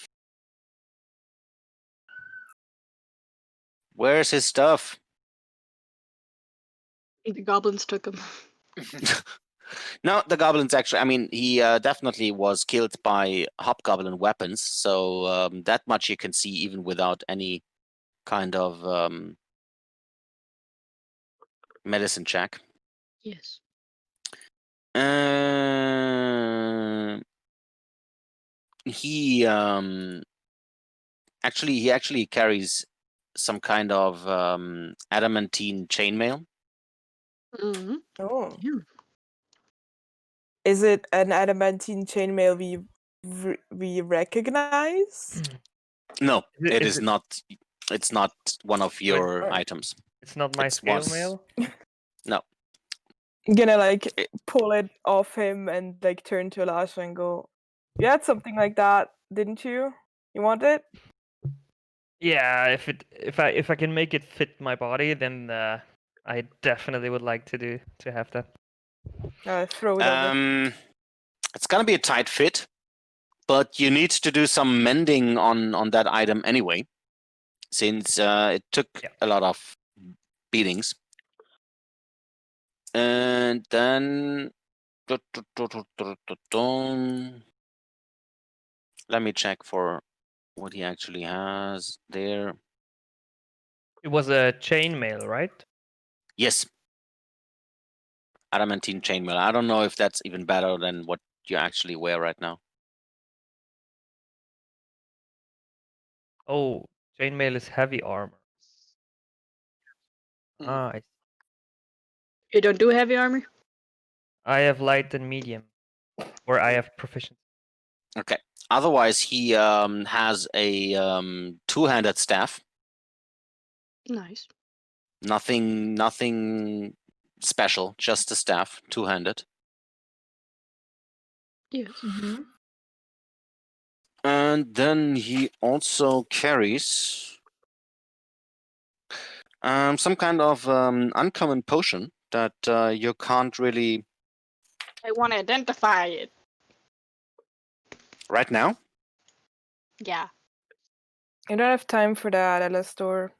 Where's his stuff? The goblins took him. No, the goblins actually. I mean, he definitely was killed by hobgoblin weapons. So that much you can see even without any kind of medicine check. Yes. He actually carries some kind of adamantine chainmail. Mm-hmm. Oh. Yeah. Is it an adamantine chainmail we recognize? No, it is is not. It's not one of your Oh. items. It's not my It scale was- mail. No. I'm gonna like It- pull it off him and like turn to Elisha and go, you had something like that, didn't you? You want it? Yeah, if I can make it fit my body, then I definitely would like to have that. Throw it over. It's gonna be a tight fit, but you need to do some mending on that item anyway, since it took a lot of beatings. And then let me check for what he actually has there. It was a chainmail, right? Yes. Adamantine chainmail. I don't know if that's even better than what you actually wear right now. Oh, chainmail is heavy armor. Ah, You don't do heavy armor? I have light and medium, or I have proficiency. Okay. Otherwise, he has a two-handed staff. Nice. Nothing special, just a staff, two-handed. Yes. Mm-hmm. And then he also carries some kind of uncommon potion that you can't really I want to identify it. right now. Yeah. I don't have time for that, Alastor.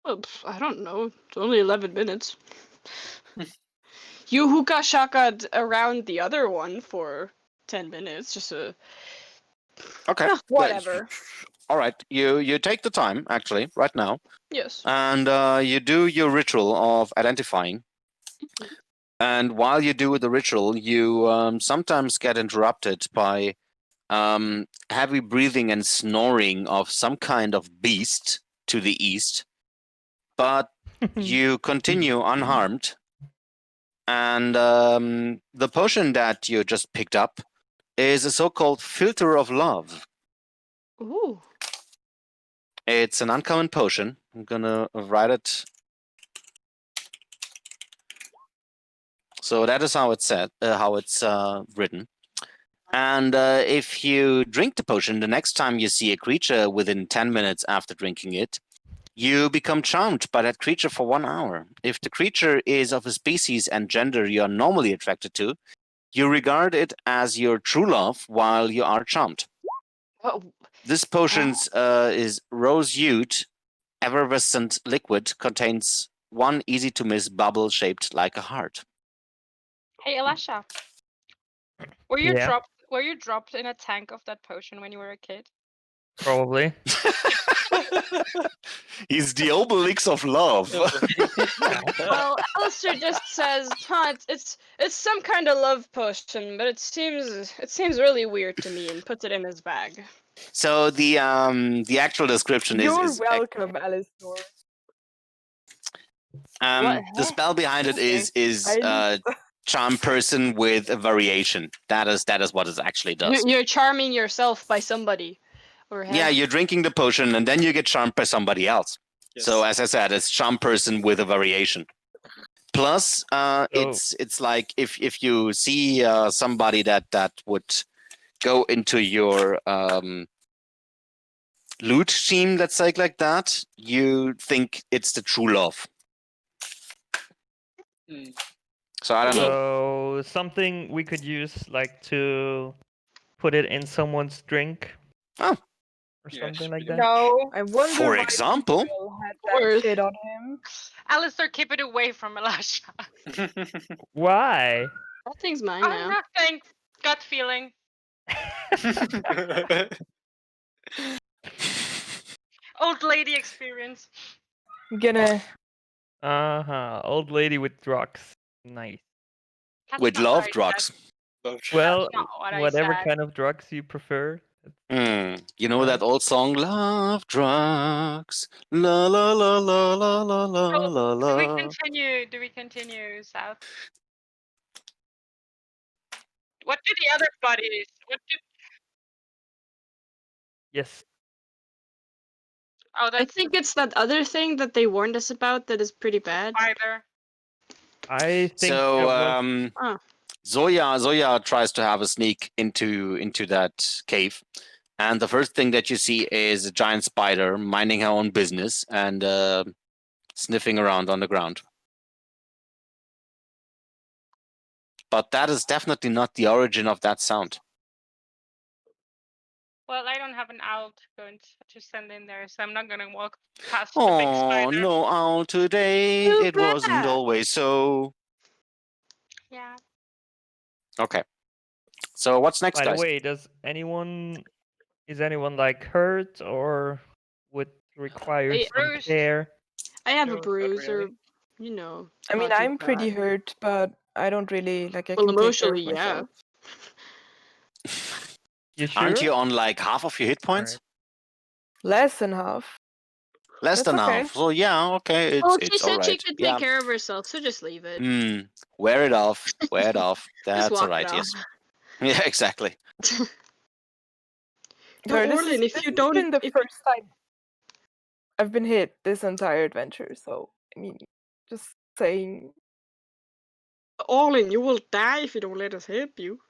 Well, I don't know. It's only 11 minutes. You hookah shaka'd around the other one for 10 minutes. Just a... Okay. Whatever. All right. You take the time actually right now. Yes. And you do your ritual of identifying. And while you do the ritual, you sometimes get interrupted by heavy breathing and snoring of some kind of beast to the east. But you continue unharmed. And the potion that you just picked up is a so-called filter of love. Ooh. It's an uncommon potion. I'm gonna write it. So that is how it's said, how it's written. And if you drink the potion, the next time you see a creature within 10 minutes after drinking it, you become charmed by that creature for 1 hour. If the creature is of a species and gender you are normally attracted to, You regard it as your true love while you are charmed. Oh, This potion is rose-hued, effervescent liquid, contains one easy-to-miss bubble shaped like a heart. Hey, Elisha. Were you Yeah. dropped in a tank of that potion when you were a kid? Probably. He's the Obelix of love. well, Alistair just says, "Huh, it's some kind of love potion, but it seems really weird to me," and puts it in his bag. So the actual description You're is welcome, Alistair. the spell behind it is charm person with a variation. That is what it actually does. You're charming yourself by somebody, or Yeah, you're drinking the potion and then you get charmed by somebody else. Yes. So as I said, it's charm person with a variation. Plus, it's like if you see somebody that would go into your loot scheme, let's say like that, you think it's the true love. So I don't know. So something we could use like to put it in someone's drink. Oh. Or Yes, something like we that. No. I wonder For why example? Will had that shit on him. Alistair, keep it away from Elisha. Why? that thing's mine Oh, now. nothing. Gut feeling. Old lady experience. I'm gonna. Old lady with drugs. Nice. That's With not what love I drugs. Well, not what I whatever said. kind of drugs you prefer. You know that old song, Love Drugs, la la la la la la la So, la do we la. continue? Do we continue south? What do the other buddies? What do? Yes. Oh, I that's think it's that other thing that they warned us about that is pretty bad. either. I think So that was... Zoya tries to have a sneak into that cave, and the first thing that you see is a giant spider minding her own business and sniffing around on the ground. But that is definitely not the origin of that sound. Well, I don't have an owl to send in there, so I'm not gonna walk past the big Oh, spider. no owl today. Too It wasn't bad. always so. Yeah. Okay. So what's next, By the guys? way, is anyone like hurt or would require some Bruised. care? I have No, a not bruise, really. or you know. I mean, not too I'm pretty bad. hurt, but I don't really like. I Well, can take care of emotionally, yeah. myself. You sure? Aren't you on like half of your hit points? Less than half. Less That's than okay. half. So yeah, okay, Well, she it's said all she right. could take care of herself, so just leave it. Wear it off. Wear it off. That's walk all right. it Yes. off. Yeah, exactly. Sorry, this Orlin, if this you has don't, been the if first time I've been hit this entire adventure. So I mean, just saying. Orlin, you will die if you don't let us help you.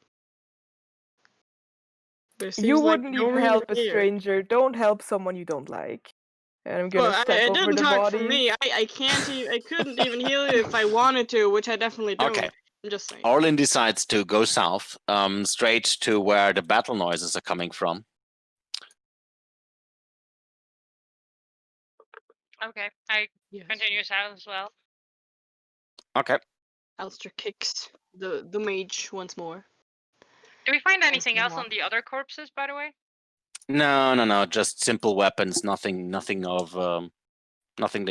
But it You seems like wouldn't you don't even really help a care. stranger. Don't help someone you don't like. And I'm gonna Well, step I over didn't the talk for bodies. me. I can't. I couldn't even heal you if I wanted to, which I definitely don't. Okay. I'm just saying. Orlin decides to go south, straight to where the battle noises are coming from. Okay, I Yes. continue south as well. Okay. Alistair kicks the mage once more. Do we find anything you else walk. on the other corpses, by the way? No. Just simple weapons. Nothing that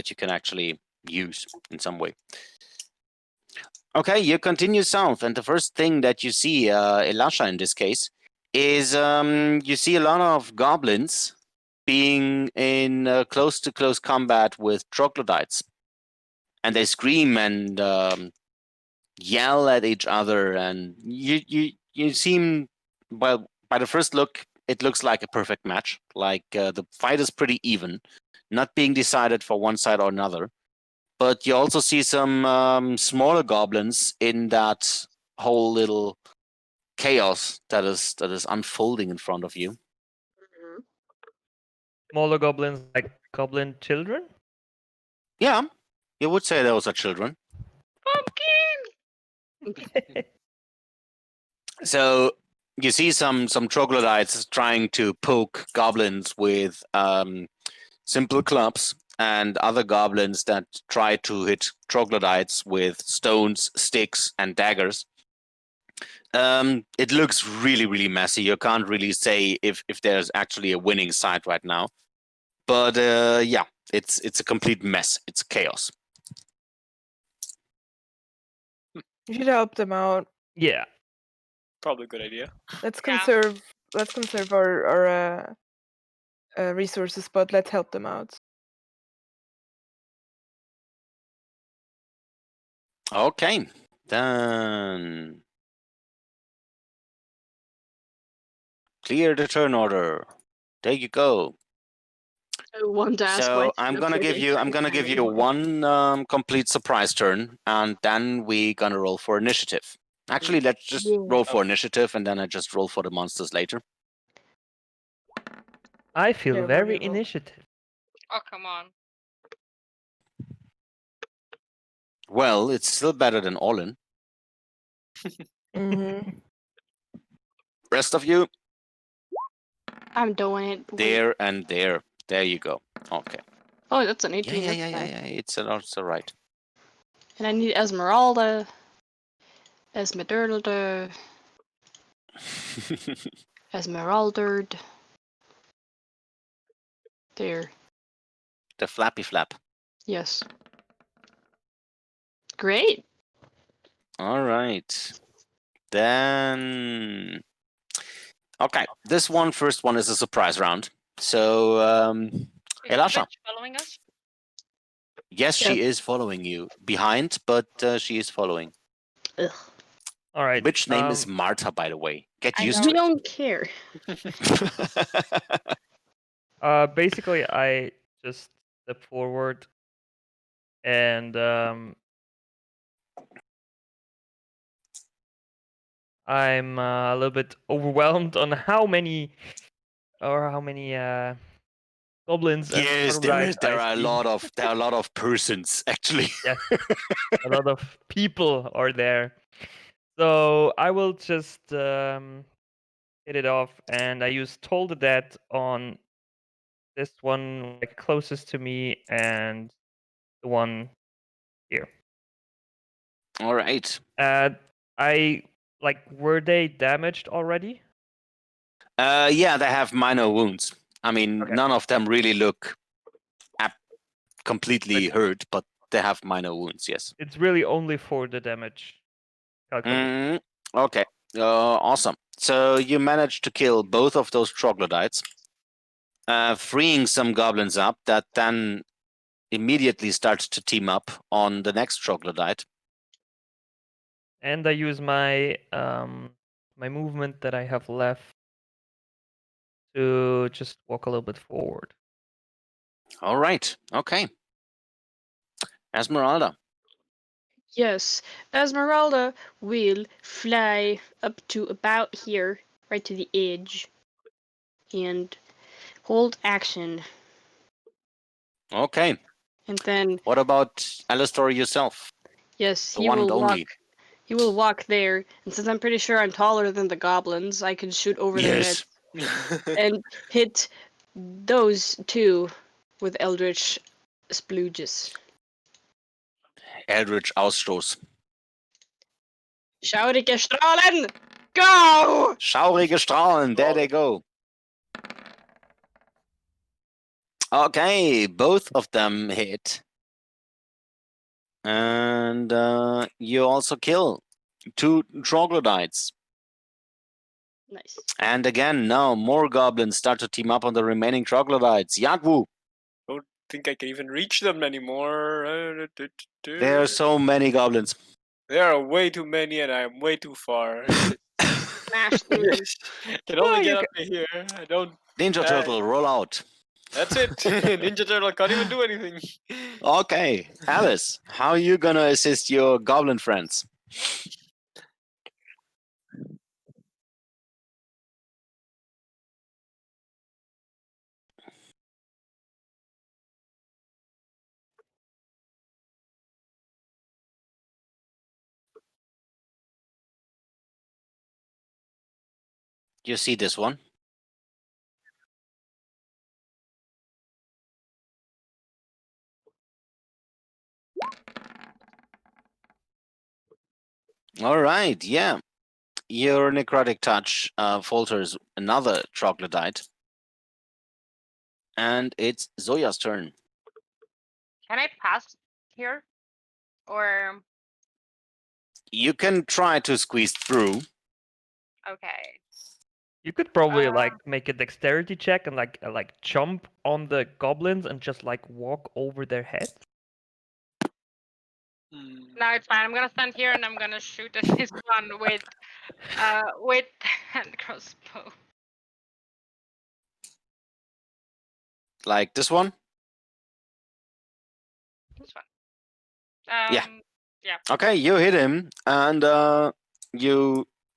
you can actually use in some way. Okay, you continue south, and the first thing that you see, Elisha in this case, is you see a lot of goblins being in close combat with troglodytes, and they scream and yell at each other, and you seem, well, by the first look, it looks like a perfect match. Like the fight is pretty even, not being decided for one side or another. But you also see some smaller goblins in that whole little chaos that is unfolding in front of you. Mm-hmm. Smaller goblins like goblin children? Yeah, you would say those are children. Pumpkin! So you see some troglodytes trying to poke goblins with simple clubs, and other goblins that try to hit troglodytes with stones, sticks, and daggers. It looks really, really messy. You can't really say if there's actually a winning side right now. But yeah, it's a complete mess. It's chaos. You should help them out. Yeah. Probably a good idea. Let's Yeah. conserve our resources, but let's help them out. Okay, then clear the turn order. There you go. I want to ask why So it's I'm not gonna like give you anymore. one complete surprise turn, and then we gonna roll for initiative. Actually, let's just Yeah. roll for initiative, and then I just roll for the monsters later. I feel Yeah, very whatever. initiative. Oh, come on. Well, it's still better than Olin. Mm-hmm. Rest of you, I'm doing it. there and there. There you go. Okay. Oh, that's an Yeah, 18. yeah, That's yeah, yeah, fine. yeah. It's all right. And I need Esmeralda. Esmeralda. Esmeraldard. There. The flappy flap. Yes. Great. All right. Then. Okay, this first one is a surprise round. So, Is Elasha. Twitch following us? Yes, she is following you behind, but she is following. Ugh. All right. Which name is Marta, by the way? Get I used We to don't care. it. Basically, I just step forward and I'm a little bit overwhelmed on how many goblins and Yes, troglodytes I there are a see. lot of persons actually. Yes, a lot of people are there. So I will just hit it off, and I use Toll the Dead on this one like closest to me and the one here. All right. I like, were they damaged already? Yeah, they have minor wounds. I mean, Okay. none of them really look completely hurt, but they have minor wounds. Yes. It's really only for the damage calculation. Okay. Awesome. So you managed to kill both of those troglodytes, freeing some goblins up that then immediately starts to team up on the next troglodyte. And I use my my movement that I have left to just walk a little bit forward. All right. Okay. Esmeralda. Yes. Esmeralda will fly up to about here, right to the edge, and hold action. Okay. And then, What about Alistair yourself? yes, The he one will and walk. only. He will walk there, and since I'm pretty sure I'm taller than the goblins, I can shoot over their heads and hit those two with Eldritch Splooges. Eldritch Ausstoß. Schaurige Strahlen! Go! Schaurige Strahlen. There they go. Okay, both of them hit. And you also kill 2 troglodytes. Nice. And again, now more goblins start to team up on the remaining troglodytes. Yagwu! Don't think I can even reach them anymore. There are so many goblins. There are way too many, and I am way too far. Smash through them. Can only Oh, get you up to here. I don't. Ninja Turtle, roll out. That's it. Ninja Turtle can't even do anything. Okay, Alice, how are you gonna assist your goblin friends? You see this one. All right, yeah. Your necrotic touch falters another troglodyte. And it's Zoya's turn. Can I pass here? Or You can try to squeeze through. okay. You could probably like make a dexterity check and like jump on the goblins and just like walk over their heads. No, it's fine. I'm gonna stand here and I'm gonna shoot at this one with hand crossbow. Like this one? This one. Yeah. Yeah. Okay, you hit him, and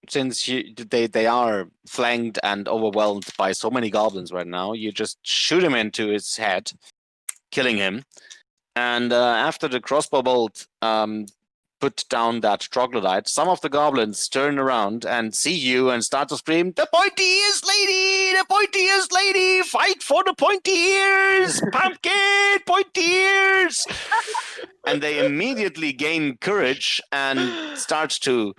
since they are flanked and overwhelmed by so many goblins right now, you just shoot him into his head, killing him. And after the crossbow bolt put down that troglodyte, some of the goblins turn around and see you and start to scream, "The pointy ears lady! The pointy ears lady! Fight for the pointy ears! Pumpkin! Pointy ears!" And they immediately gain courage and start to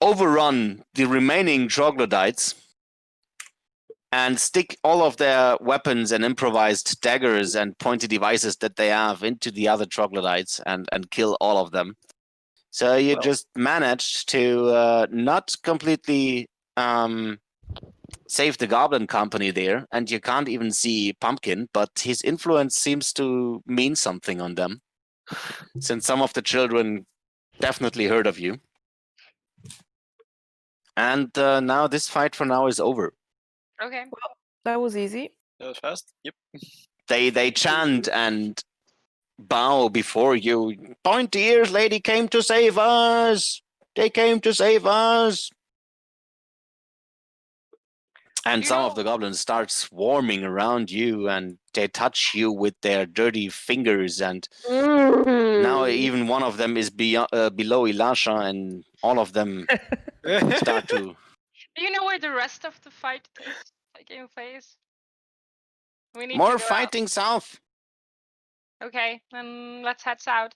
overrun the remaining troglodytes and stick all of their weapons and improvised daggers and pointy devices that they have into the other troglodytes and kill all of them. So you just managed to not completely save the goblin company there, and you can't even see Pumpkin, but his influence seems to mean something on them, since some of the children definitely heard of you. And now this fight for now is over. Okay. Well, that was easy. That was fast. Yep. They chant and bow before you. "Pointy ears lady came to save us. They came to save us." And some of the goblins start swarming around you, and they touch you with their dirty fingers. And now even one of them is below Elisha, and all of them start to. Do you know where the rest of the fight is taking place? We need More to go fighting south. out. Okay, then let's head south.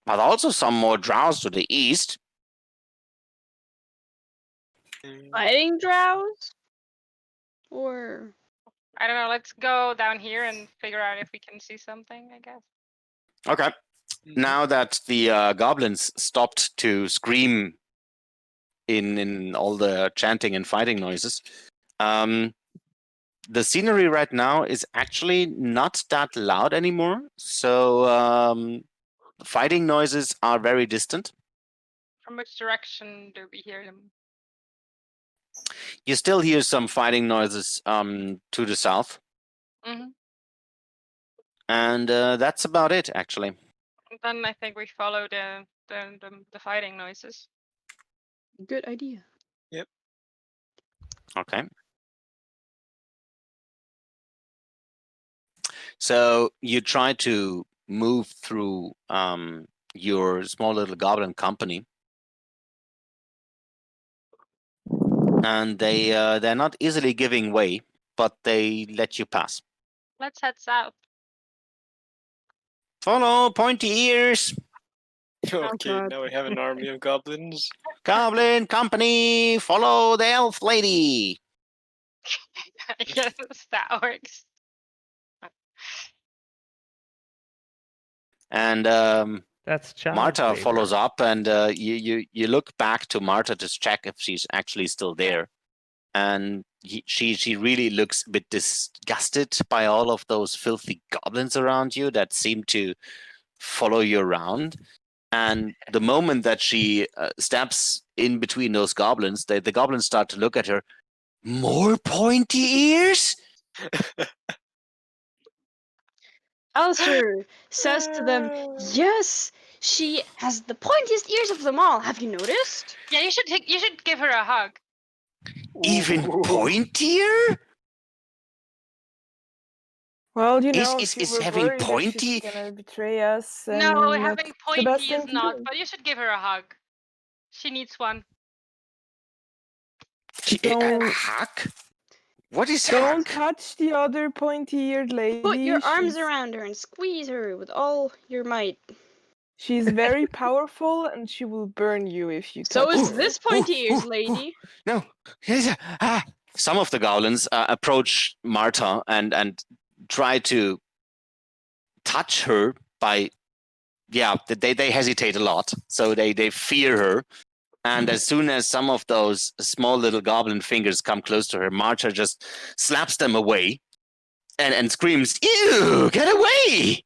But also some more drows to the east. Fighting drows? Or I don't know. Let's go down here and figure out if we can see something, I guess. Okay. Now that the goblins stopped to scream in all the chanting and fighting noises, the scenery right now is actually not that loud anymore. So fighting noises are very distant. From which direction do we hear them? You still hear some fighting noises to the south. Mm-hmm. And that's about it, actually. Then I think we follow the fighting noises. good idea. Yep. Okay. So you try to move through your small little goblin company. And they're not easily giving way, but they let you pass. Let's head south. Follow, pointy ears. Okay, God. now we have an army of goblins. Goblin company, follow the elf lady. I guess that works. And That's child Marta labor. follows up, and you look back to Marta to check if she's actually still there. And she really looks a bit disgusted by all of those filthy goblins around you that seem to follow you around. And the moment that she steps in between those goblins, the goblins start to look at her. "More pointy ears?" Alistair says to them, "Yes, she has the pointiest ears of them all. Have you noticed?" Yeah, you should give her a hug. Even pointier? Well, you Is- know, is- if you is were having worried that pointy- she's gonna betray us, No, then having that's the best pointy thing is to not, do. but you should give her a hug. She needs one. Don't- Hack? What is Don't hack? touch the other pointy-eared lady. Put your arms she's, around her and squeeze her with all your might. She's very powerful, and she will burn you if you So touch is her. this pointy-eared lady. No. Yes. Some of the goblins approach Marta and try to touch her by, they hesitate a lot. So they fear her. And as soon as some of those small little goblin fingers come close to her, Marta just slaps them away and screams, "Ew, get away!"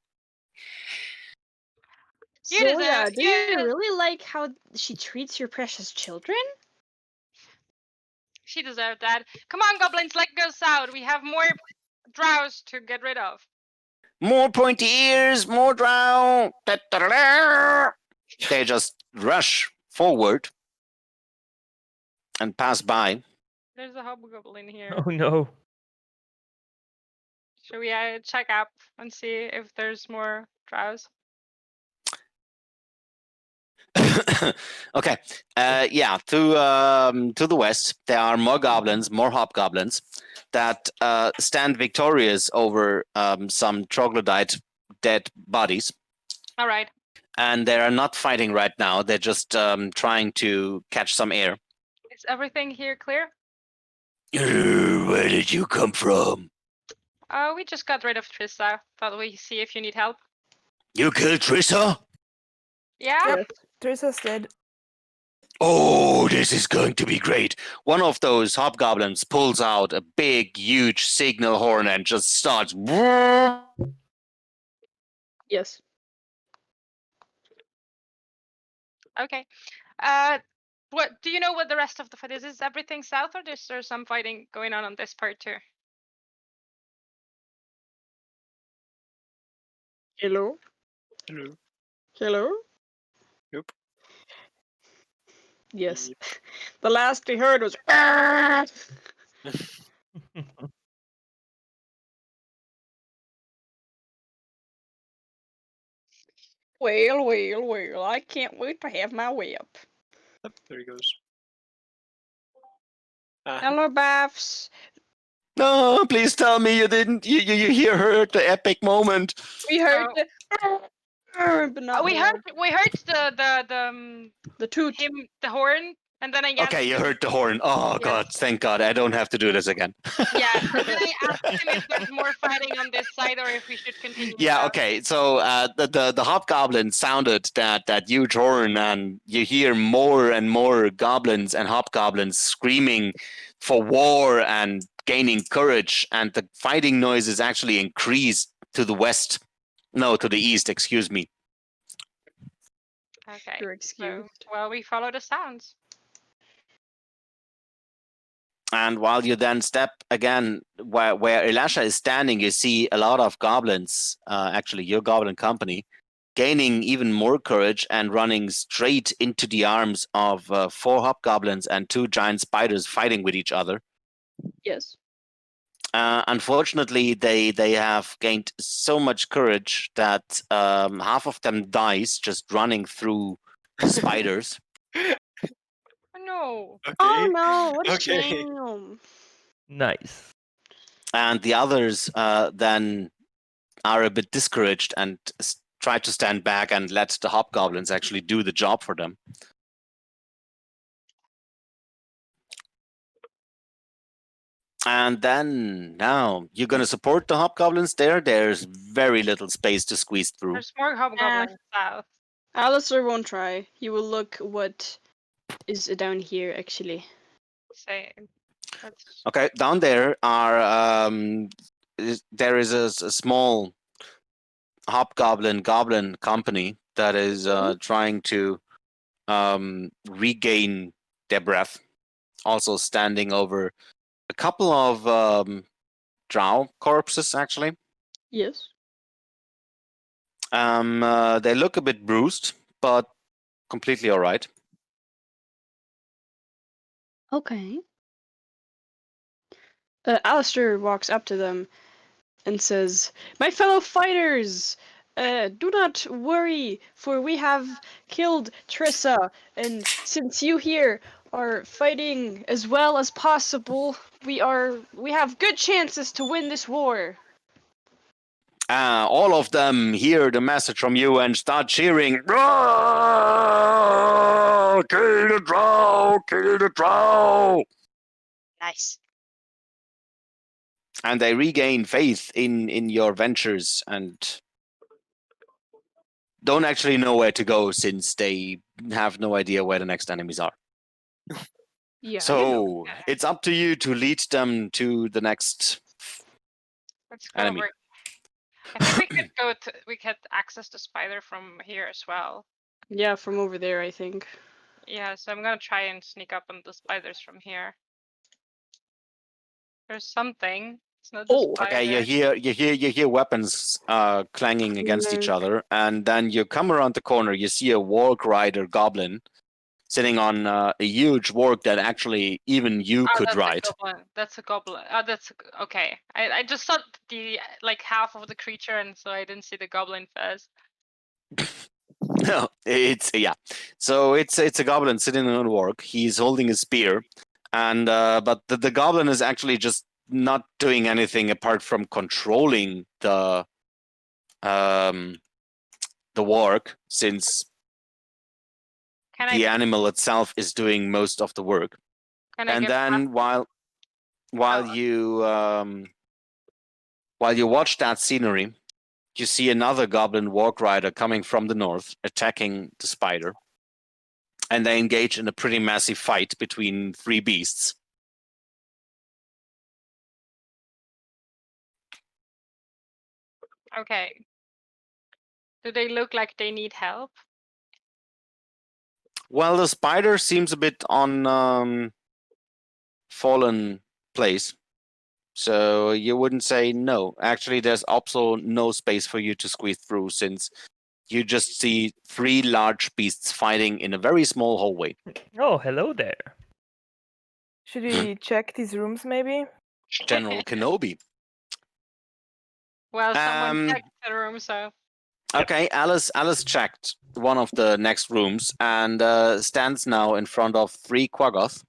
You So deserve- yeah, do you you- really like how she treats your precious children? She deserved that. Come on, goblins, let's go south. We have more drows to get rid of. More pointy ears, more drow. They just rush forward and pass by. There's a hobgoblin here. Oh no. Should we check up and see if there's more drows? Okay. To the west, there are more goblins, more hobgoblins that stand victorious over some troglodyte dead bodies. All right. And they are not fighting right now. They're just trying to catch some air. Is everything here clear? Where did you come from? We just got rid of Trista. Thought we'd see if you need help. You killed Trissa? Yeah? Yep. Trista's dead. Oh, this is going to be great. One of those hobgoblins pulls out a big, huge signal horn and just starts. Yes. Okay. What do you know what the rest of the fight is? Is everything south, or is there some fighting going on this part too? Hello? Hello. Hello? Nope. Yes. Yep. The last we heard was "Ah!" Well, well, well, I can't wait to have my way up. Yep, there he goes. Ah, Hello, Baths. No, please tell me you didn't. You heard the epic moment. We heard Oh. the but not we more. heard the toot. the horn, and then I guess Okay, you heard the horn. Oh, Yes. God, thank God. I don't have to do this again. yeah. And then I asked him if there's more fighting on this side or if we should continue. Yeah, south. okay. So the hobgoblin sounded that huge horn, and you hear more and more goblins and hobgoblins screaming for war and gaining courage, and the fighting noises actually increased to the west. No, to the east, excuse me. Okay. You're So, excused. well, we follow the sounds. And while you then step again where Elisha is standing, you see a lot of goblins, actually your goblin company, gaining even more courage and running straight into the arms of 4 hobgoblins and 2 giant spiders fighting with each other. Yes. Unfortunately, they have gained so much courage that half of them dies just running through spiders. Oh, no. okay. Oh no, what a Okay. shame. Nice. And the others then are a bit discouraged and try to stand back and let the hobgoblins actually do the job for them. And then now you're going to support the hobgoblins there. There's very little space to squeeze through. There's more hobgoblins south. Alistair won't try. He will look what is down here actually. Say, that's Okay, down there are there is a small hobgoblin goblin company that is trying to regain their breath. Also standing over a couple of drow corpses, actually. Yes. They look a bit bruised, but completely all right. Okay. Alistair walks up to them and says, "My fellow fighters, Do not worry, for we have killed Trissa, and since you here are fighting as well as possible, we have good chances to win this war. All of them hear the message from you and start cheering. Kill the drow! Kill the drow! Nice. And they regain faith in your ventures and don't actually know where to go since they have no idea where the next enemies are. Yeah. So it's up to you to lead them to the next Let's go enemy. over. I think we could go to. We could access the spider from here as well. Yeah, from over there, I think. Yeah, so I'm gonna try and sneak up on the spiders from here. There's something. It's not the spider. Okay, you hear weapons clanging against each other, and then you come around the corner. You see a warg rider goblin sitting on a huge warg that actually even you could ride. That's a goblin. Oh, that's okay. I just saw the like half of the creature, and so I didn't see the goblin first. No, it's yeah. So it's a goblin sitting on a warg. He's holding a spear, and but the goblin is actually just not doing anything apart from controlling the warg, since the animal itself is doing most of the work. And then while you watch that scenery, you see another goblin warg rider coming from the north, attacking the spider, and they engage in a pretty massive fight between three beasts. Okay. Do they look like they need help? Well, the spider seems a bit on fallen place, so you wouldn't say no. Actually, there's also no space for you to squeeze through, since you just see three large beasts fighting in a very small hallway. Oh, hello there. Should we check these rooms, maybe? General Kenobi. Well, someone checked the room, so. Okay, Alice checked one of the next rooms and stands now in front of three Quaggoth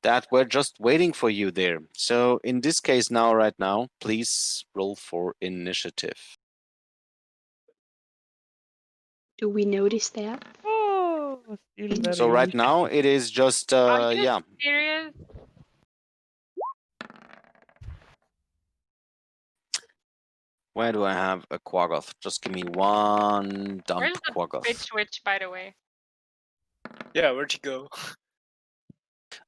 that were just waiting for you there. So in this case right now, please roll for initiative. Do we notice that? Oh, so right now it is just Are you serious? Where do I have a Quaggoth? Just give me one dump Where's the Quaggoth. bitch witch, by the way? Yeah, where'd you go?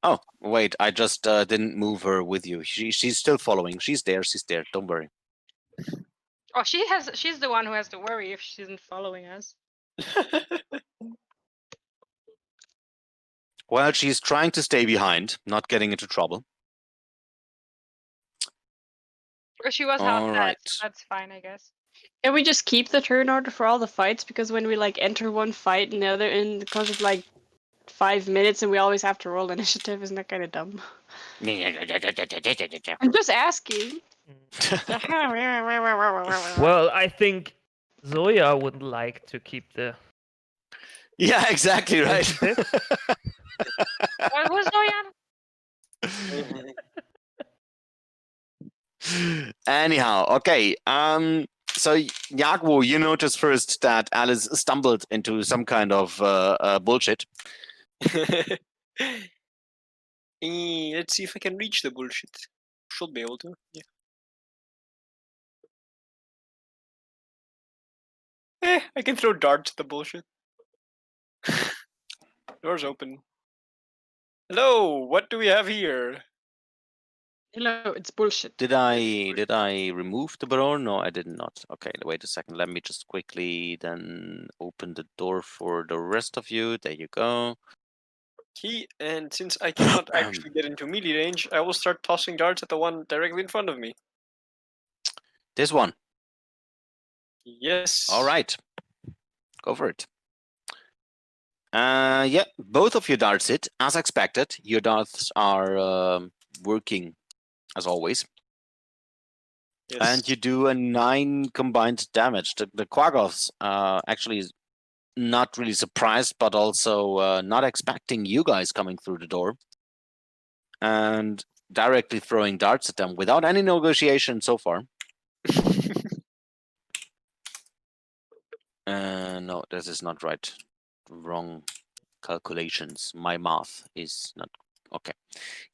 Oh, wait, I just didn't move her with you. She's still following. She's there, don't worry. Oh, she's the one who has to worry if she isn't following us. Well, she's trying to stay behind, not getting into trouble. She was half dead, so that's fine, I guess. Can we just keep the turn order for all the fights? Because when we like enter one fight and the other in the course of like 5 minutes and we always have to roll initiative, isn't that kind of dumb? I'm just asking. Well, I think Zoya would like to keep the. Yeah, exactly right. What was Zoya? Anyhow, okay. So Yagwu, you notice first that Alice stumbled into some kind of bullshit. Let's see if I can reach the bullshit. Should be able to. Yeah. I can throw darts at the bullshit. Door's open. Hello, what do we have here? Hello, it's bullshit. Did I remove the baron? No, I did not. Okay, wait a second. Let me just quickly then open the door for the rest of you. There you go. And since I cannot actually get into melee range, I will start tossing darts at the one directly in front of me. This one. Yes. All right. Go for it. Yeah, both of your darts hit, as expected. Your darts are working, as always. Yes. And you do a 9 combined damage. The Quaggoths actually is not really surprised, but also not expecting you guys coming through the door. And directly throwing darts at them without any negotiation so far. No, this is not right. Wrong calculations. My math is not okay.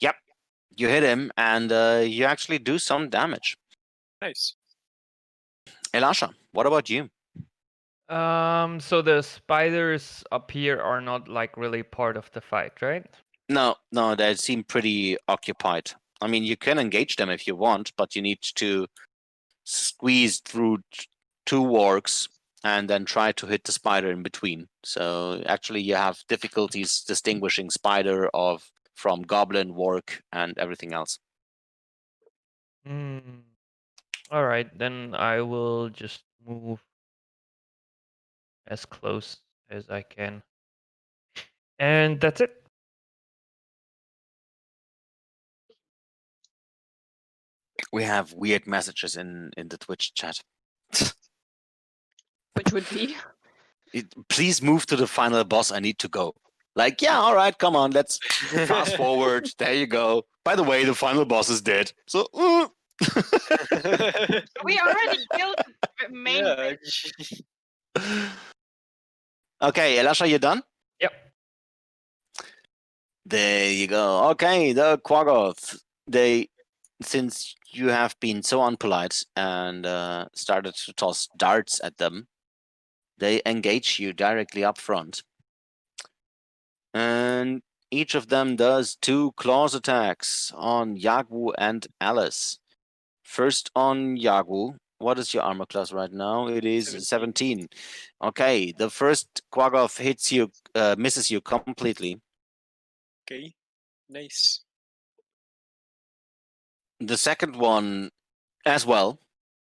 Yep, you hit him, and you actually do some damage. Nice. Elisha, what about you? So the spiders up here are not like really part of the fight, right? No, they seem pretty occupied. I mean, you can engage them if you want, but you need to squeeze through 2 wargs and then try to hit the spider in between. So actually, you have difficulties distinguishing spider from goblin, warg, and everything else. All right, then I will just move as close as I can. And that's it. We have weird messages in the Twitch chat. Which would be? Please move to the final boss. I need to go. Like, yeah, all right, come on, let's fast forward. There you go. By the way, the final boss is dead. So, We already killed the main. Yeah. okay, Elisha, you done? Yep. There you go. Okay, the Quaggoth. Since you have been so unpolite and started to toss darts at them, they engage you directly up front. And each of them does 2 claws attacks on Yagwu and Alice. First on Yagwu. What is your armor class right now? It is 17. Okay, the first Quaggoth hits you, misses you completely. Okay, nice. The second one, as well,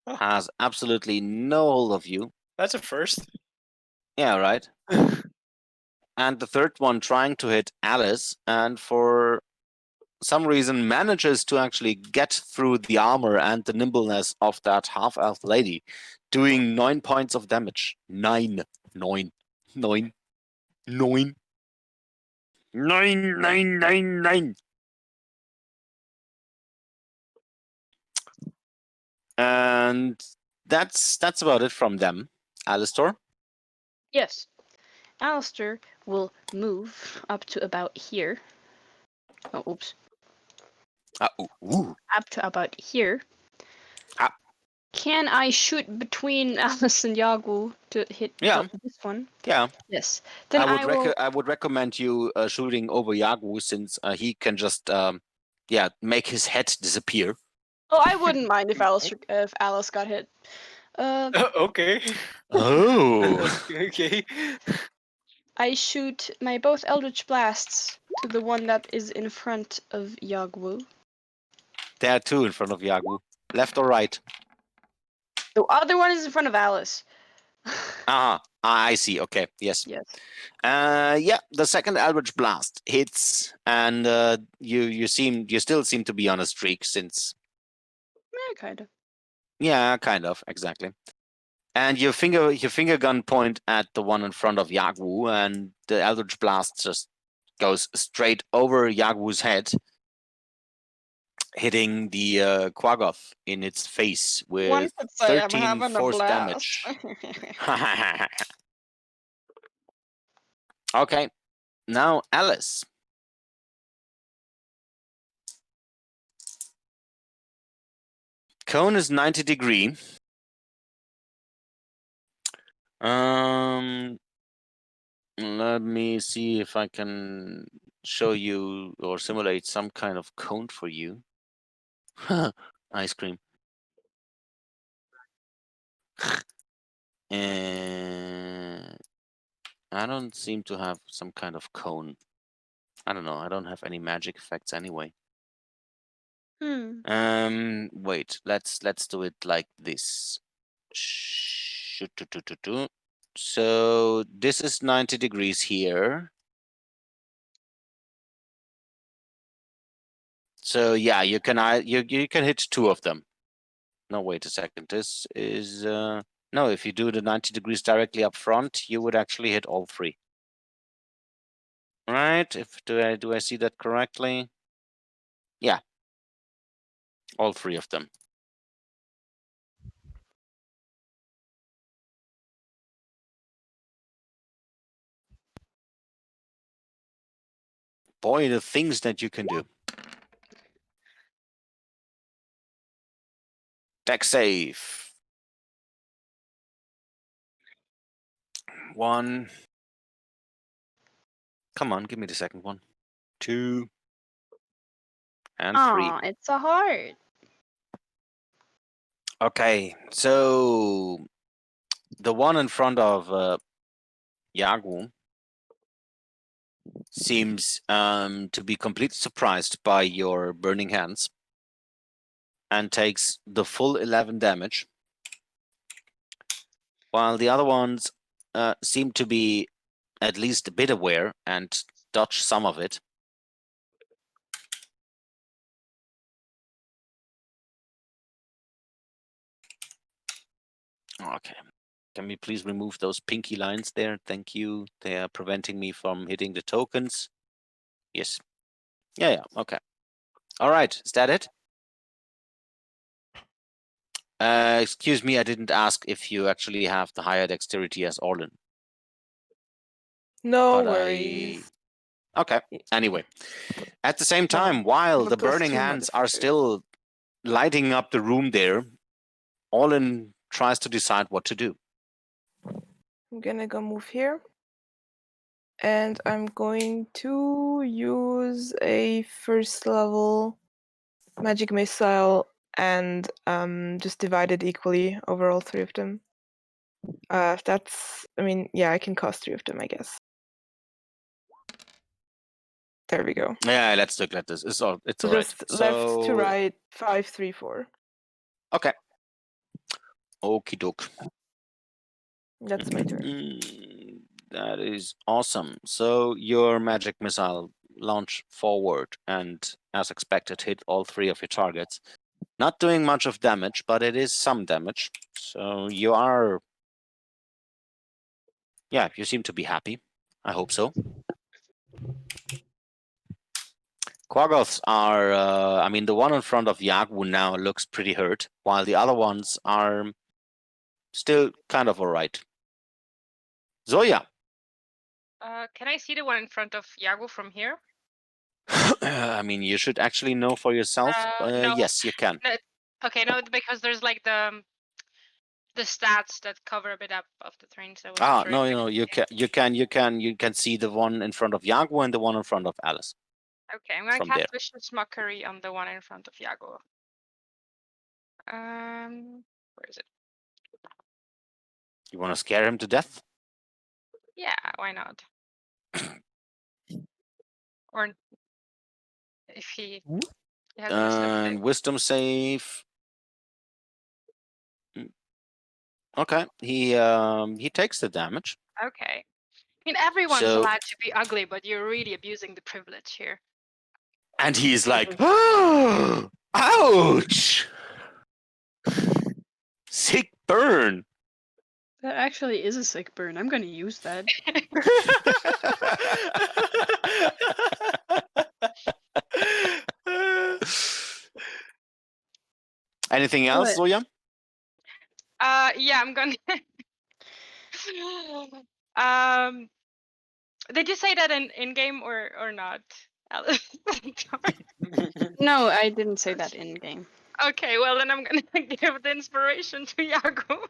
has absolutely no hold of you. That's a first. Yeah, right. And the third one trying to hit Alice, and for some reason manages to actually get through the armor and the nimbleness of that half-elf lady, doing 9 points of damage. 9. 9. 9. 9. 9, 9, 9, 9. And that's about it from them. Alistair? Yes. Alistair will move up to about here. Oh, oops. Ooh. Up to about here. Ah. Can I shoot between Alice and Yagu to hit this one? Yeah. Yes. Then I would recommend you shooting over Yagu, since he can just make his head disappear. Oh, I wouldn't mind if Alice got hit. Okay. Oh. Okay. I shoot my both Eldritch Blasts to the one that is in front of Yagwu. There are 2 in front of Yagu. Left or right? The other one is in front of Alice. I see. Okay. Yes. Yes. The second Eldritch Blast hits, and you still seem to be on a streak, since. Yeah, kind of. Yeah, kind of, exactly. And your finger gun point at the one in front of Yagwu, and the Eldritch Blast just goes straight over Yagwu's head, hitting the Quaggoth in its face with 13 force damage. Okay, now Alice. Cone is 90 degree. Let me see if I can show you or simulate some kind of cone for you. Ice cream. I don't seem to have some kind of cone. I don't know. I don't have any magic effects anyway. Wait. Let's do it like this. So this is 90 degrees here. So yeah, you can hit 2 of them. No, wait a second. This is no. If you do the 90 degrees directly up front, you would actually hit all three. Right? Do I see that correctly? Yeah, all three of them. Boy, the things that you can do. Deck save. 1. Come on, give me the second one. 2. And 3. Aw, it's a heart. Okay, so the one in front of Yagu seems to be completely surprised by your burning hands and takes the full 11 damage, while the other ones seem to be at least a bit aware and dodge some of it. Okay. Can we please remove those pinky lines there? Thank you. They are preventing me from hitting the tokens. Yes. Yeah, okay. All right, is that it? Excuse me, I didn't ask if you actually have the higher dexterity as Orlin. No But worries. Okay, anyway. At the same No, time, while have a the burning +2 hands are modifier. still lighting up the room there, Orlin tries to decide what to do. I'm gonna go move here. And I'm going to use a first level magic missile and just divide it equally over all 3 of them. I mean, yeah, I can cast 3 of them, I guess. There we go. Yeah, let's look at this. It's all right. Just left to right, 5, 3, 4. Okay. Okie doke. That's my turn. That is awesome. So your magic missile launch forward and, as expected, hit all 3 of your targets. Not doing much of damage, but it is some damage. So you are... Yeah, you seem to be happy. I hope so. Quaggoths are... I mean, the one in front of Yagu now looks pretty hurt, while the other ones are still kind of alright. Zoya! Can I see the one in front of Yago from here? I mean, you should actually know for yourself. No. Yes, you can. No, okay, no, because there's like the stats that cover a bit up of the train. So No, you can see the one in front of Yago and the one in front of Alice. Okay, I'm gonna from cast there. Vicious Mockery on the one in front of Yago. Where is it? You want to scare him to death? Yeah, why not? Or if he has wisdom. And wisdom save. Okay, he takes the damage. Okay. I mean, everyone's So- allowed to be ugly, but you're really abusing the privilege here. And he's like, ouch! Sick burn. That actually is a sick burn. I'm gonna use that. Anything else, What? Zoya? Yeah, I'm gonna. Did you say that in game or not, Alice? No, I didn't say that in game. Okay, well then I'm gonna give the inspiration to Yago.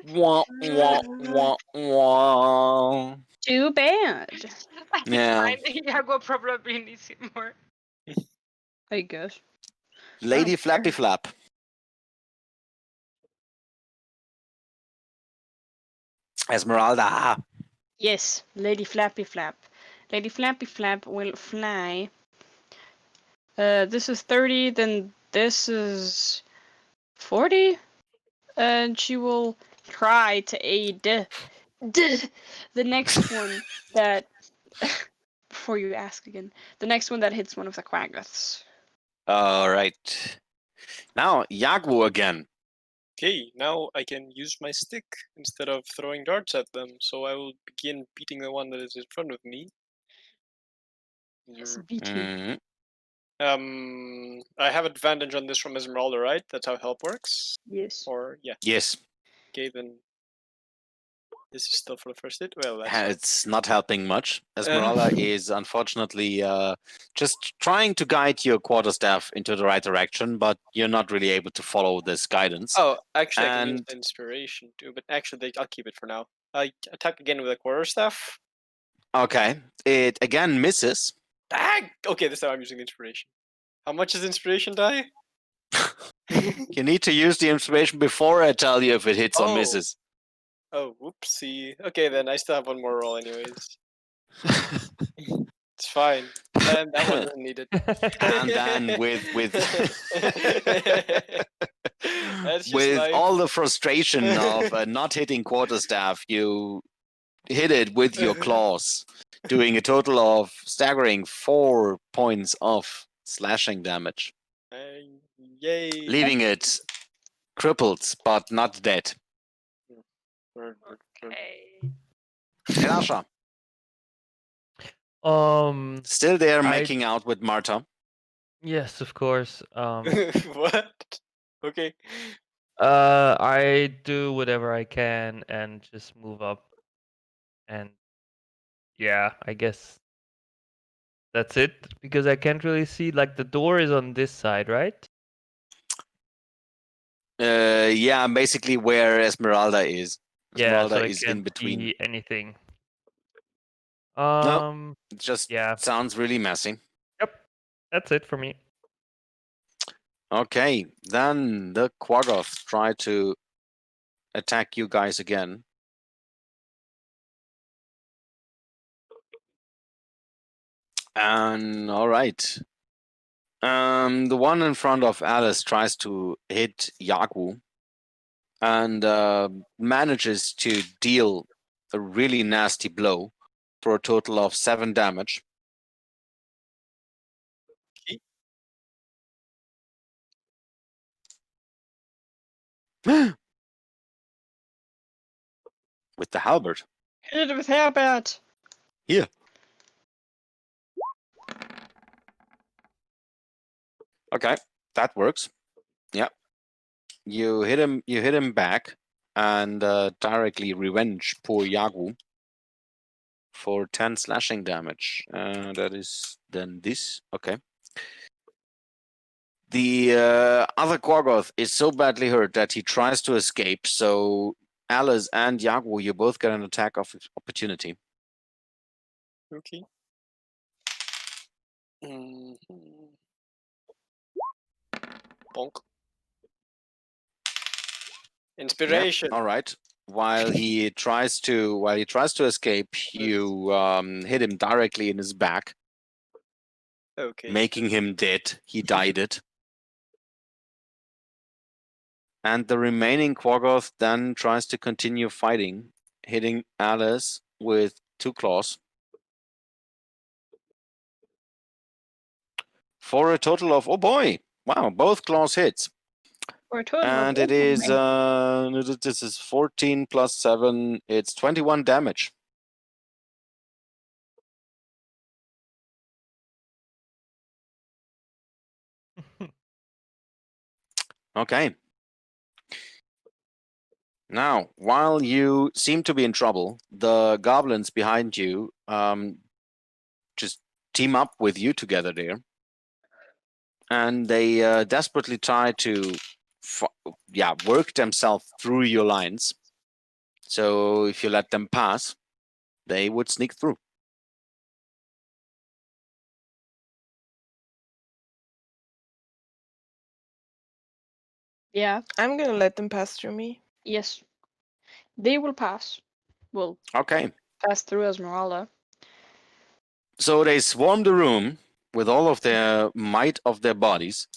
Wah, wah, wah, wah. Too bad. Yeah. Yago probably needs it more. I guess. Lady Oh, Flappy fair. Flap. Esmeralda. Yes, Lady Flappy Flap. Lady Flappy Flap will fly. This is 30, then this is 40. And she will try to aid the next one that... Before you ask again. The next one that hits one of the Quaggoths. All right. Now, Yagwu again. Okay, now I can use my stick instead of throwing darts at them. So I will begin beating the one that is in front of me. Yes, beat me. I have advantage on this from Esmeralda, right? That's how help works? Yes. Or, yeah. Yes. Okay, then this is still for the first hit. Well, that's fine. It's not helping much. Esmeralda is unfortunately just trying to guide your quarterstaff into the right direction, but you're not really able to follow this guidance. Oh, actually, I can use And the inspiration too, but actually, I'll keep it for now. I attack again with a quarterstaff. okay, it again misses. Ah! Okay, this time I'm using the inspiration. How much is inspiration die? You need to use the inspiration before I tell you if it hits or Oh. misses. Oh, whoopsie. Okay, then I still have one more roll anyways. It's fine. And that one doesn't need it. And then with That's just with life. all the frustration of not hitting quarterstaff, you hit it with your claws, doing a total of staggering 4 points of slashing damage, Yay. leaving it crippled but not dead. Okay. Elasha, still there making out with Marta. Yes, of course. What? Okay. I do whatever I can and just move up. And yeah, I guess that's it because I can't really see. Like the door is on this side, right? Yeah, basically where Esmeralda is. Yeah, Esmeralda so I is can't in between. see anything. No, it just yeah. sounds really messy. Yep, that's it for me. Okay, then the Quaggoth try to attack you guys again. And all right. The one in front of Alice tries to hit Yagwu and manages to deal a really nasty blow for a total of 7 damage. With the halberd. Hit it with halberd. Here. Okay, that works. Yeah. You hit him back and directly revenge poor Yagwu for 10 slashing damage. That is then this. Okay. The other Quaggoth is so badly hurt that he tries to escape. So Alice and Yagwu, you both get an attack of opportunity. Okay. Bonk. Inspiration. Yeah, all right. While he tries to escape, you hit him directly in his back, Okay. making him dead. He died it. And the remaining Quaggoth then tries to continue fighting, hitting Alice with 2 claws. For a total of, oh boy, wow, both claws hits. For a total And of it is, this is 14 plus 7, it's 21 damage. Okay. Now, while you seem to be in trouble, the goblins behind you just team up with you together there. And they desperately try to work themselves through your lines. So if you let them pass, they would sneak through. Yeah. I'm gonna let them pass through me. Yes. They will pass. Will Okay. pass through Esmeralda. So they swarm the room with all of their might of their bodies.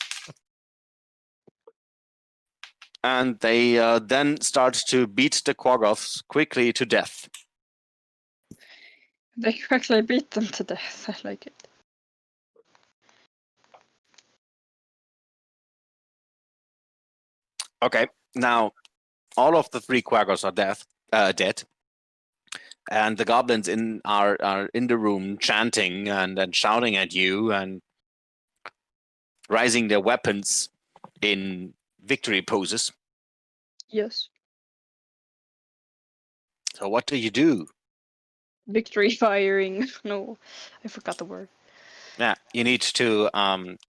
And they then start to beat the Quaggoths quickly to death. They quickly beat them to death. I like it. Okay, now all of the 3 quackers are dead. And the goblins are in the room chanting and shouting at you and raising their weapons in victory poses. Yes. So what do you do? Victory firing. No, I forgot the word. Yeah, you need to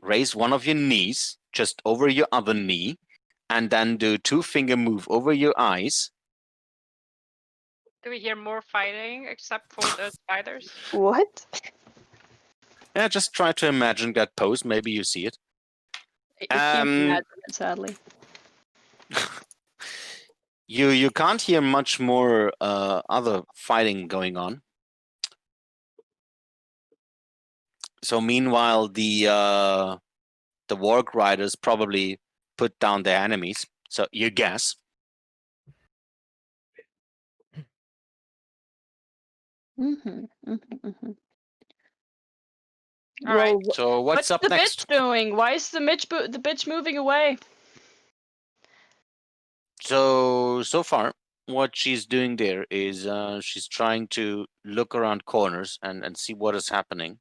raise one of your knees just over your other knee, and then do 2-finger move over your eyes. Do we hear more fighting except for the spiders? What? Yeah, just try to imagine that pose. Maybe you see it. I can't Um, imagine it, sadly. you can't hear much more other fighting going on. So meanwhile, the warg riders probably put down their enemies. So you guess. Mm-hmm. All right. Well, So what's up the next? bitch doing? Why is the bitch moving away? So far, what she's doing there is she's trying to look around corners and see what is happening.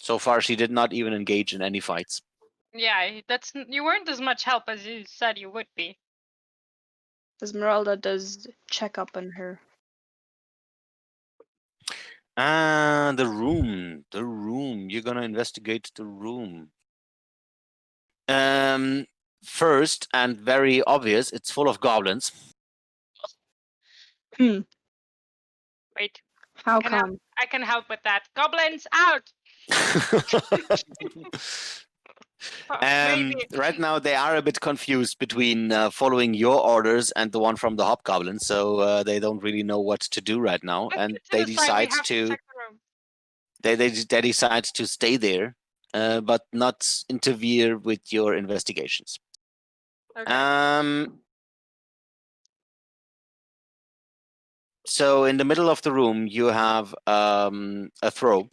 So far, she did not even engage in any fights. Yeah, you weren't as much help as you said you would be. Esmeralda does check up on her. The room. You're gonna investigate the room. First and very obvious, it's full of goblins. Wait. How come? I can help with that. Goblins out! Maybe. Right now, they are a bit confused between following your orders and the one from the hobgoblin, so they don't really know what to do right now, Let's and get to they the side. We decide have to to check the room. they decide to stay there, but not interfere with your investigations. Okay. So in the middle of the room, you have a throw.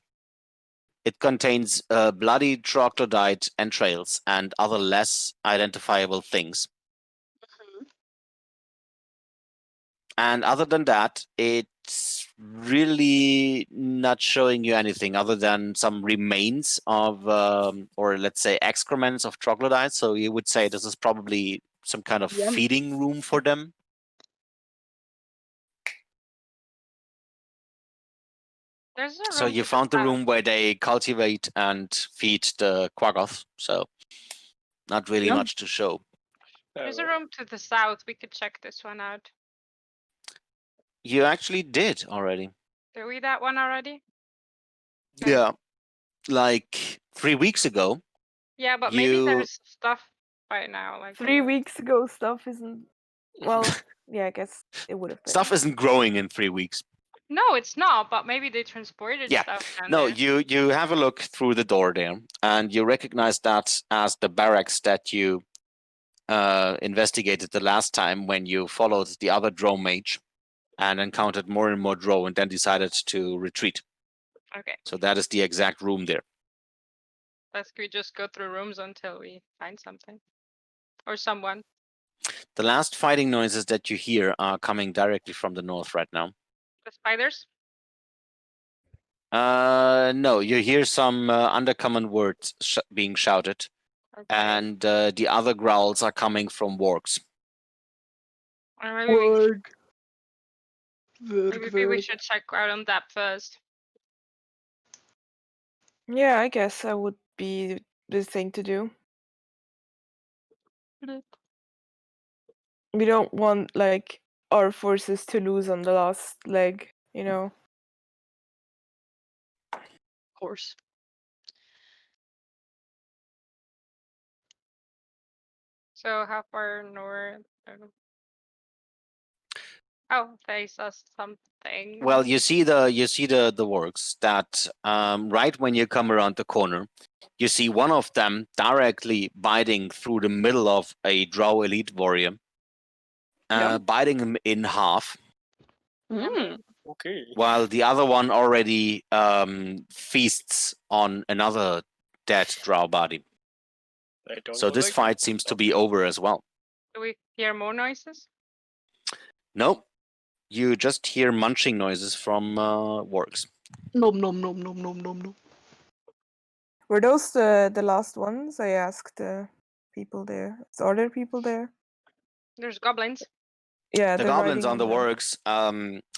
It contains bloody troglodyte entrails and other less identifiable things. And other than that, it's really not showing you anything other than some remains of, or let's say excrements of troglodytes. So you would say this is probably some kind of Yum. feeding room for them. There's a So room you to found the south. room where they cultivate and feed the quaggoth. So not really Yum. much to show. There's a room to the south. We could check this one out. You actually did already. Did we that one already? Yeah. Like 3 weeks ago. Yeah, but maybe there's stuff by now. Like 3 weeks ago, stuff isn't. Well, yeah, I guess it would have been. Stuff isn't growing in 3 weeks. No, it's not. But maybe they transported stuff. No, you have a look through the door there, and you recognize that as the barracks that you investigated the last time when you followed the other drow mage and encountered more and more drow, and then decided to retreat. Okay. So that is the exact room there. Let's we just go through rooms until we find something or someone. The last fighting noises that you hear are coming directly from the north right now. The spiders? No, you hear some undercommon words being shouted, and the other growls are coming from wargs. Maybe we should check out on that first. Yeah, I guess that would be the thing to do. We don't want like our forces to lose on the last leg, you know. Of course. So how far north? Oh, they saw something. Well, you see the works that right when you come around the corner, you see one of them directly biting through the middle of a drow elite warrior, biting him in half. Okay. While the other one already feasts on another dead drow body. So this fight seems to be over as well. Do we hear more noises? Nope. You just hear munching noises from wargs. Nom nom nom nom nom nom nom. Were those the last ones? I asked the people there. Are there people there? There's goblins. Yeah, The they're goblins riding on the wargs,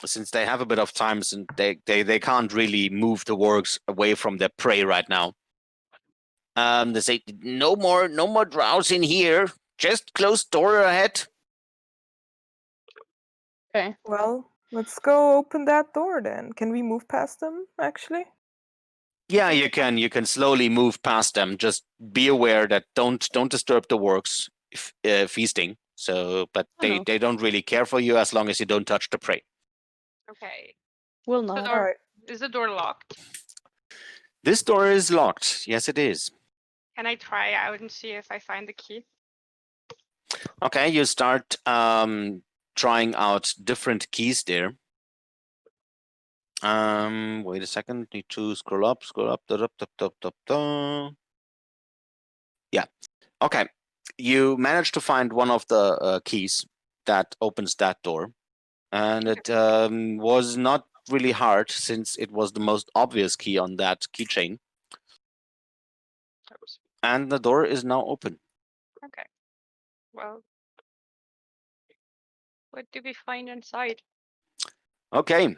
since they have a bit of time, since they can't really move the wargs away from their prey right now. They say, no more drows in here. Just close door ahead. Okay. Well, let's go open that door then. Can we move past them, actually? Yeah, you can. You can slowly move past them. Just be aware that don't disturb the wargs feasting. So, but know. they don't really care for you as long as you don't touch the prey. Okay. Will The not. door, Alright. is the door locked? This door is locked. Yes, it is. Can I try out and see if I find the key? Okay, you start trying out different keys there. Wait a second. Need to scroll up. Yeah. Okay. You managed to find one of the keys that opens that door, and it was not really hard since it was the most obvious key on that keychain. Oops. And the door is now open. Okay. Well, what do we find inside? Okay.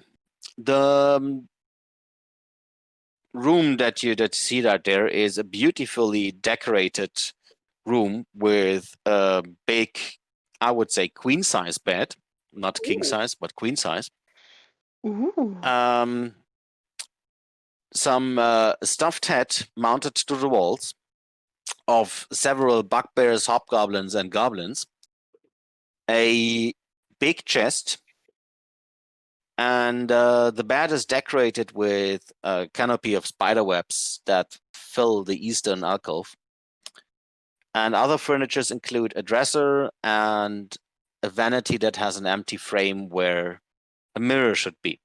The room that you see that there is a beautifully decorated room with a big, I would say, queen size bed, not king size, but queen size. Ooh. Some stuffed head mounted to the walls of several bugbears, hobgoblins, and goblins. A big chest. And the bed is decorated with a canopy of spiderwebs that fill the eastern alcove. And other furnitures include a dresser and a vanity that has an empty frame where a mirror should be.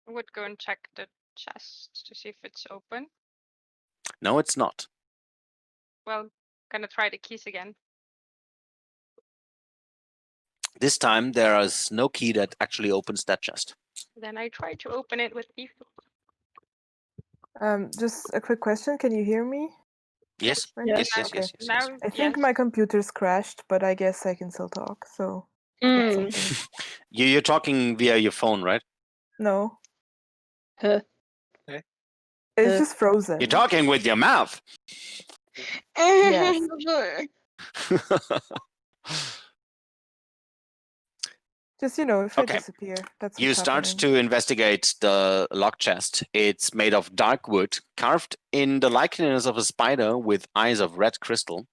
I would go and check the chest to see if it's open. No, it's not. Well, gonna try the keys again. This time there is no key that actually opens that chest. Then I try to open it with the. Just a quick question. Can you hear me? Yes. Right Yes. Yes. Okay. Yes. Yes. Now, I think yes. my computer's crashed, but I guess I can still talk. So Mm. something. You're talking via your phone, right? No, Huh. it's just frozen. You're talking with your mouth. Yes. Just if Okay. I disappear, that's You what's start happening. to investigate the lock chest. It's made of dark wood, carved in the likeness of a spider with eyes of red crystal.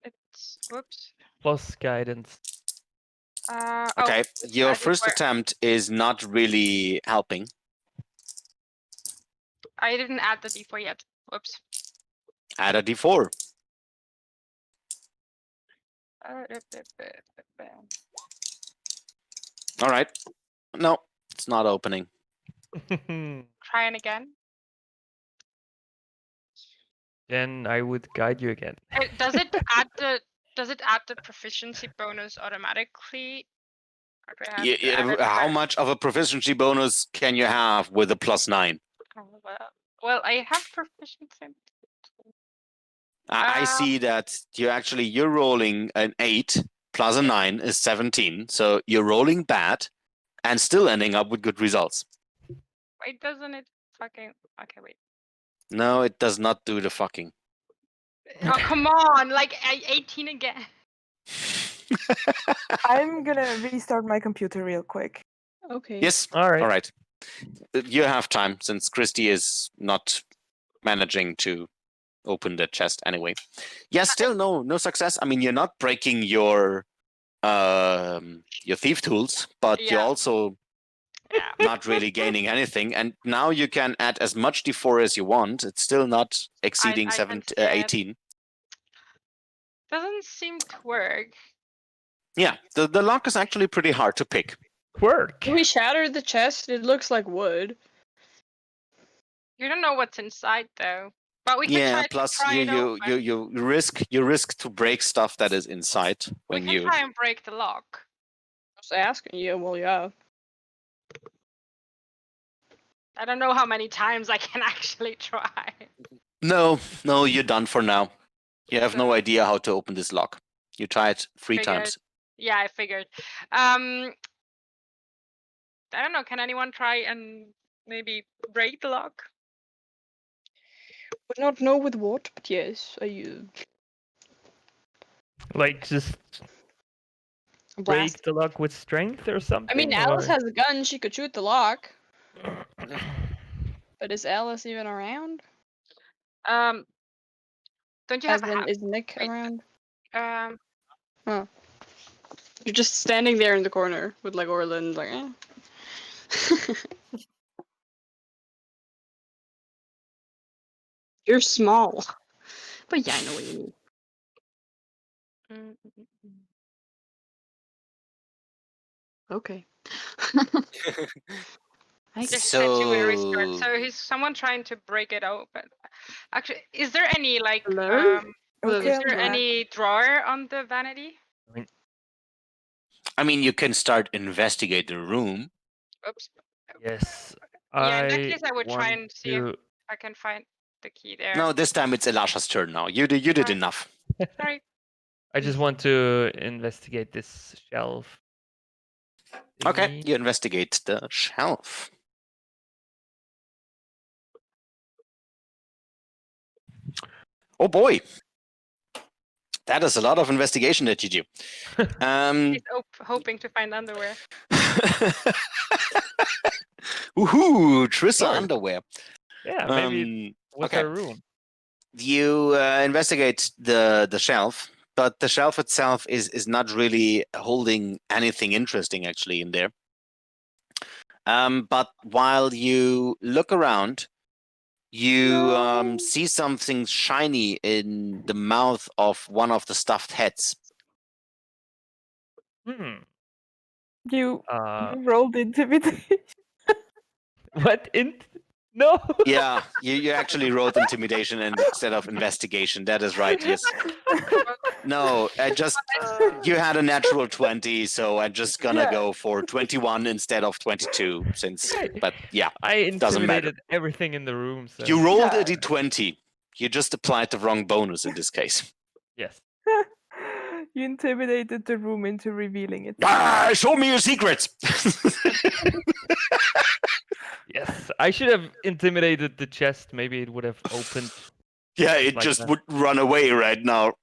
It's whoops. Plus guidance. Okay, your I first swear. attempt is not really helping. I didn't add the d4 yet. Whoops. Add a d4. All right. No, it's not opening. Trying again. Then I would guide you again. Does it add the proficiency bonus automatically? Or do I have to add it How first? much of a proficiency bonus can you have with a +9? Oh, well, I have proficiency. I see that you're rolling an 8 plus a 9 is 17. So you're rolling bad and still ending up with good results. Wait, doesn't it fucking... Okay, wait. No, it does not do the fucking. Oh, come on! Like, 18 again. I'm gonna restart my computer real quick. Okay. Yes. All right. All right. You have time since Christy is not managing to open the chest anyway. Yeah, still no success. I mean, you're not breaking your thief tools, but you're Yeah. also Yeah. not really gaining anything. And now you can add as much d4 as you want. It's still not exceeding I can see it. 18. Doesn't seem to work. Yeah, the lock is actually pretty hard to pick. Work. We shattered the chest. It looks like wood. You don't know what's inside, though. But we can try plus to pry it open. you risk to break stuff that is inside We when can you. try and break the lock. Just asking you. Well, yeah. I don't know how many times I can actually try. No, you're done for now. You have no So- idea how to open this lock. You tried 3 Figured. times. Yeah, I figured. I don't know. Can anyone try and maybe break the lock? Would not know with what, but yes, I Like just blast. break the lock with strength or something? I mean, Alice or- has a gun. She could shoot the lock. But is Alice even around? Don't you As have a in, hat? is Nick Wait. around? Um, You're just standing there in the corner with like Orland, like. Eh. You're small, but yeah, I know what you mean. mm, mm, mm. Okay. I Just guess. said you will restart. So So is someone trying to break it open? Actually, is there any like Hello? Okay, is I'm there back. any drawer on the vanity? I mean, you can start investigate the room. Oops. Yes. Yeah, in that case, I would try want and see if to- I can find the key there. No, this time it's Elasha's turn now. You did Alright. enough. Sorry. I just want to investigate this shelf. Okay, thingy. you investigate the shelf. Oh boy. That is a lot of investigation that you do. He's hoping to find underwear. Woohoo! Trissa Sure. underwear. Yeah, maybe with okay. her room. You investigate the shelf, but the shelf itself is not really holding anything interesting actually in there. But while you look around, you see something shiny in the mouth of one of the stuffed heads. Hmm. You Uh, rolled intimidation. what? No. Yeah, you actually wrote intimidation instead of investigation. That is right. Yes. No, you had a natural 20, so I'm just gonna go for 21 instead of 22. But yeah, I doesn't matter. intimidated everything in the room. So. You rolled Yeah. a d20. You just applied the wrong bonus in this case. Yes. You intimidated the room into revealing it. Show me your secrets. Yes. I should have intimidated the chest. Maybe it would have opened. Yeah, it Like just that. would run away right now.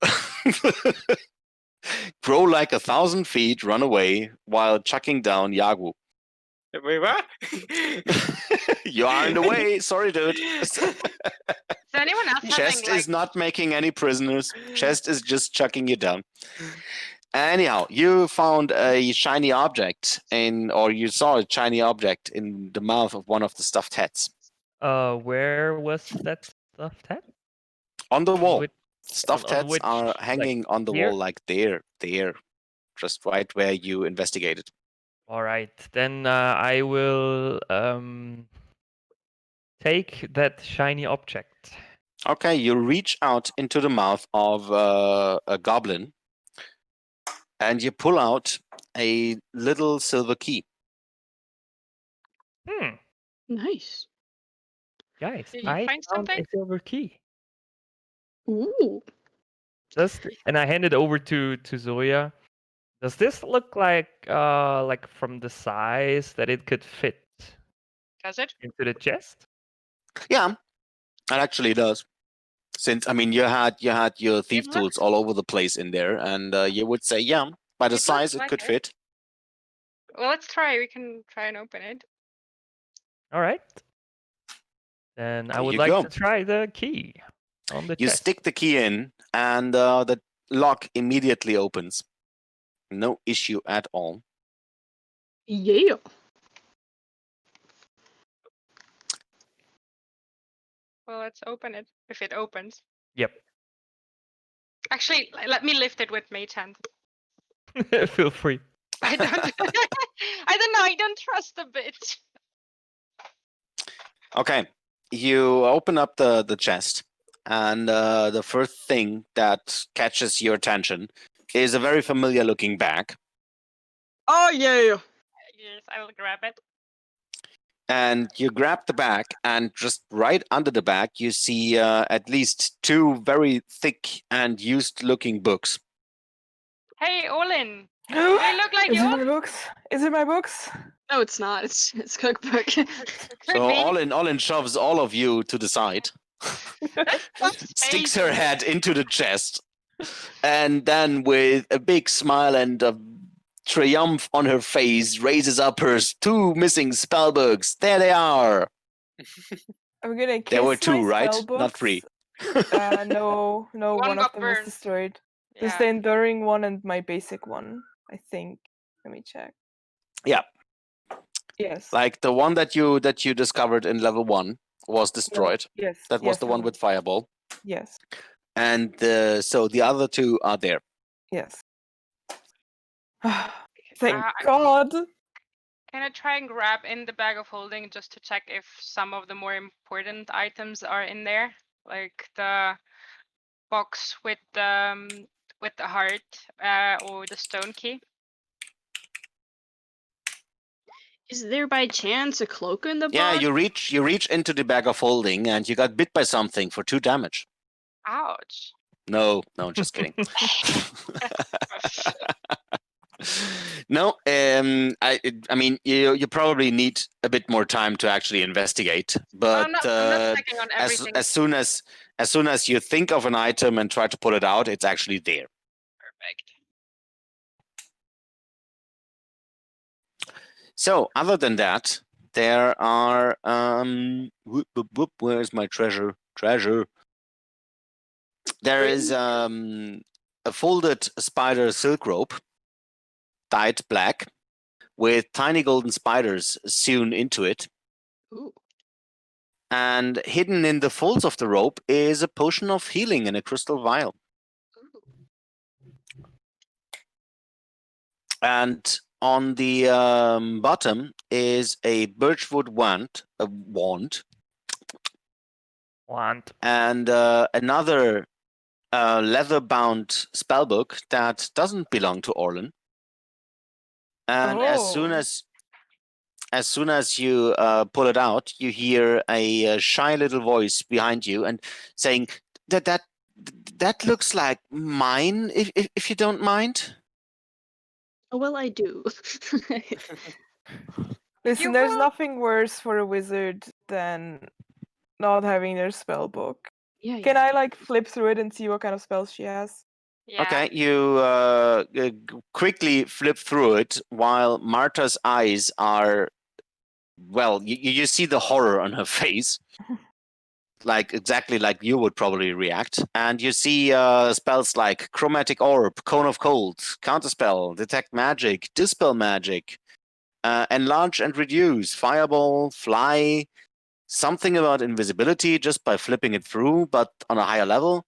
Grow like 1,000 feet, run away while chucking down Yagu. Wait, what? You are in the way. Sorry, dude. Is anyone else Chest having, is not making any prisoners. Chest is just chucking you down. Anyhow, you found a shiny object or you saw a shiny object in the mouth of one of the stuffed heads. Where was that stuffed head? On the wall. Which- Stuffed on heads which, are like, hanging on the here? wall like there, just right where you investigated. All right, then I will take that shiny object. Okay, you reach out into the mouth of a goblin and you pull out a little silver key. Nice. Guys, Did you I find found something? a silver key. Ooh. And I hand it over to Zoya. Does this look like from the size that it could fit Does it? into the chest? Yeah, it actually does. Since I mean, you had your thief It tools all over the place in there, and you would say, yeah, by the It size looks it like could it. fit. Well, let's try. We can try and open it. All right. Then I There would you like go. to try the key on the You chest. stick the key in, and the lock immediately opens. No issue at all. Yeah. Well, let's open it. If it opens. Yep. Actually, let me lift it with Mage hand. Feel free. I don't. I don't know. I don't trust the bitch. Okay, you open up the chest, and the first thing that catches your attention is a very familiar looking bag. Oh yeah. Yes, I will grab it. And you grab the bag, and just right under the bag, you see at least 2 very thick and used looking books. Hey, Olin. They look like Is it yours. my books? Is it my books? No, it's not. It's cookbook. Could So be. Olin shoves all of you to the side, sticks her head into the chest, and then with a big smile and a triumph on her face, raises up her 2 missing spellbooks. There they are. I'm gonna kiss There were my 2, right? spell Not books. 3. No, One one of got them was burned. destroyed. There's Yeah. the enduring one and my basic one, I think. Let me check. Yeah. Yes. Like the one that you discovered in level 1 was destroyed. Yes. That was yes, the I one with fireball. Yes. And so the other 2 are there. Yes. Thank I- God. Can I try and grab in the bag of holding just to check if some of the more important items are in there, like the box with the heart or the stone key? Is there by chance a cloak in the Yeah, box? you reach into the bag of holding and you got bit by something for 2 damage. Ouch. No, just kidding. No, I mean you probably need a bit more time to actually investigate. But I'm not checking on everything. as soon as you think of an item and try to pull it out, it's actually there. Perfect. So other than that, there are where's my treasure? There is a folded spider silk rope, dyed black, with tiny golden spiders sewn into it. Ooh. And hidden in the folds of the rope is a potion of healing in a crystal vial. Ooh. And on the bottom is a birchwood wand, and another leather-bound spellbook that doesn't belong to Orlin. And as soon as you pull it out, you hear a shy little voice behind you and saying that looks like mine, if you don't mind. Oh, well, I do. Listen, there's nothing worse for a wizard than not having their spell book. Yeah. Can I like flip through it and see what kind of spells she has? Yeah. Okay, you quickly flip through it while Marta's eyes are, well, you see the horror on her face. Like exactly like you would probably react. And you see spells like Chromatic Orb, Cone of Cold, Counterspell, Detect Magic, Dispel Magic, Enlarge and Reduce, Fireball, Fly, something about invisibility just by flipping it through, but on a higher level.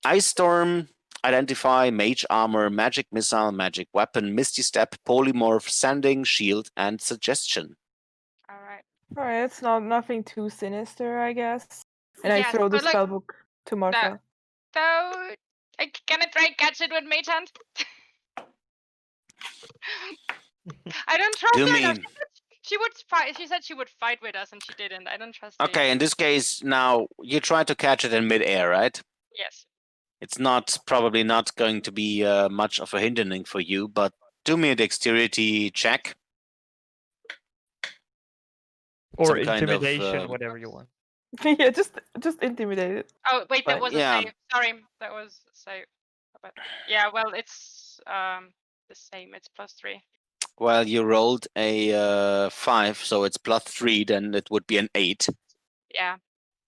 Ice Storm, Identify, Mage Armor, Magic Missile, Magic Weapon, Misty Step, Polymorph, Sanding, Shield, and Suggestion. All right. Alright, it's nothing too sinister, I guess. And I Yes, throw the but, like, spellbook to Martha. So, can I try and catch it with Mage Hand? I don't trust Do her. No, me. she would fight. She said she would fight with us, and she didn't. I don't trust her. Okay, in this case, now you try to catch it in midair, right? Yes. It's probably not going to be much of a hindrance for you, but do me a dexterity check. Or Some kind of, intimidation, whatever you want. Yeah, just intimidate it. Oh wait, that was a yeah. save. Sorry, that was a save. But yeah, well, it's the same. It's +3. Well, you rolled a 5, so it's +3. Then it would be an 8. Yeah.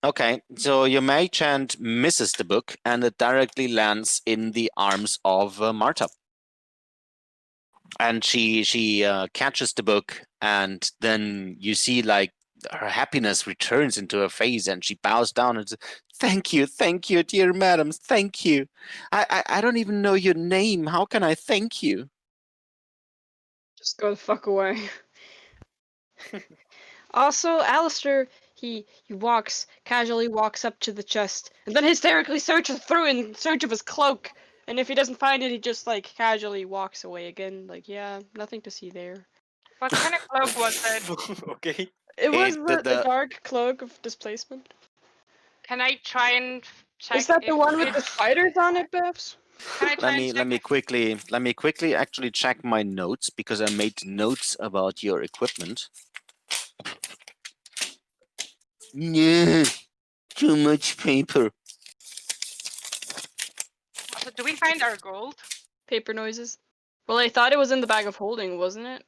Okay, so your mage hand misses the book, and it directly lands in the arms of Marta. And she catches the book, and then you see like her happiness returns into her face, and she bows down and says, thank you, dear madam, thank you. I don't even know your name. How can I thank you? Just go the fuck away. Also, Alistair, He casually walks up to the chest, and then hysterically searches through in search of his cloak. And if he doesn't find it, he just like casually walks away again. Like, yeah, nothing to see there. What kind of cloak was it? Okay. It was did the dark cloak of displacement. Can I try and check? Is that the if one with the it's- spiders on it, Bevs? Can I try and check let me if- quickly actually check my notes because I made notes about your equipment. Yeah, too much paper. Also, do we find our gold? Paper noises. Well, I thought it was in the bag of holding, wasn't it?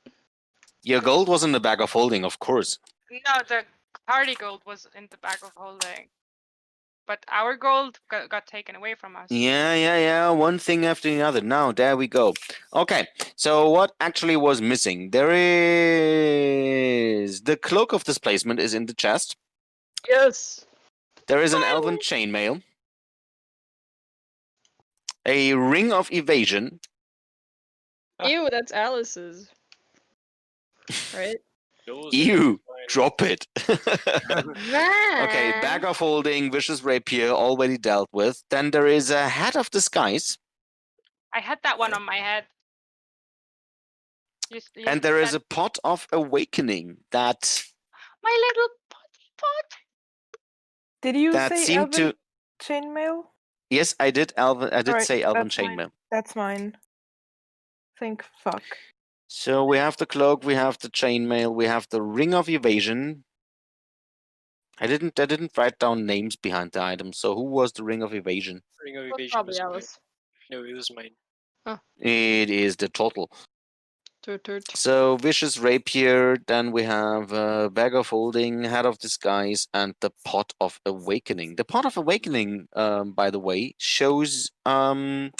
Your gold was in the bag of holding, of course. No, the party gold was in the bag of holding. But our gold got taken away from us. Yeah. One thing after another. Now, there we go. Okay, so what actually was missing? There is... The cloak of displacement is in the chest. Yes. There is an elven chainmail. A ring of evasion. Ew, that's Alice's. Right? Those Ew, are fine. drop it. Okay, bag of holding, vicious rapier, already dealt with. Then there is a hat of disguise. I had that one on my head. You And there is said- a pot of awakening that... My little pot. Did you That say seemed elven to... chainmail? Yes, I did. I did Alright, say elven that's mine. chainmail. That's mine. Think fuck. So we have the cloak, we have the chainmail, we have the ring of evasion. I didn't write down names behind the items. So who was the ring of evasion? Ring of Well, evasion probably was mine. Alice. No, it was mine. It is the total. Turt. So vicious rapier. Then we have bag of holding, hat of disguise, and the pot of awakening. The pot of awakening, by the way, shows some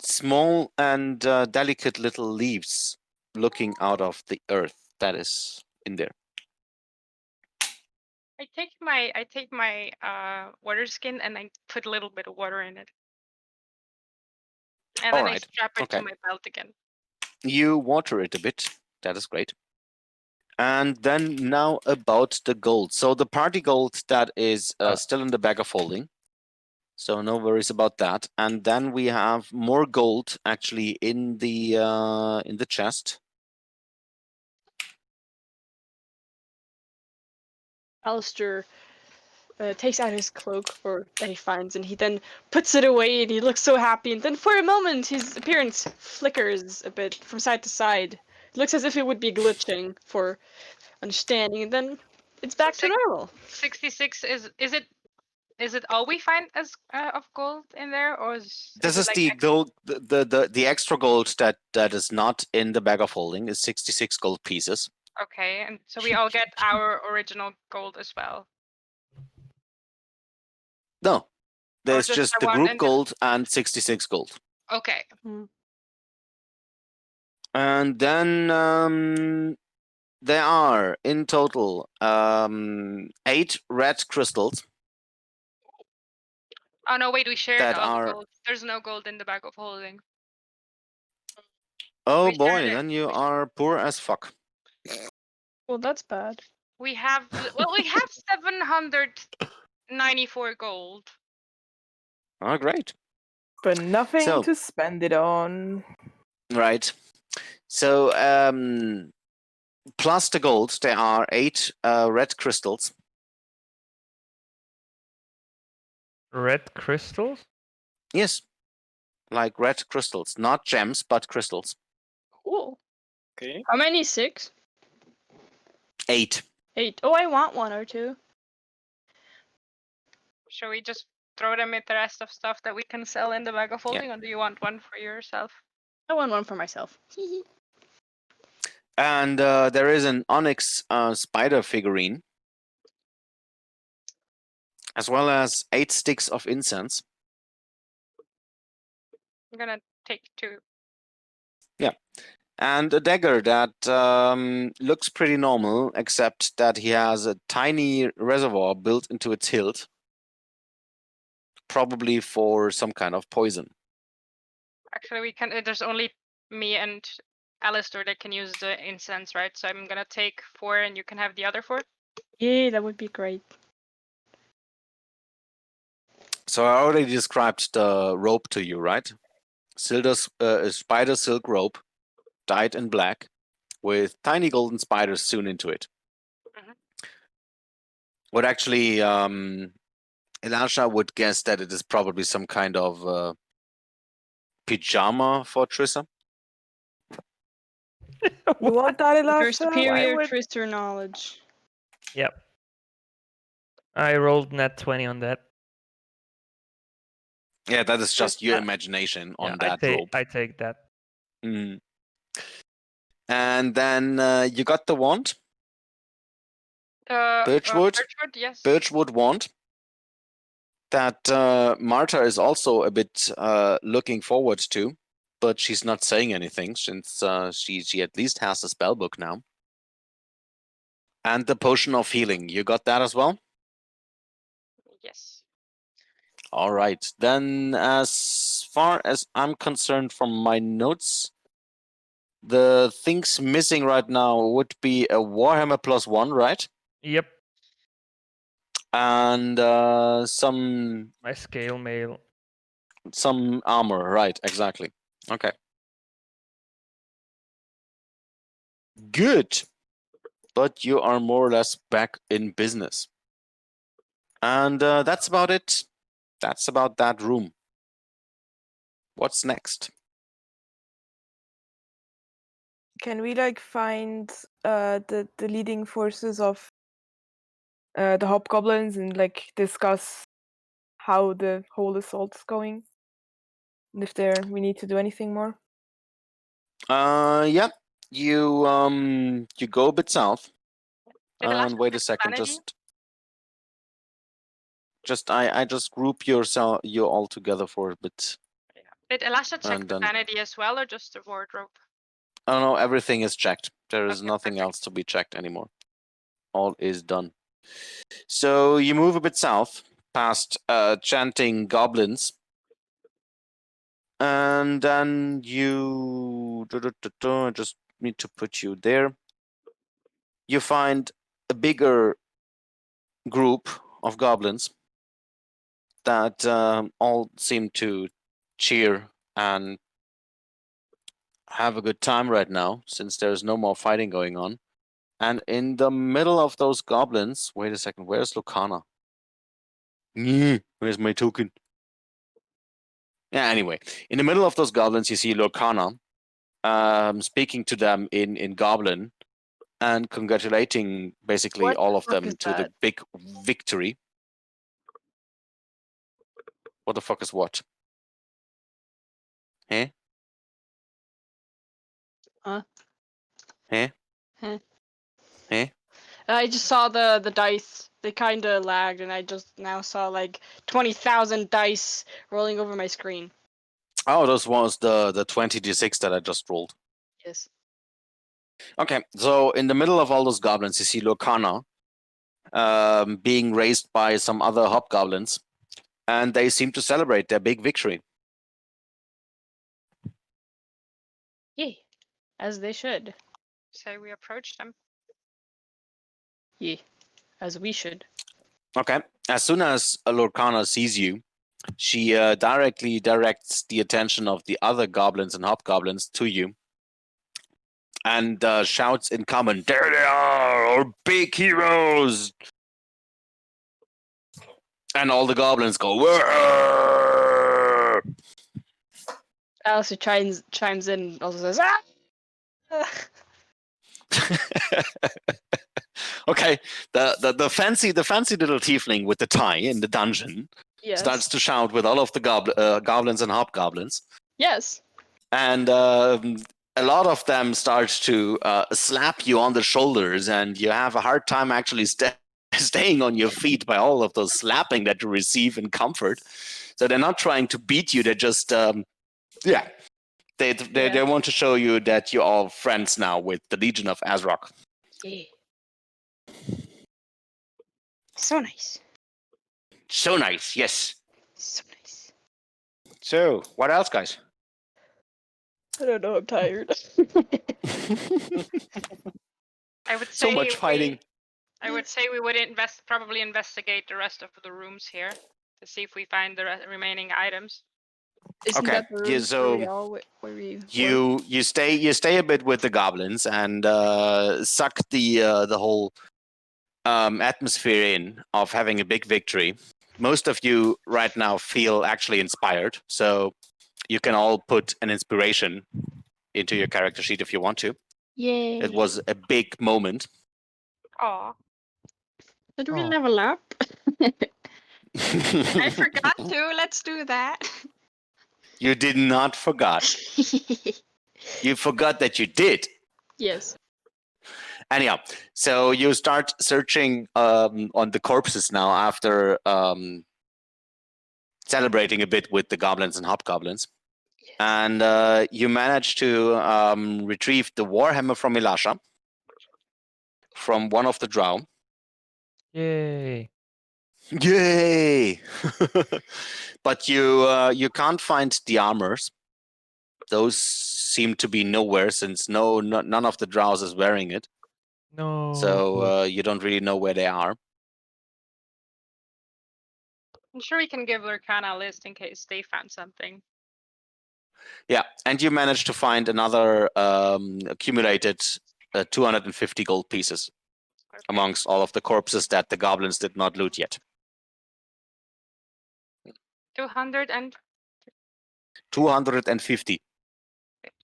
small and delicate little leaves looking out of the earth that is in there. I take my water skin and I put a little bit of water in it. And then I Alright, strap it okay. to my belt again. You water it a bit. That is great. And then now about the gold. So the party gold that is still in the bag of holding. So no worries about that. And then we have more gold actually in the chest. Alistair takes out his cloak that he finds, and he then puts it away, and he looks so happy. And then for a moment, his appearance flickers a bit from side to side. It looks as if it would be glitching for understanding, and then it's back to normal. 66 is it all we find as of gold in there, or This is like the gold, the extra gold that is not in the bag of holding is 66 gold pieces. Okay, and so we all get our original gold as well. No, there's just just the the one group and gold and 66 gold. Okay. And then there are in total 8 red crystals. Oh no, wait, we shared That all the are... gold. There's no gold in the bag of holding. Oh We boy, shared it. then you are poor as fuck. Well, that's bad. We have 794 gold. Oh, great. But nothing So- to spend it on. Right. So plus the gold, there are 8 red crystals. Red crystals? Yes. Like red crystals. Not gems, but crystals. Cool. Okay. How many? 6? 8. 8. Oh, I want 1 or 2. Shall we just throw them with the rest of stuff that we can sell in the bag of holding, or do you want one for yourself? I want 1 for myself. And there is an onyx spider figurine. As well as 8 sticks of incense. I'm gonna take 2. And a dagger that looks pretty normal, except that he has a tiny reservoir built into its hilt. Probably for some kind of poison. Actually, we can. There's only me and Alistair that can use the incense, right? So I'm gonna take 4, and you can have the other 4. Yeah, that would be great. So I already described the rope to you, right? A spider silk rope, dyed in black, with tiny golden spiders sewn into it. Mhm. What actually, Elisha would guess that it is probably some kind of pajama for Trissa. You want that, Your Elisha? superior would- Trister knowledge. Yep. I rolled net 20 on that. Yeah, that is just your Yeah. imagination on Yeah, that rope. I take that. Mm. And then you got the wand, Birchwood? Birchwood, yes. Birchwood wand, that Marta is also a bit looking forward to, but she's not saying anything since she at least has the spell book now. And the potion of healing, you got that as well? Yes. All right. Then, as far as I'm concerned from my notes, the things missing right now would be a Warhammer +1, right? Yep. And some My scale mail. armor, right? Exactly. Okay. Good. But you are more or less back in business. And that's about it. That's about that room. What's next? Can we like find the leading forces of the hobgoblins and like discuss how the whole assault is going? And if we need to do anything more? Yeah. You go a bit south. Did the last And wait a one second, vanity? I just group you all together for a bit. Did Elisha check And the then vanity as well, or just the wardrobe? oh no, everything is checked. There is Okay, nothing perfect. else to be checked anymore. All is done. So you move a bit south past chanting goblins. And then you I just need to put you there. You find a bigger group of goblins that all seem to cheer and have a good time right now, since there's no more fighting going on. And in the middle of those goblins, wait a second, where's Lucana? Where's my token? Yeah, anyway, in the middle of those goblins, you see Lucana speaking to them in Goblin and congratulating basically What all the of fuck them is to that? the big victory. What the fuck is what? Eh? Huh? Eh? Huh? Eh? I just saw the dice. They kind of lagged, and I just now saw like 20,000 dice rolling over my screen. Oh, those was the 20d6 that I just rolled. Yes. Okay, so in the middle of all those goblins, you see Lucana being raised by some other hobgoblins, and they seem to celebrate their big victory. Yeah. As they should. So we approach them. Yeah. As we should. Okay, as soon as Lucana sees you, she directly directs the attention of the other goblins and hobgoblins to you and shouts in common, "There they are, our big heroes!" And all the goblins go, "Whirr!" Alistair chimes in and also says, ah! Okay, the fancy little tiefling with the tie in the dungeon Yes. starts to shout with all of the goblins and hobgoblins. Yes. And a lot of them start to slap you on the shoulders, and you have a hard time actually staying on your feet by all of those slapping that you receive in comfort. So they're not trying to beat you; they're just they want to show you that you're all friends now with the Legion of Azrock. Yeah. So nice. So nice, yes. So nice. So, what else, guys? I don't know, I'm tired. I would So say much fighting. I would say we would probably investigate the rest of the rooms here to see if we find the remaining items. Isn't Okay, that the room where we all where we were? you stay a bit with the goblins and suck the whole atmosphere in of having a big victory. Most of you right now feel actually inspired, so you can all put an inspiration into your character sheet if you want to. Yay. It was a big moment. Aw. Did we Oh. level up? I I forgot to. Let's do that. You did not forgot. You forgot that you did. Yes. Anyhow, so you start searching on the corpses now after celebrating a bit with the goblins and hobgoblins. And you manage to retrieve the warhammer from Elisha, from one of the drow. Yay. Yay! But you can't find the armors. Those seem to be nowhere since none of the drows is wearing it. No. So you don't really know where they are. I'm sure we can give Lurkana a list in case they found something. Yeah, and you managed to find another accumulated 250 gold pieces amongst all of the corpses that the goblins did not loot yet. 250. 250.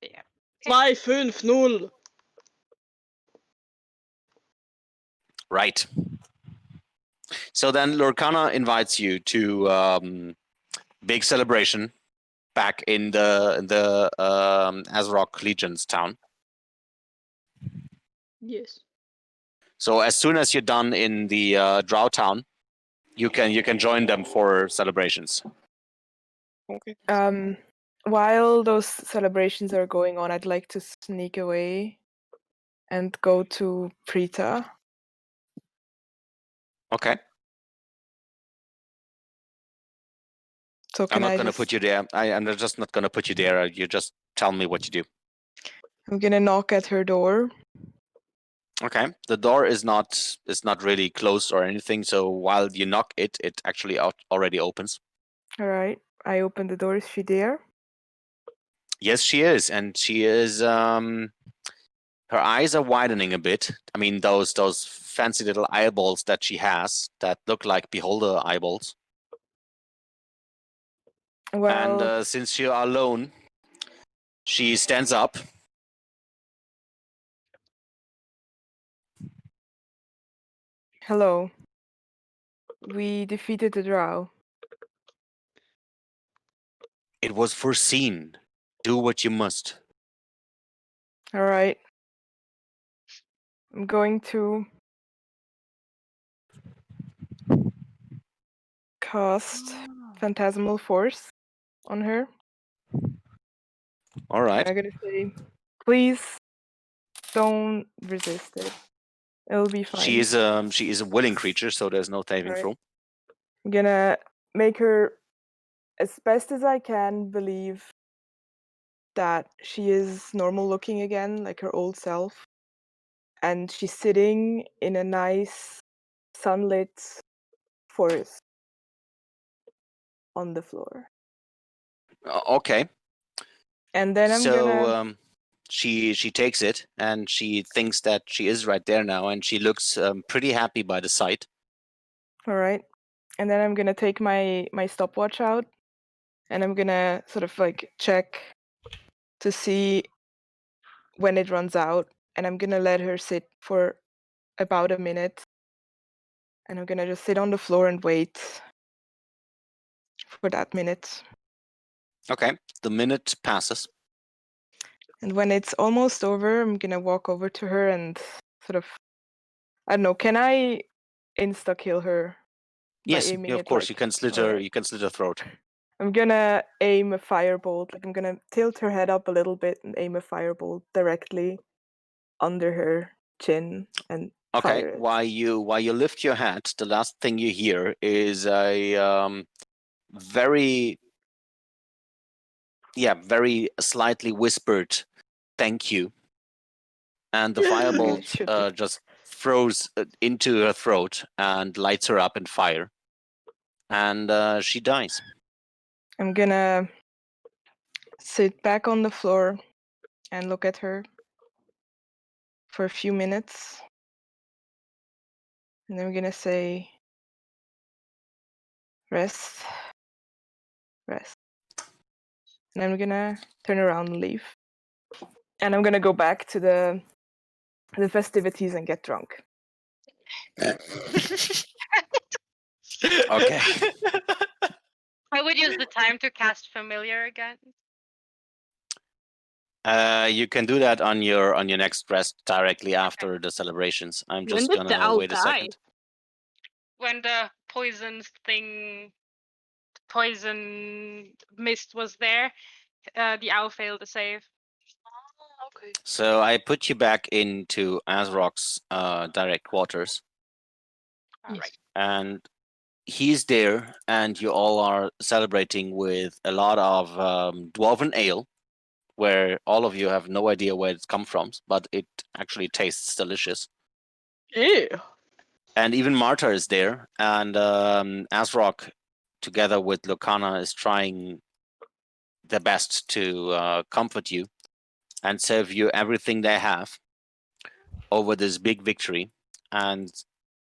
Yeah. 250. Right. So then Lurkana invites you to big celebration back in the Azrock Legion's town. Yes. So as soon as you're done in the Drow town, you can join them for celebrations. Okay. While those celebrations are going on, I'd like to sneak away and go to Prita. Okay. So I'm can not I going to just, put you there. I'm just not going to put you there. You just tell me what you do. I'm gonna knock at her door. Okay. The door is not really closed or anything. So while you knock it actually already opens. All right. I open the door. Is she there? Yes, she is, and she is. Her eyes are widening a bit. I mean, those fancy little eyeballs that she has that look like beholder eyeballs. Well, And since you are alone, she stands up. hello. We defeated the drow. It was foreseen. Do what you must. All right. I'm going to cast Phantasmal Force on her. All right. I'm gonna say, please don't resist it. It'll be fine. She is a willing creature, so there's no saving throw. I'm gonna make her, as best as I can, believe that she is normal looking again, like her old self. And she's sitting in a nice sunlit forest on the floor. Okay. And then I'm gonna she takes it and she thinks that she is right there now, and she looks pretty happy by the sight. all right. And then I'm gonna take my stopwatch out, and I'm gonna sort of like check to see when it runs out, and I'm gonna let her sit for about a minute, and I'm gonna just sit on the floor and wait for that minute. Okay. The minute passes. And when it's almost over, I'm gonna walk over to her and sort of, I don't know, can I insta kill her? Yes, aiming of it, course. like, You can slit her. alright. You can slit her throat. I'm gonna aim a firebolt, like I'm gonna tilt her head up a little bit and aim a firebolt directly under her chin and Okay. fire it. While you lift your hat, the last thing you hear is a very slightly whispered thank you, and the Okay, firebolt shoot it. just throws into her throat and lights her up in fire. And she dies. I'm gonna sit back on the floor and look at her for a few minutes. And then I'm gonna say, rest, rest. And I'm gonna turn around and leave. And I'm gonna go back to the festivities and get drunk. Okay. I would use the time to cast Familiar again. You can do that on your next rest directly after the celebrations. I'm When just did gonna the owl wait a die? second. When the poison mist was there, the owl failed to save. Oh, okay. So I put you back into Azrok's direct quarters, Alright. and he's there, and you all are celebrating with a lot of dwarven ale, where all of you have no idea where it's come from, but it actually tastes delicious. Yeah. And even Marta is there, and Azrok, together with Lucana, is trying their best to comfort you and serve you everything they have over this big victory. And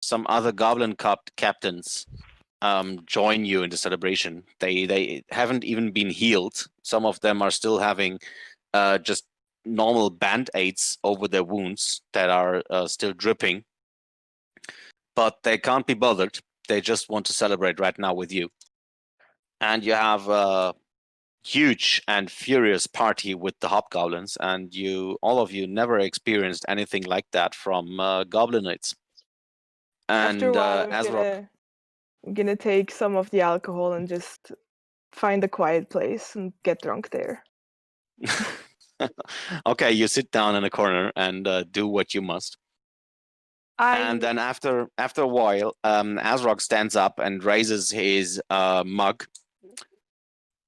some other goblin captains join you in the celebration. They haven't even been healed. Some of them are still having just normal band-aids over their wounds that are still dripping. But they can't be bothered. They just want to celebrate right now with you. And you have a huge and furious party with the hobgoblins, and all of you never experienced anything like that from goblinoids. And After a while, Azrok, I'm gonna take some of the alcohol and just find a quiet place and get drunk there. okay, you sit down in a corner and do what you must. And then after a while, Azrok stands up and raises his mug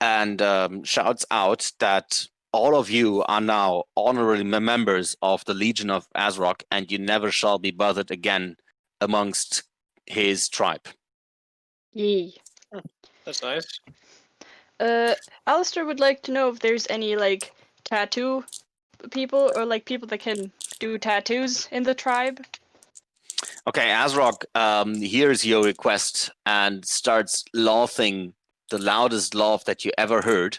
and shouts out that all of you are now honorary members of the Legion of Azrok, and you never shall be bothered again amongst his tribe. Yeah. That's nice. Alistair would like to know if there's any like tattoo people or like people that can do tattoos in the tribe. Okay, Azrok hears your request and starts laughing the loudest laugh that you ever heard,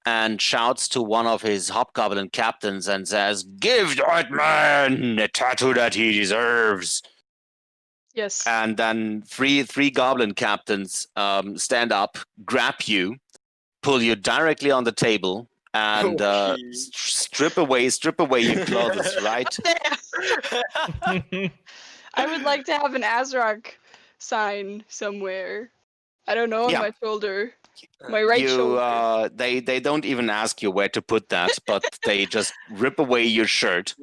and shouts to one of his hobgoblin captains and says, "Give that man the tattoo that he deserves." Yes. And then three goblin captains stand up, grab you, pull you directly on the table, and Okay. strip away your clothes, right? I would like to have an Azrok sign somewhere. I don't know, on Yeah. my shoulder. My right shoulder. They don't even ask you where to put that, but they just rip away your shirt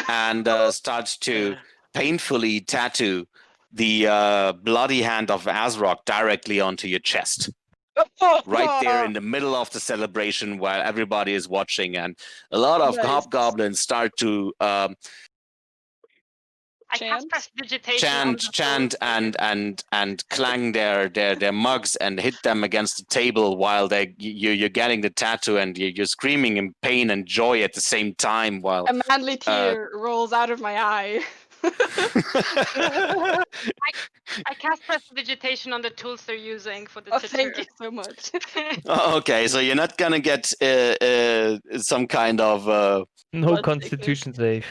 and start to painfully tattoo the bloody hand of Azrok directly onto your chest. Right there in the middle of the celebration while everybody is watching, and a lot of Nice. hobgoblins start to I cast prestidigitation on the chant and clang their mugs and hit them against the table while you're getting the tattoo, and you're screaming in pain and joy at the same time while A manly tear rolls out of my eye. I cast prestidigitation on the tools they're using for the Oh, tattoo. thank you so much. Okay, so you're not gonna get some kind of No Blood constitution save.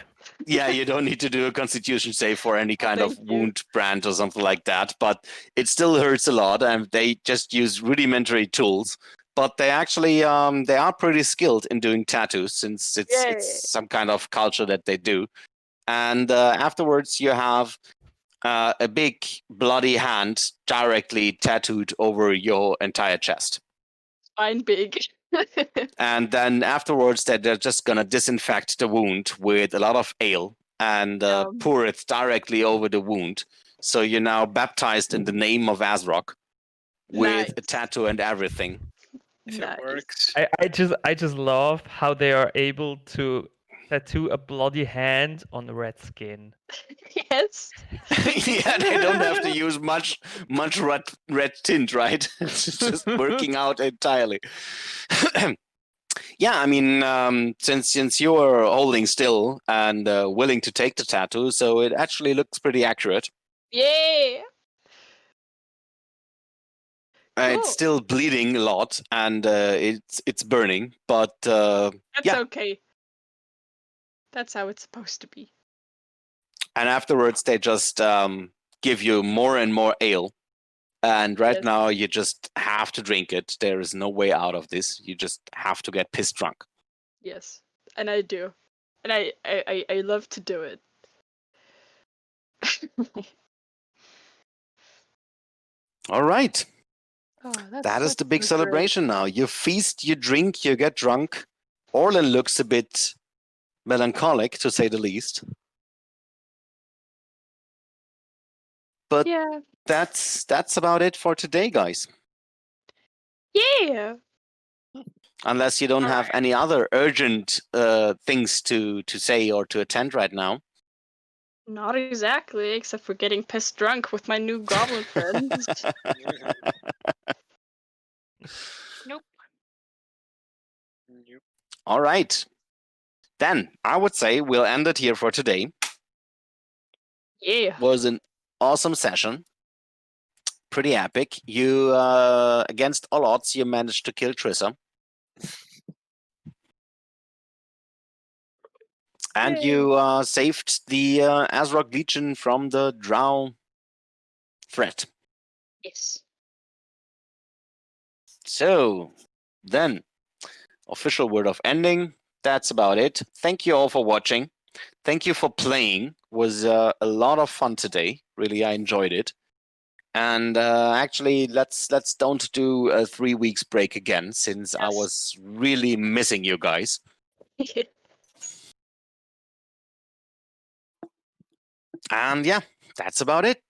yeah, you don't need to do a constitution save for any kind of Thank you. wound brand or something like that, but it still hurts a lot, and they just use rudimentary tools. But they actually they are pretty skilled in doing tattoos, since it's some kind of culture that they do. And afterwards, you have a big bloody hand directly tattooed over your entire chest. Fine, big. And then afterwards, they're just gonna disinfect the wound with a lot of ale and pour it directly over the wound. So you're now baptized in the name of Azrok with a tattoo and everything. If Nice. it works. I just love how they are able to tattoo a bloody hand on red skin. Yes. Yeah, they don't have to use much red tint, right? It's just working out entirely. Yeah, I mean, since you're holding still and willing to take the tattoo, so it actually looks pretty accurate. Yeah. It's Cool. still bleeding a lot, and it's burning, but That's yeah. okay. That's how it's supposed to be. And afterwards, they just give you more and more ale. And right Yes. now, you just have to drink it. There is no way out of this. You just have to get pissed drunk. Yes, and I do, and I love to do it. All right. Oh, That is the big so great. celebration now. You feast, you drink, you get drunk. Orlin looks a bit melancholic, to say the least. But Yeah. that's about it for today, guys. Yeah. Unless you don't have Alright. any other urgent things to say or to attend right now. Not exactly, except for getting pissed drunk with my new goblin friends. Nope. Nope. All right. Then I would say we'll end it here for today. Yeah. Was an awesome session. Pretty epic. You, against all odds, you managed to kill Trissa. And Yay. you saved the Azrog Legion from the Drow threat. Yes. So, then, official word of ending. That's about it. Thank you all for watching. Thank you for playing. It was a lot of fun today. Really, I enjoyed it. And actually, let's don't do a 3 weeks break again, since I Yes. was really missing you guys. And yeah, that's about it.